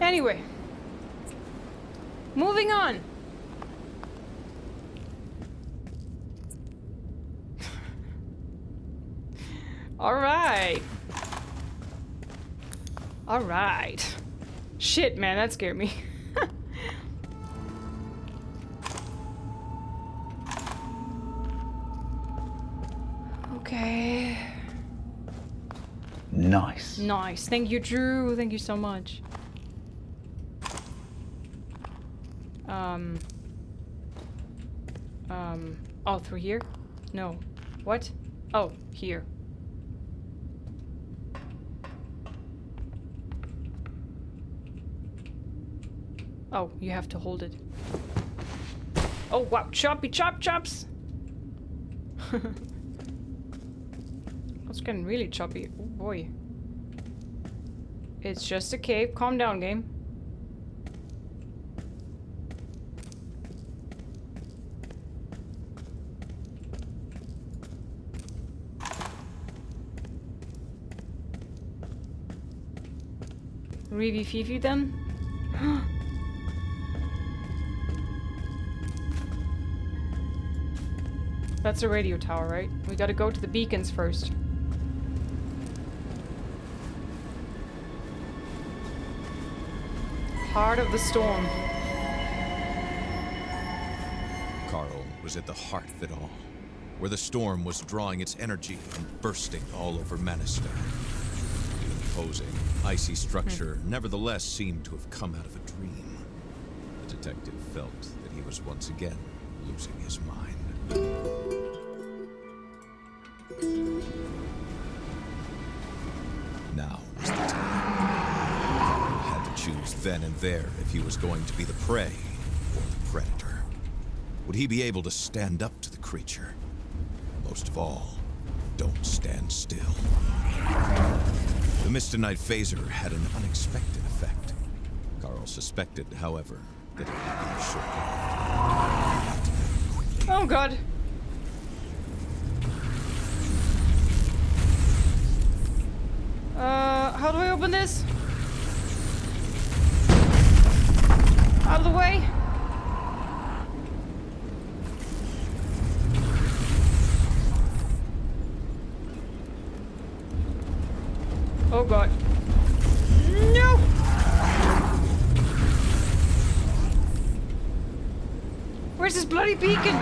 Anyway. Moving on. Alright. Alright. Shit, man, that scared me. Okay. Nice. Nice. Thank you, Drew. Thank you so much. Oh, through here? No. What? Oh, here. Oh, you have to hold it. Oh, wow. Choppy chop chops! It's getting really choppy. Oh, boy. It's just a cave. Calm down, game. Reevy Fifi then? That's a radio tower, right? We gotta go to the beacons first. Heart of the storm. Carl was at the heart of it all, where the storm was drawing its energy and bursting all over Manister. The imposing, icy structure nevertheless seemed to have come out of a dream. The detective felt that he was once again losing his mind. Now was the time. He had to choose then and there if he was going to be the prey or the predator. Would he be able to stand up to the creature? Most of all, don't stand still. The Mistonite phaser had an unexpected effect. Carl suspected, however, that it would be short-lived. Oh god. How do I open this? Out of the way. Oh god. No! Where's this bloody beacon?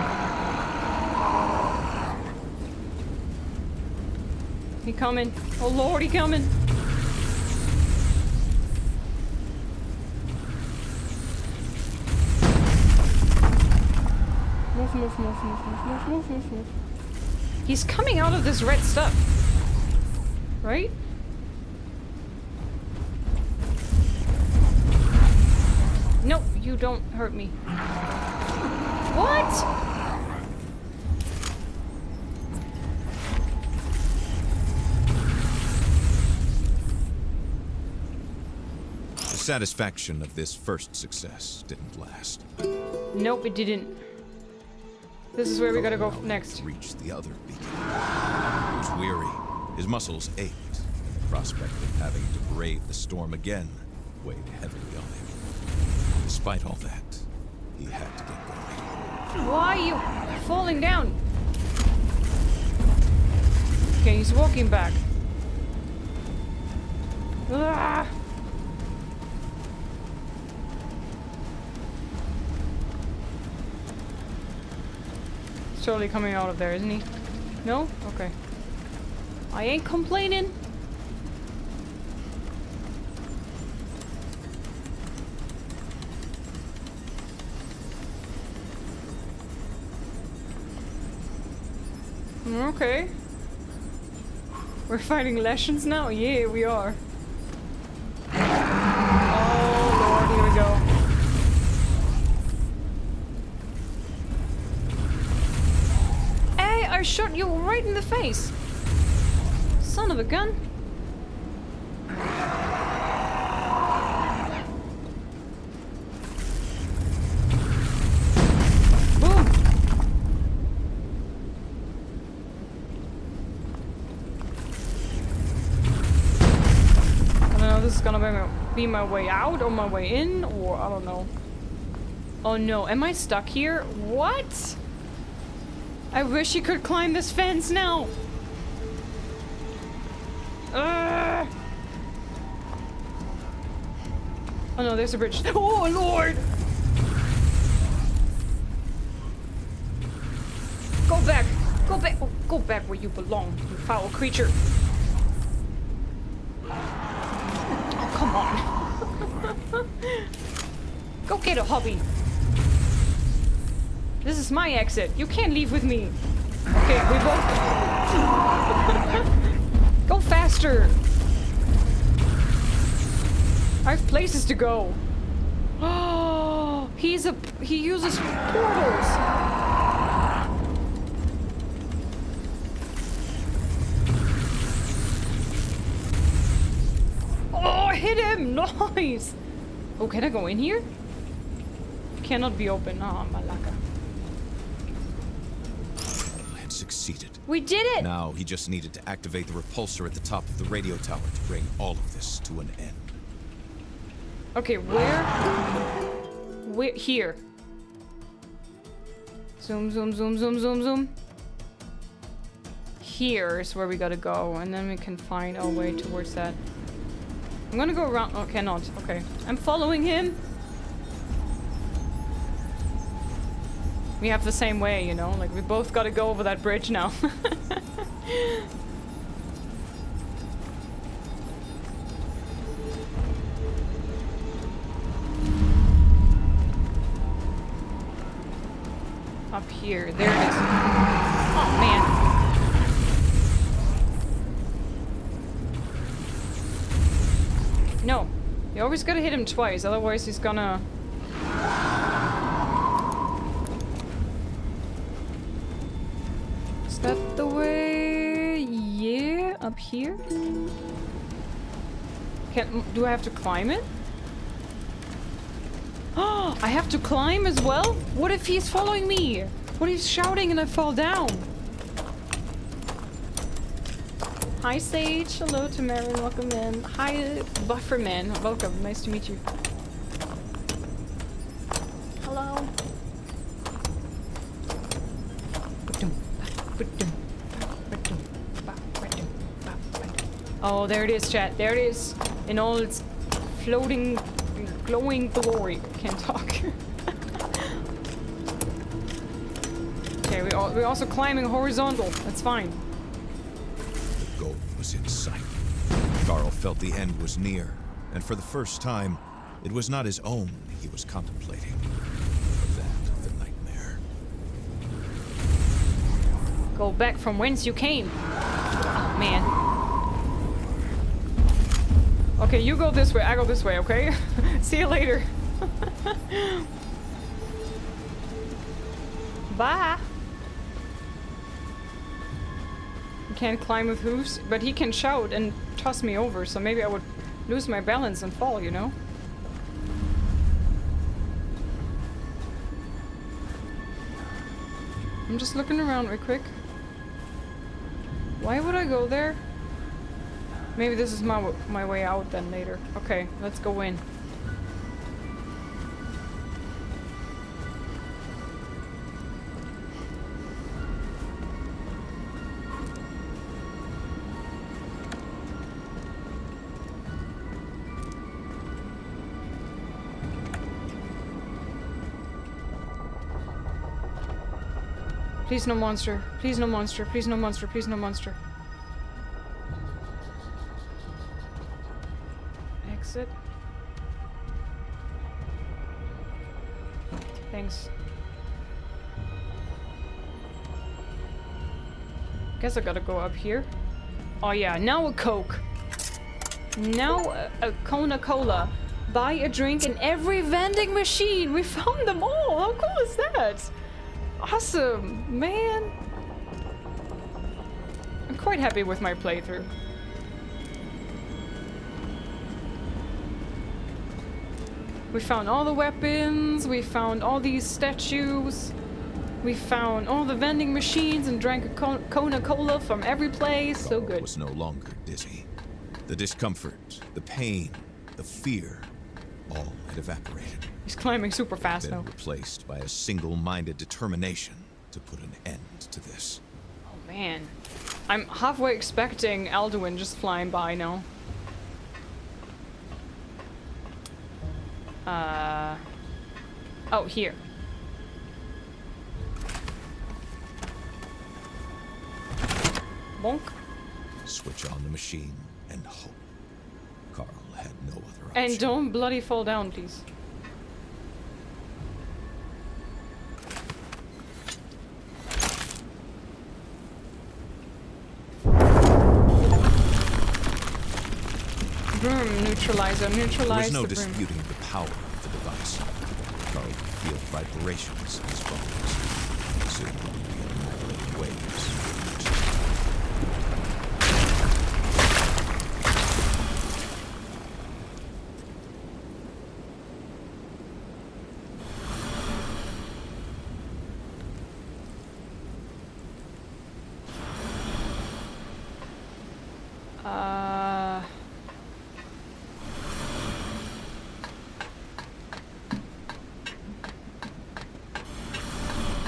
He coming. Oh lord, he coming. Move. He's coming out of this red stuff. Right? No, you don't hurt me. What? The satisfaction of this first success didn't last. Nope, it didn't. This is where we gotta go next. Reached the other beacon. He was weary. His muscles ached. The prospect of having to brave the storm again weighed heavily on him. Despite all that, he had to get going. Why are you falling down? Okay, he's walking back. Ah! He's totally coming out of there, isn't he? No? Okay. I ain't complaining. Okay. We're fighting Leshens now? Yeah, we are. Oh lord, here we go. Hey, I shot you right in the face. Son of a gun. Gonna be my way out or my way in, or I don't know. Oh no, am I stuck here? What? I wish you could climb this fence now. Oh no, there's a bridge. Oh lord! Go back! Go back! Oh, go back where you belong, you foul creature. Come on. Go get a hobby. This is my exit. You can't leave with me. Okay, we both... Go faster. I have places to go. Oh, he uses portals. Hit him! Nice! Oh, can I go in here? Cannot be open. Oh, malaka. Had succeeded. We did it! Now he just needed to activate the repulsor at the top of the radio tower to bring all of this to an end. Okay, where? Here. Zoom, zoom, zoom, zoom, zoom, zoom. Here is where we gotta go, and then we can find our way towards that. I'm gonna go around. Oh, cannot. Okay. I'm following him. We have the same way, you know? Like, we both gotta go over that bridge now. Up here. There it is. Oh, man. No. You always gotta hit him twice, otherwise he's gonna... Is that the way? Yeah, up here? Do I have to climb it? Oh, I have to climb as well? What if he's following me? What if he's shouting and I fall down? Hi Sage, hello to Marin, welcome in. Hi Bufferman, welcome, nice to meet you. Hello. Oh, there it is, chat. There it is. In all its floating, glowing glory. Can't talk. Okay, we're also climbing horizontal. That's fine. The goal was in sight. Carl felt the end was near, and for the first time, it was not his own he was contemplating, but that of the nightmare. Go back from whence you came. Oh, man. Okay, you go this way, I go this way, okay? See you later. Bye. He can't climb with hooves, but he can shout and toss me over, so maybe I would lose my balance and fall, you know? I'm just looking around real quick. Why would I go there? Maybe this is my way out then later. Okay, let's go in. Please no monster. Please no monster. Please no monster. Please no monster. Exit. Thanks. Guess I gotta go up here. Oh yeah, now a Coke. Now a KONA Cola. Buy a drink in every vending machine. We found them all. How cool is that? Awesome, man. I'm quite happy with my playthrough. We found all the weapons, we found all these statues, we found all the vending machines and drank a KONA Cola from every place. So good. Was no longer dizzy. The discomfort, the pain, the fear, all had evaporated. He's climbing super fast Been now. replaced by a single-minded determination to put an end to this. Oh man. I'm halfway expecting Alduin just flying by now. Oh, here. Bonk. Switch on the machine and hope. Carl had no other option. And don't bloody fall down, please. Brume neutralizer, neutralize There was no the Brume. disputing the power of the device. Carl could feel vibrations in his bones. Soon the annihilating waves.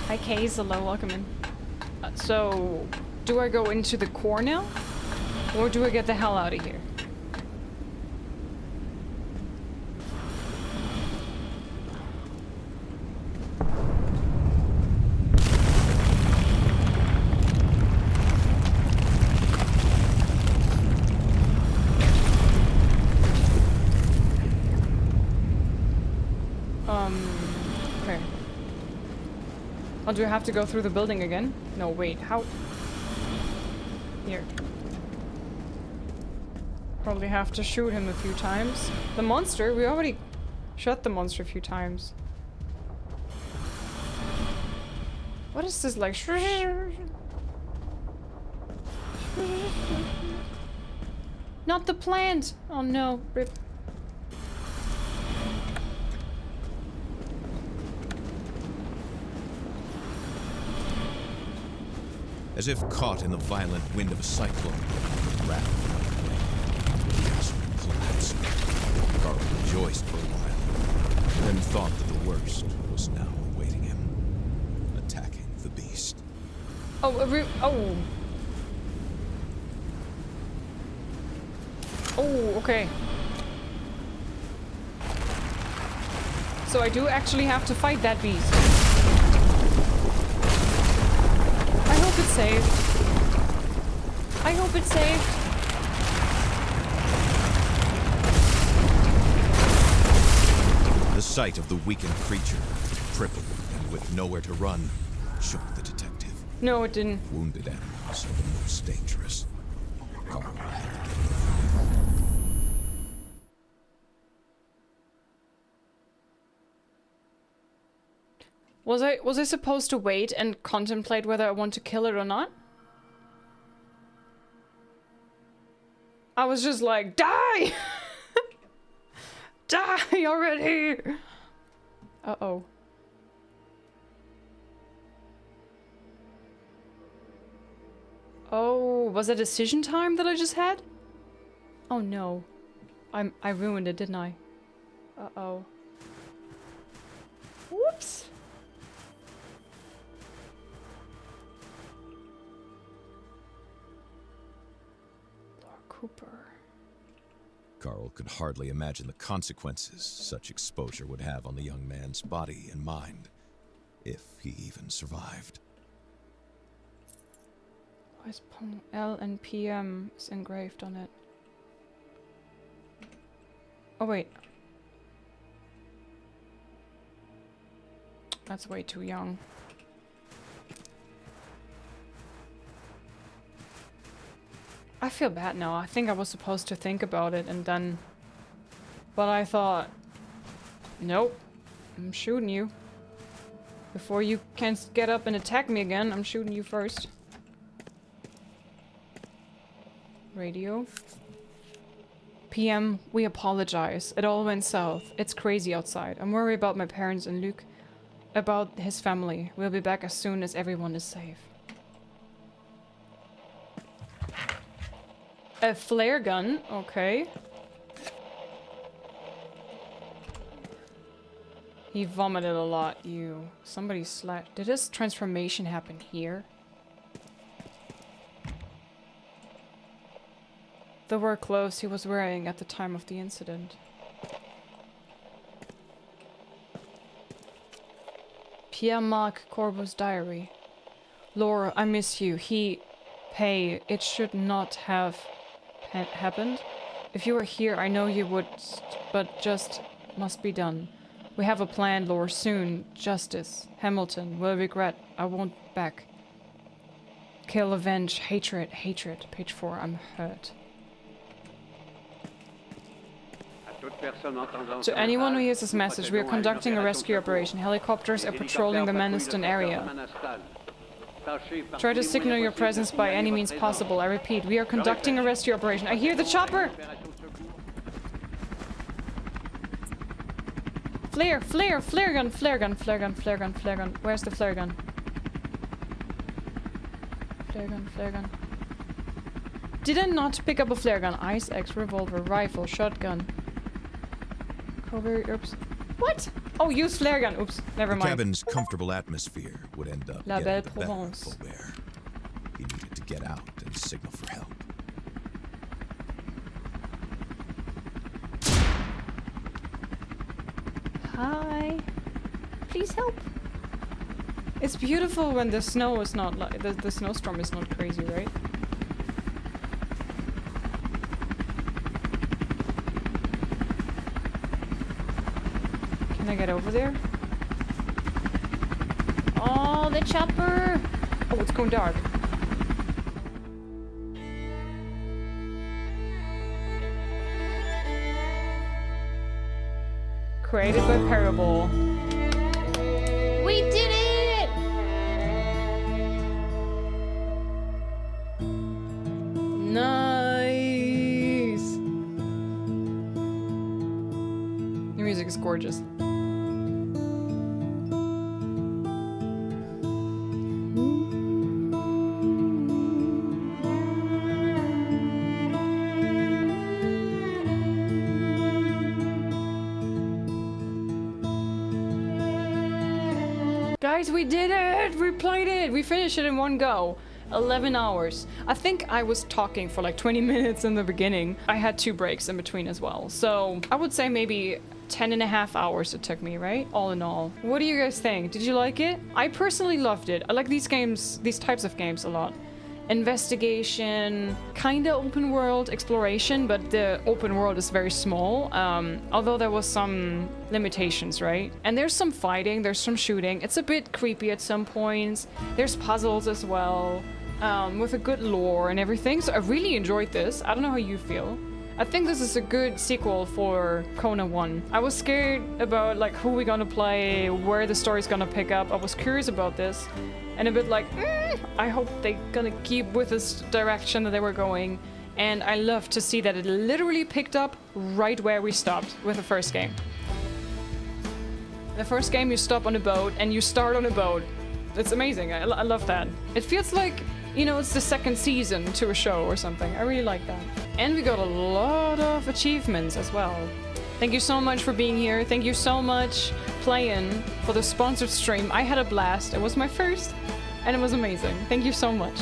Hi Kays, hello, welcome in. So, do I go into the core now? Or do I get the hell out of here? Okay. Oh, do I have to go through the building again? No, wait, how? Here. Probably have to shoot him a few times. The monster? We already shot the monster a few times. What is this, like? Not the plant! Oh no, rip. As if caught in the violent wind of a cyclone, wrath collapsed. Carl rejoiced for a while, then thought that the worst was now awaiting him, attacking the beast. Oh, oh. Oh, okay. So I do actually have to fight that beast. I hope it's saved. I hope it's saved. The sight of the weakened creature, crippled and with nowhere to run, shook the detective. No, it didn't. Wounded animals are the most dangerous. Carl had to get away. Was I supposed to wait and contemplate whether I want to kill it or not? I was just like, die! Die already! Uh-oh. Oh, was it decision time that I just had? Oh no. I ruined it, didn't I? Uh-oh. Whoops! Cooper. Carl could hardly imagine the consequences such exposure would have on the young man's body and mind, if he even survived. Why is L and PM is engraved on it? Oh wait. That's way too young. I feel bad now. I think I was supposed to think about it and then... But I thought... Nope. I'm shooting you. Before you can get up and attack me again, I'm shooting you first. Radio. PM, we apologize. It all went south. It's crazy outside. I'm worried about my parents and Luke. About his family. We'll be back as soon as everyone is safe. A flare gun, okay. He vomited a lot, you. Somebody slapped. Did this transformation happen here? The work clothes he was wearing at the time of the incident. Pierre-Marc Corbeau's diary. Laura, I miss you. Hey, it should not have happened. If you were here, I know you would, but just must be done. We have a plan, Laura, soon. Justice. Hamilton will regret. I won't back. Kill, avenge, hatred, hatred. Page 4, I'm hurt. To anyone who hears this message, we are conducting a rescue operation. Helicopters are patrolling the Maniston area. Try to signal your presence by any means possible. I repeat, we are conducting a rescue operation. I hear the chopper! Flare gun, flare gun, flare gun, flare gun, flare gun. Where's the flare gun? Flare gun, flare gun. Did I not pick up a flare gun? Ice axe, revolver, rifle, shotgun. Cover, oops. What? Oh, use flare gun. Oops, never The mind. cabin's comfortable atmosphere would end up La getting Belle the better of Provence. Faubert. He needed to get out and signal for help. Hi. Please help. It's beautiful when the snow is not like the snowstorm is not crazy, right? Can I get over there? Oh, the chopper. Oh, it's going dark. Created by Parable. We did it! Nice! Your music is gorgeous. Guys, we did it! We played it! We finished it in one go. 11 hours. I think I was talking for like 20 minutes in the beginning. I had 2 breaks in between as well. So I would say maybe 10.5 hours it took me, right? All in all. What do you guys think? Did you like it? I personally loved it. I like these games, these types of games a lot. Investigation, kinda open world exploration, but the open world is very small, although there was some limitations, right? And there's some fighting, there's some shooting. It's a bit creepy at some points. There's puzzles as well, with a good lore and everything. So I really enjoyed this. I don't know how you feel. I think this is a good sequel for KONA 1. I was scared about like who we're gonna play, where the story's gonna pick up. I was curious about this. And a bit like, I hope they're gonna keep with this direction that they were going. And I love to see that it literally picked up right where we stopped with the first game. In the first game you stop on a boat and you start on a boat. It's amazing, I love that. It feels like, you know, it's the second season to a show or something. I really like that. And we got a lot of achievements as well. Thank you so much for being here. Thank you so much, Playin, for the sponsored stream. I had a blast. It was my first, and it was amazing. Thank you so much.